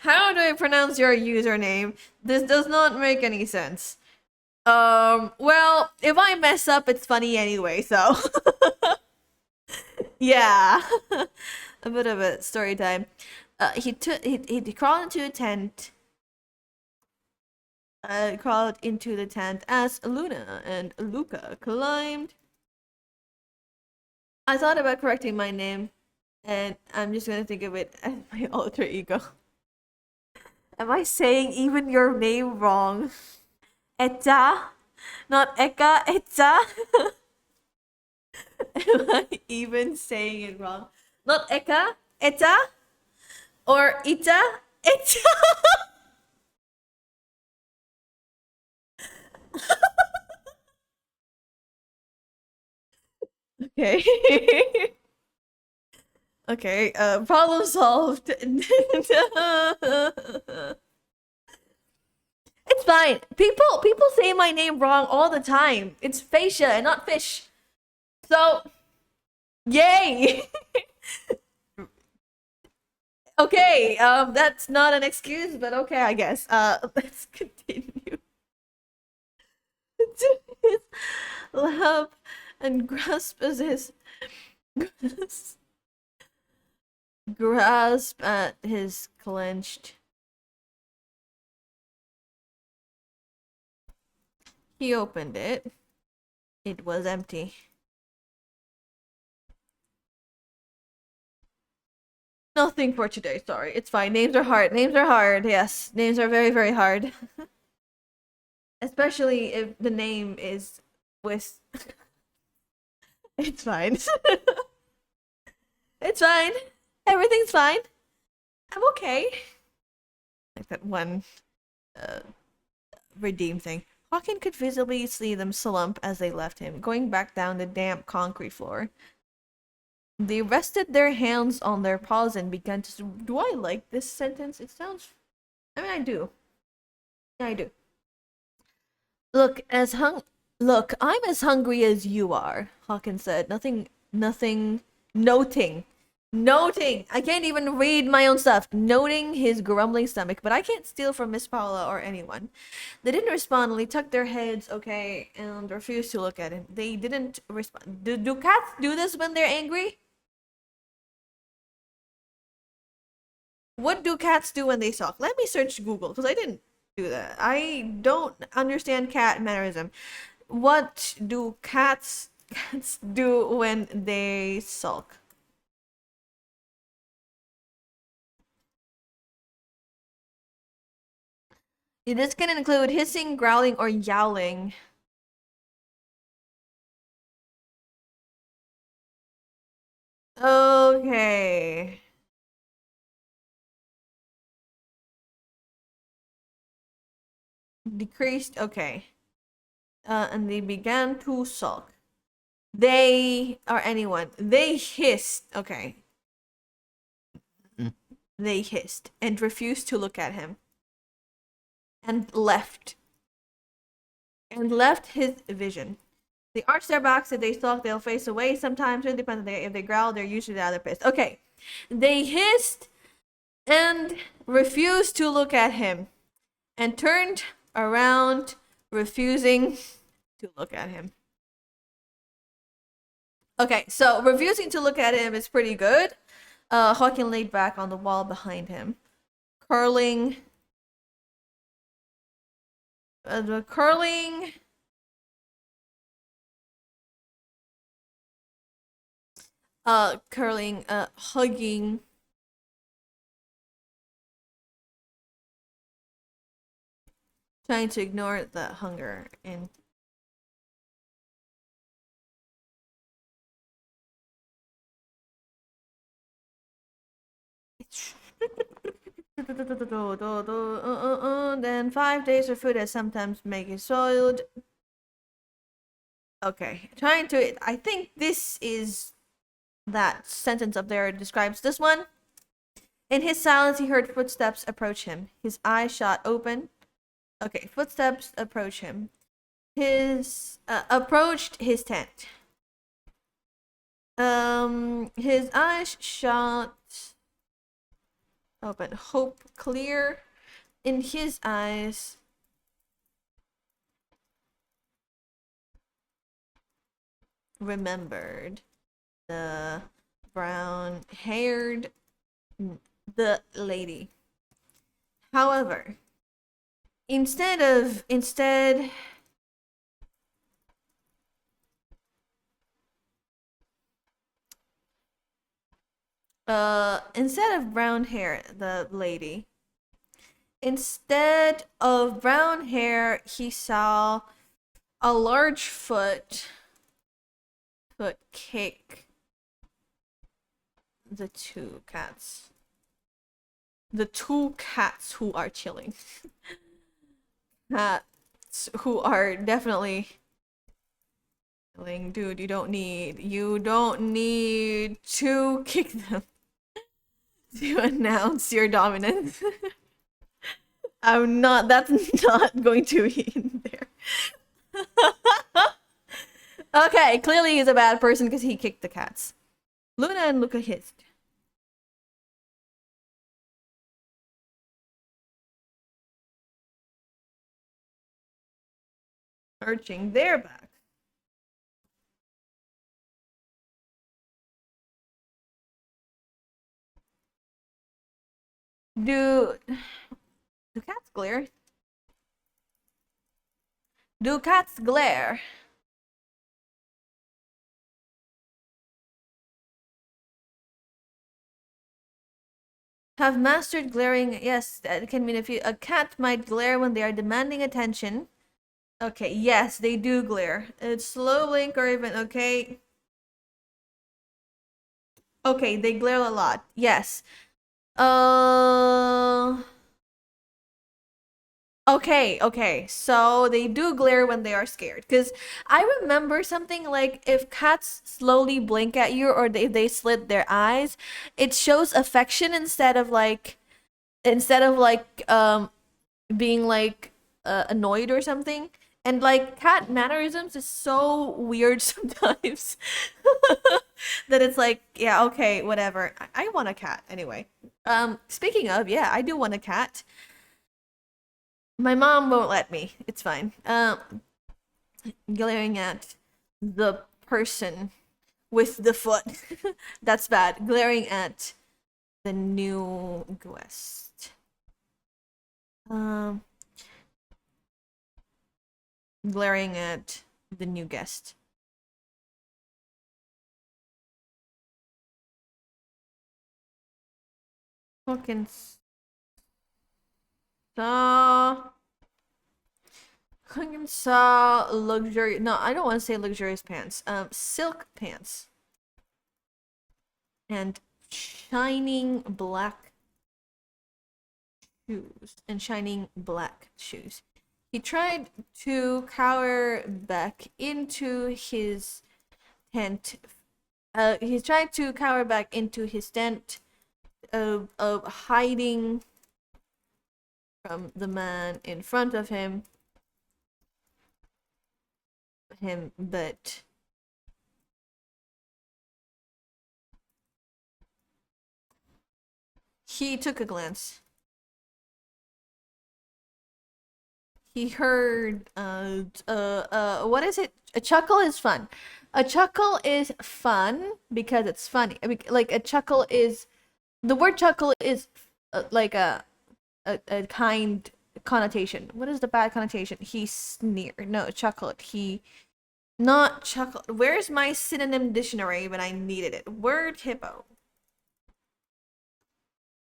How do I pronounce your username? This does not make any sense. Well, if I mess up, it's funny anyway, so. Yeah. A bit of a story time. He crawled into a tent. Crawled into the tent as Luna and Luca climbed. I thought about correcting my name. And I'm just gonna think of it as my alter ego. Am I saying even your name wrong? Eta? Not Eka, Eta? Am I even saying it wrong? Not Eka, Eta? Or Ita? Eta? Okay. Okay, problem solved. It's fine. People say my name wrong all the time. It's fascia and not fish. So, yay. Okay, that's not an excuse, but okay, I guess. Let's continue. To his lap and grasp as his grasp at his clenched. He opened it. It was empty. Nothing for today, sorry. It's fine. Names are hard. Names are hard, yes. Names are very, very hard. Especially if the name is with. It's fine. It's fine. Everything's fine. I'm okay. Like that one uh, redeem thing. Hawken could visibly see them slump as they left him, going back down the damp concrete floor. They rested their hands on their paws and began to. Do I like this sentence? It sounds. I mean, I do. Yeah, I do. Look, I'm as hungry as you are, Hawkins said. Nothing noting. I can't even read my own stuff. Noting his grumbling stomach, but I can't steal from Miss Paula or anyone. They didn't respond, only tucked their heads, okay, and refused to look at him. They didn't respond. Do cats do this when they're angry? What do cats do when they sulk? Let me search Google, because I didn't do that. I don't understand cat mannerism. What do cats do when they sulk? This can include hissing, growling, or yowling. Okay. Decreased, okay. And they began to sulk. They are anyone. They hissed, okay. They hissed and refused to look at him. And left his vision. They arch their backs. If they sulk, they'll face away sometimes. It depends. If they growl, they're usually the other pissed. Okay. They hissed and refused to look at him and turned around, refusing to look at him. Okay, so refusing to look at him is pretty good. Hawking laid back on the wall behind him, curling. Curling. Curling. Hugging. Trying to ignore the hunger and. Then 5 days of food has sometimes make it soiled. Okay, trying to. I think this is that sentence up there describes this one. In his silence, he heard footsteps approach him. His eyes shot open. Okay, footsteps approach him. His approached his tent. His eyes shot open. Hope clear in his eyes. Remembered the brown-haired the lady. However, instead Instead of brown hair, the lady. Instead of brown hair, he saw a large foot kick the two cats. The two cats who are chilling. Cats who are definitely chilling. Dude, you don't need to kick them to announce your dominance. That's not going to be in there. Okay, clearly he's a bad person because he kicked the cats. Luna and Luca hissed. Arching their back. Do cats glare? Do cats glare? Have mastered glaring. Yes, that can mean a cat might glare when they are demanding attention. Okay, yes, they do glare. It's slow blink or even okay. Okay, they glare a lot. Yes. Okay. So they do glare when they are scared. Because I remember something like if cats slowly blink at you or they slit their eyes, it shows affection instead of like being like annoyed or something. And like cat mannerisms is so weird sometimes that it's like, yeah, okay, whatever. I want a cat anyway. Speaking of, yeah, I do want a cat. My mom won't let me. It's fine. Glaring at the person with the foot. That's bad. Glaring at the new guest. Glaring at the new guest. Fucking saw luxury. No, I don't want to say luxurious pants. Silk pants and shining black shoes. He tried to cower back into his tent. He's trying to cower back into his tent of hiding from the man in front of him, but he took a glance. He heard what is it? A chuckle is fun. A chuckle is fun because it's funny. I mean, like a chuckle is the word chuckle is like a kind connotation. What is the bad connotation? He sneered. No, chuckled. He not chuckled. Where's my synonym dictionary when I needed it? Word hippo.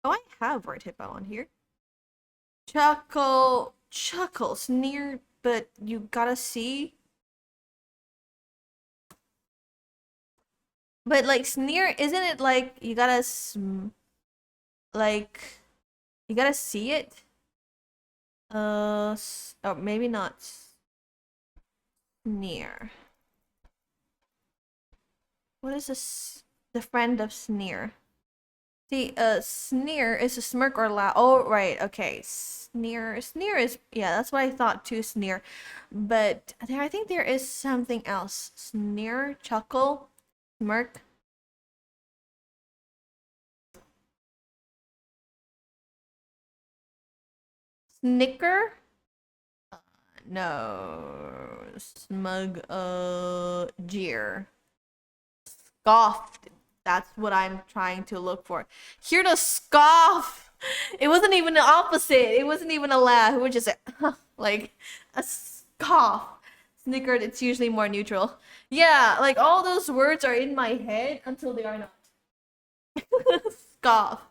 Oh, I have word hippo on here. Chuckle, sneer, but you gotta see. But like sneer, isn't it like you gotta like you gotta see it? Or maybe not. Sneer. What is this? The friend of sneer. See, sneer is a smirk or laugh. Oh, right. Okay. Sneer is, yeah, that's what I thought too, sneer. But I think there is something else. Sneer, chuckle, smirk. Snicker? No. Smug, jeer. Scoffed. That's what I'm trying to look for. Here to scoff. It wasn't even the opposite. It wasn't even a laugh. It was just like a scoff. Snickered, it's usually more neutral. Yeah, like all those words are in my head until they are not. Scoff.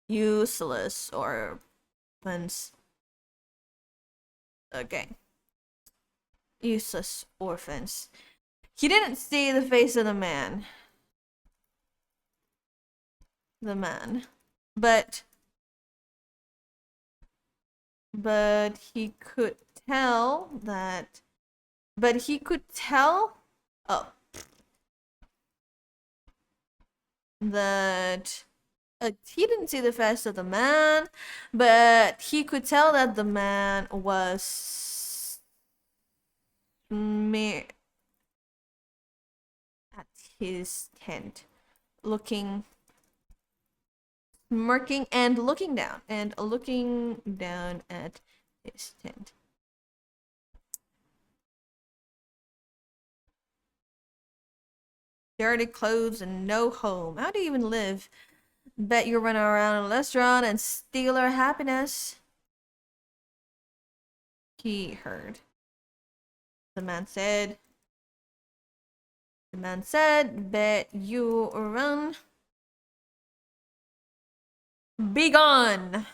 Useless orphans. Okay. Useless orphans. He didn't see the face of the man. The man. But he could tell that. But he could tell. Oh. That. He didn't see the face of the man, but he could tell that the man was at his tent, looking, smirking, and looking down at his tent. Dirty clothes and no home. How do you even live? Bet you run around a restaurant and steal our happiness. He heard. The man said, bet you run. Be gone.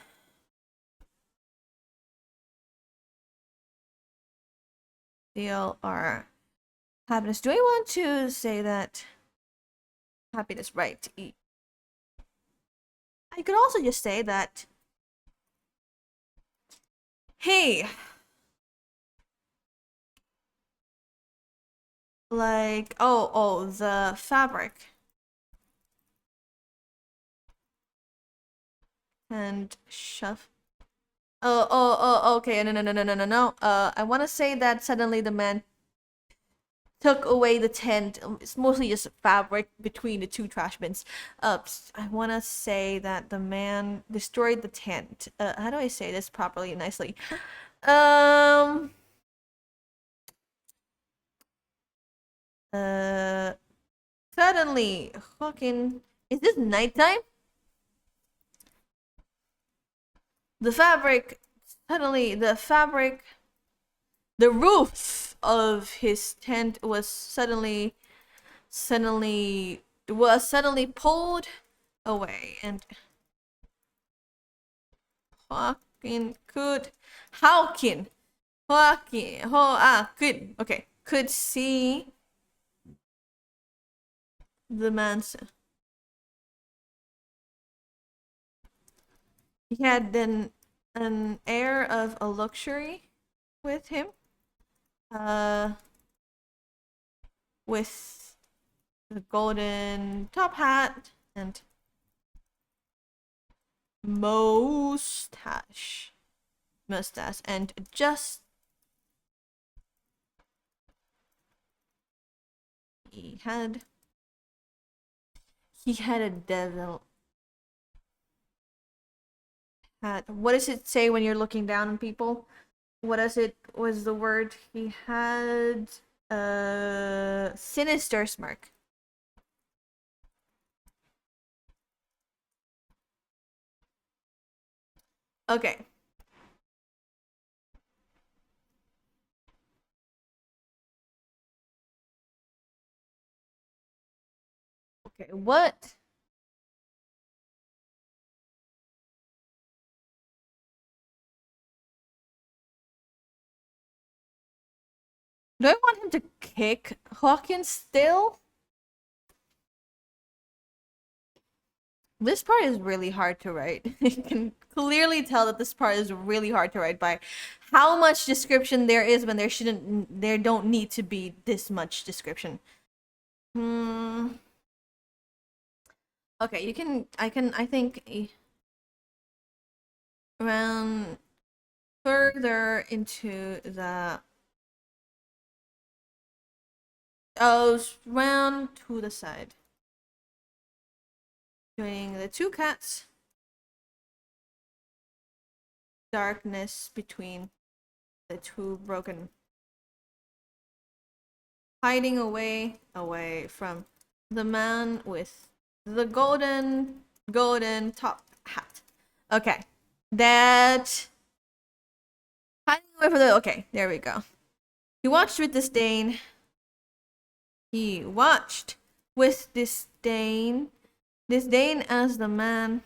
Steal our happiness. Do I want to say that happiness, right? I could also just say that, hey, like, oh, the fabric. And shove. Oh, okay, no. I want to say that suddenly the man took away the tent. It's mostly just fabric between the two trash bins. I want to say that the man destroyed the tent. How do I say this properly and nicely? Suddenly, fucking, is this nighttime? The fabric, suddenly, the roof of his tent was suddenly pulled away, and Hawking could see the man's. He had an air of a luxury with him, with the golden top hat and mustache, and just he had a devil hat. What does it say when you're looking down on people? What does it was the word? He had a sinister smirk. Okay. Okay, what? Do I want him to kick Hawkins still? This part is really hard to write. You can clearly tell that this part is really hard to write by how much description there is when there don't need to be this much description. Okay, I think around further into the round to the side. Doing the two cats. Darkness between the two broken. Hiding away from the man with the golden top hat. Okay. That hiding away from the okay, there we go. He watched with disdain. disdain as the man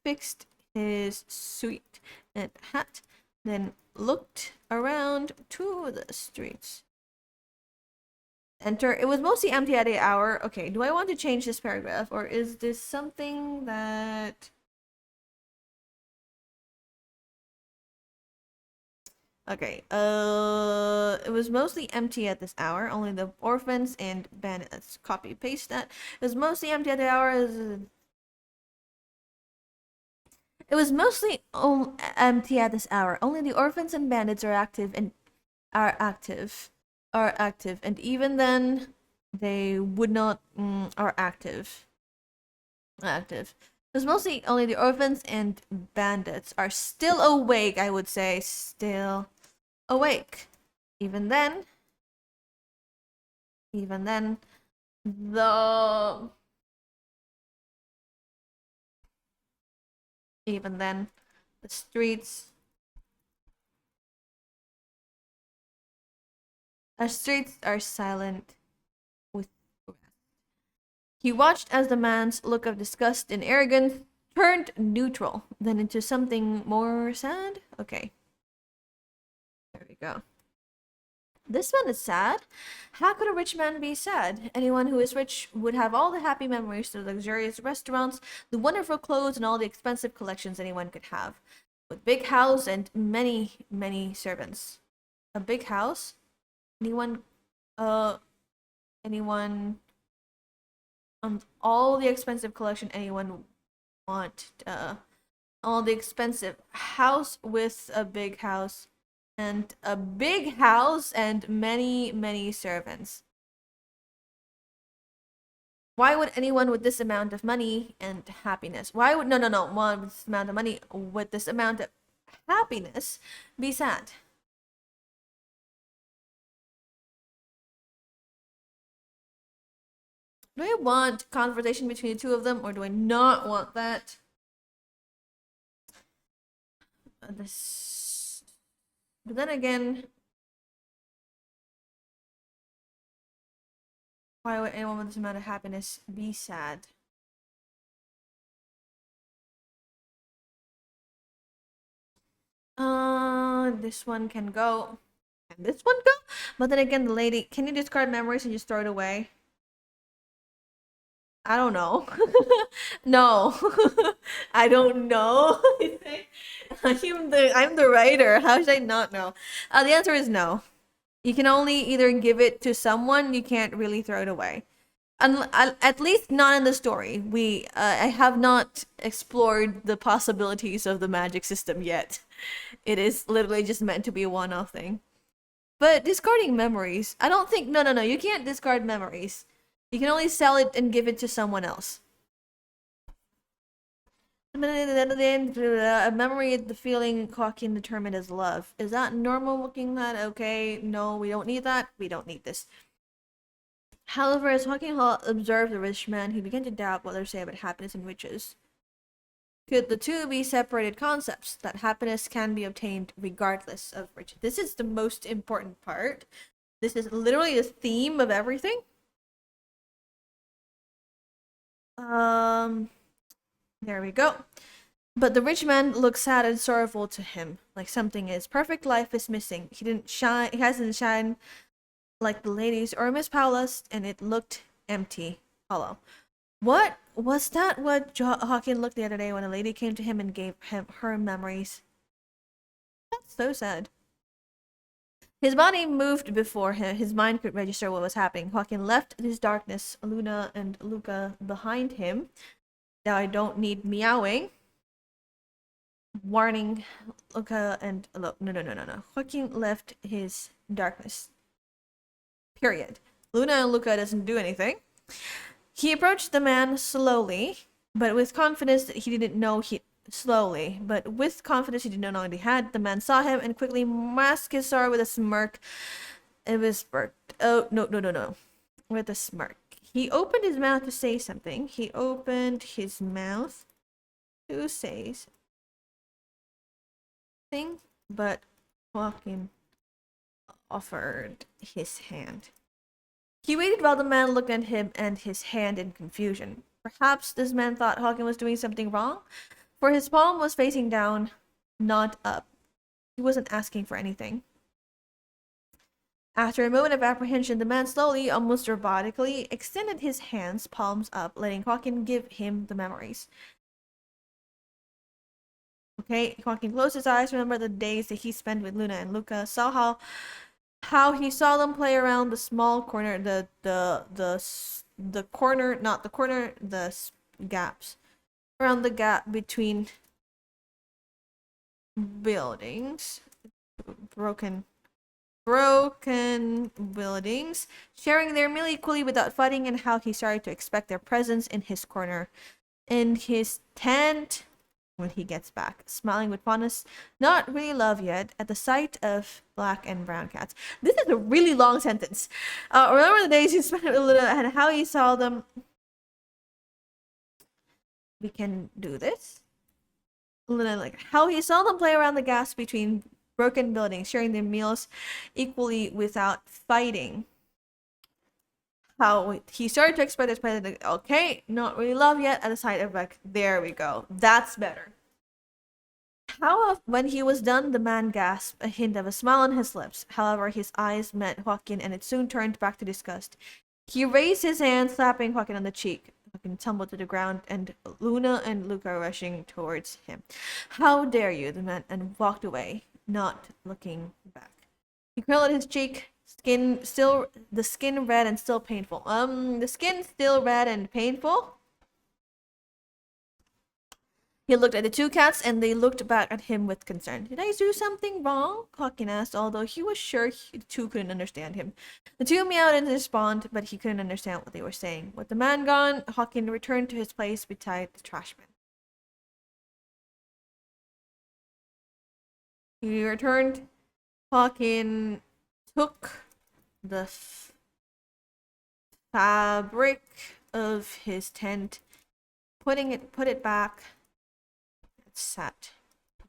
fixed his suit and hat, then looked around to the streets. Enter. It was mostly empty at the hour. Okay, do I want to change this paragraph, or is this something that... Okay, it was mostly empty at this hour. Only the orphans and bandits. Copy paste that. It was mostly empty at the hour. It was mostly empty at this hour. Only the orphans and bandits are active, and and even then, they would not are active. It was mostly only the orphans and bandits are still awake. I would say still awake. Even then, the even then, the streets are silent with rest. He watched as the man's look of disgust and arrogance turned neutral, then into something more sad. Okay. There we go. This man is sad. How could a rich man be sad? Anyone who is rich would have all the happy memories, the luxurious restaurants, the wonderful clothes, and all the expensive collections anyone could have. With big house and many, many servants. A big house? Anyone all the expensive collection anyone want, all the expensive house with a big house and many, many servants. Why would anyone with this amount of money and happiness, one with this amount of money with this amount of happiness be sad? Do I want conversation between the two of them, or do I not want that? But then again, why would anyone with this amount of happiness be sad? This one can go. Can this one go? But then again, the lady, can you discard memories and just throw it away? I don't know. No. I don't know. I'm the writer. How should I not know? The answer is no. You can only either give it to someone, you can't really throw it away. At least not in the story. I have not explored the possibilities of the magic system yet. It is literally just meant to be a one-off thing. But discarding memories, I don't think... No, you can't discard memories. You can only sell it and give it to someone else. A memory, the feeling Hawking determined as love. Is that normal looking that? Okay, no, we don't need that. We don't need this. However, as Hawking observed the rich man, he began to doubt what others say about happiness and riches. Could the two be separated concepts? That happiness can be obtained regardless of riches. This is the most important part. This is literally the theme of everything. There we go. But the rich man looked sad and sorrowful to him, like something in his perfect life is missing. He hasn't shined like the ladies or Miss Paula's, and it looked empty, hollow. What was that? What Hawking looked the other day when a lady came to him and gave him her memories? That's so sad. His body moved before him. His mind could register what was happening. Hawking left his darkness, Luna and Luca behind him. Now I don't need meowing. Warning, Luca and... No. Hawking left his darkness. Period. Luna and Luca doesn't do anything. He approached the man slowly, but with confidence that he didn't know he didn't know he had. The man saw him and quickly masked his sorrow with a smirk. It was smirked. Oh, no. With a smirk. He opened his mouth to say something. But Hawking offered his hand. He waited while the man looked at him and his hand in confusion. Perhaps this man thought Hawken was doing something wrong, for his palm was facing down, not up. He wasn't asking for anything. After a moment of apprehension, the man slowly, almost robotically, extended his hands, palms up, letting Hawken give him the memories. Okay, Hawken closed his eyes, remember the days that he spent with Luna and Luca, saw how he saw them play around the small corner, the corner, not the corner, the gaps around the gap between buildings, broken buildings, sharing their meal equally without fighting, and how he started to expect their presence in his corner, in his tent, when he gets back, smiling with fondness, not really love yet, at the sight of black and brown cats. This is a really long sentence. Remember the days he spent with Luna and how he saw them. We can do this. Luna, like how he saw them play around the gaps between broken buildings, sharing their meals equally without fighting. How he started to expect his president. Okay, not really love yet, at the sight of like, there we go. That's better. How when he was done, the man gasped, a hint of a smile on his lips. However, his eyes met Hawken, and it soon turned back to disgust. He raised his hand, slapping Hawken on the cheek. Hawken tumbled to the ground, and Luna and Luca rushing towards him. How dare you, the man, and walked away, not looking back. He curled his cheek, the skin red and still painful. The skin still red and painful. He looked at the two cats, and they looked back at him with concern. Did I do something wrong? Hawken asked, although he was sure the two couldn't understand him. The two meowed in response, but he couldn't understand what they were saying. With the man gone, Hawken returned to his place beside the trash bin. He returned. Hawken took the fabric of his tent, put it back, and sat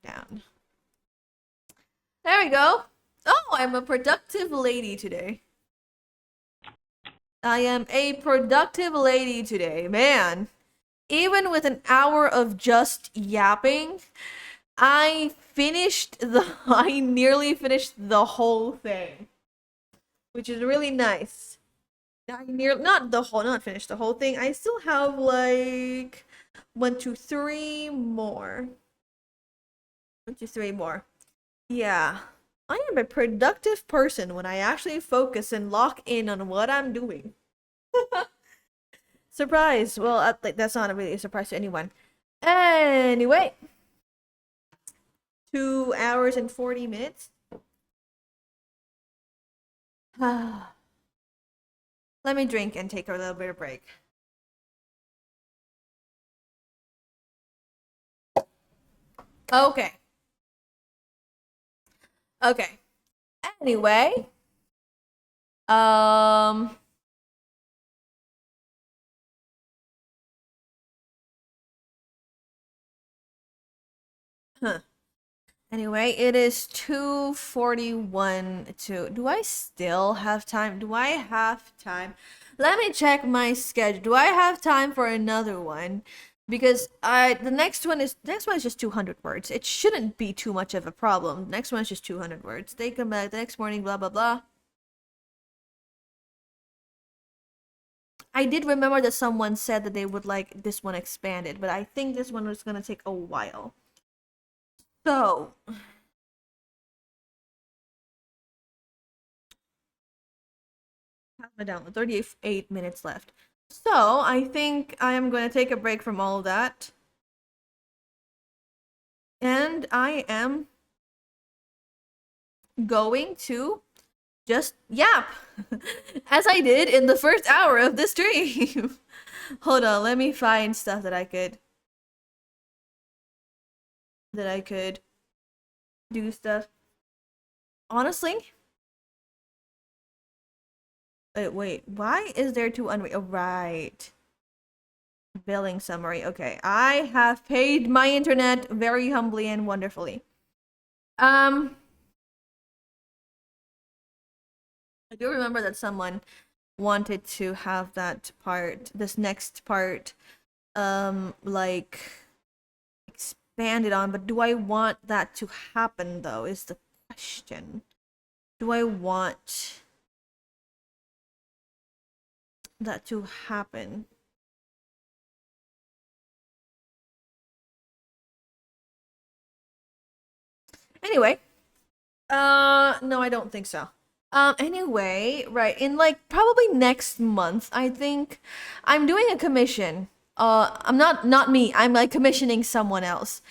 down. There we go. Oh, I'm a productive lady today. I am a productive lady today, man. Even with an hour of just yapping, I nearly finished the whole thing, which is really nice. Not finished the whole thing. I still have like 1, 2, 3 more. 1, 2, 3 more. Yeah. I am a productive person when I actually focus and lock in on what I'm doing. Surprise. Well, that's not really a surprise to anyone. Anyway. 2 hours and 40 minutes. Let me drink and take a little bit of break. Okay. Okay. Anyway. Um. Huh. Anyway, it is 2:41 to... Do I still have time? Do I have time? Let me check my schedule. Do I have time for another one? Because the next one is just 200 words. It shouldn't be too much of a problem. The next one is just 200 words. They come back the next morning, blah blah blah. I did remember that someone said that they would like this one expanded, but I think this one was gonna take a while. So, have my download. 38 minutes left. So, I think I am going to take a break from all of that. And I am going to just yap as I did in the first hour of the stream. Hold on, let me find stuff that I could do stuff. Honestly, wait, why is there two oh, right. Billing summary. Okay, I have paid my internet very humbly and wonderfully. I do remember that someone wanted to have that part, this next part like expanded on, but do I want that to happen though is the question. Do I want that to happen? Anyway, no, I don't think so. Anyway, right, in like probably next month, I think I'm doing a commission. I'm not me. I'm like commissioning someone else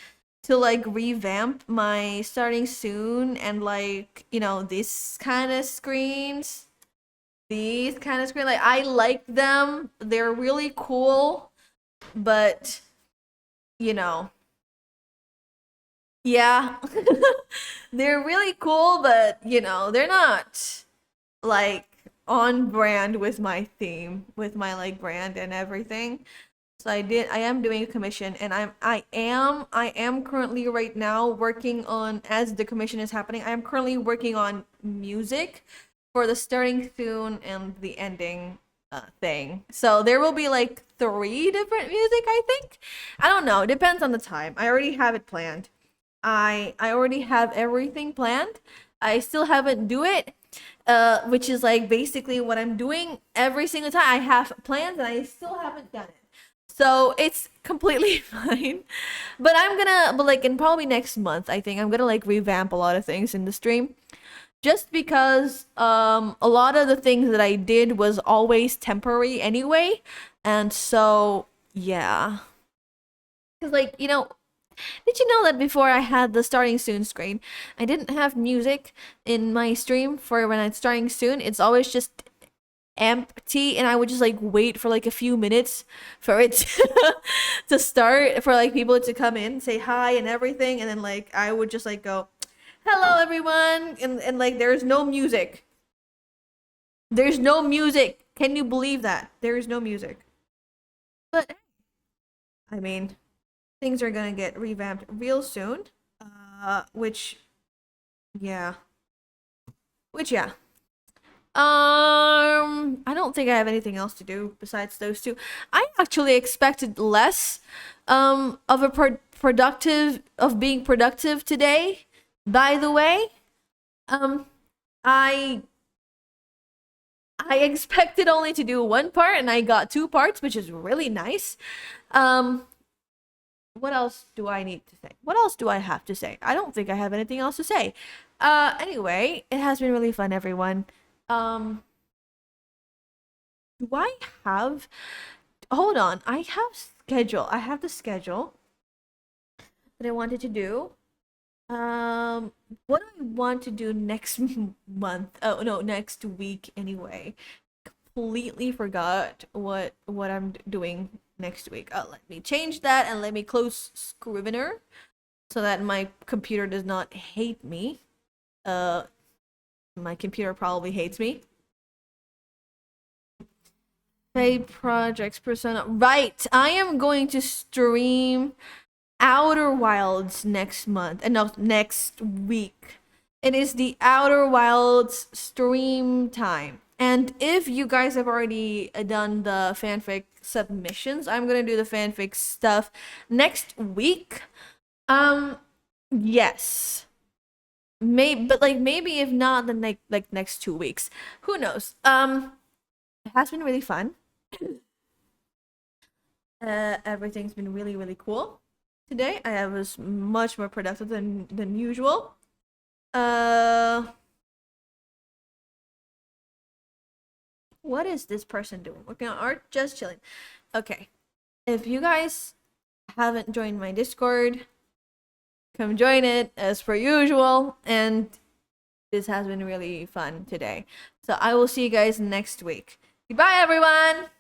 to like revamp my starting soon and like, this kind of screens. These kind of screens, like I like them. They're really cool, but you know, yeah. They're really cool, but they're not like on brand with my theme, with my like brand and everything. So I am doing a commission and I am currently right now working on, as the commission is happening, I am currently working on music for the starting soon and the ending thing. So there will be like 3 different music, I think. I don't know, it depends on the time. I already have it planned. I already have everything planned. I still haven't do it, which is like basically what I'm doing every single time. I have plans and I still haven't done it. So it's completely fine. But like in probably next month, I think I'm gonna like revamp a lot of things in the stream. Just because a lot of the things that I did was always temporary anyway. And so yeah. Cause like, did you know that before I had the starting soon screen, I didn't have music in my stream for when I'm starting soon? It's always just empty, and I would just like wait for like a few minutes for it to start, for like people to come in, say hi and everything, and then like I would just like go, "Hello everyone," and like there's no music. There's no music. Can you believe that? There is no music. But I mean, things are gonna get revamped real soon. Which, yeah, yeah. I don't think I have anything else to do besides those two. I actually expected less, of a being productive today. By the way, um, I I expected only to do 1 part, and I got 2 parts, which is really nice. Um, what else do I need to say? What else do I have to say? I don't think I have anything else to say. Anyway, it has been really fun, everyone. Um, do I have? Hold on, I have schedule. I have the schedule that I wanted to do. What do I want to do next month? Oh no, next week anyway. Completely forgot what I'm doing next week. Let me change that and let me close Scrivener so that my computer does not hate me. My computer probably hates me. Paid projects, Persona. Right, I am going to stream Outer Wilds next month, and no, next week. It is the Outer Wilds stream time. And if you guys have already done the fanfic submissions, I'm gonna do the fanfic stuff next week. Yes. Maybe if not, then like next 2 weeks. Who knows? It has been really fun. Everything's been really, really cool. Today I was much more productive than usual. What is this person doing? Working on art, just chilling. Okay. If you guys haven't joined my Discord, come join it as per usual. And this has been really fun today. So I will see you guys next week. Goodbye, everyone!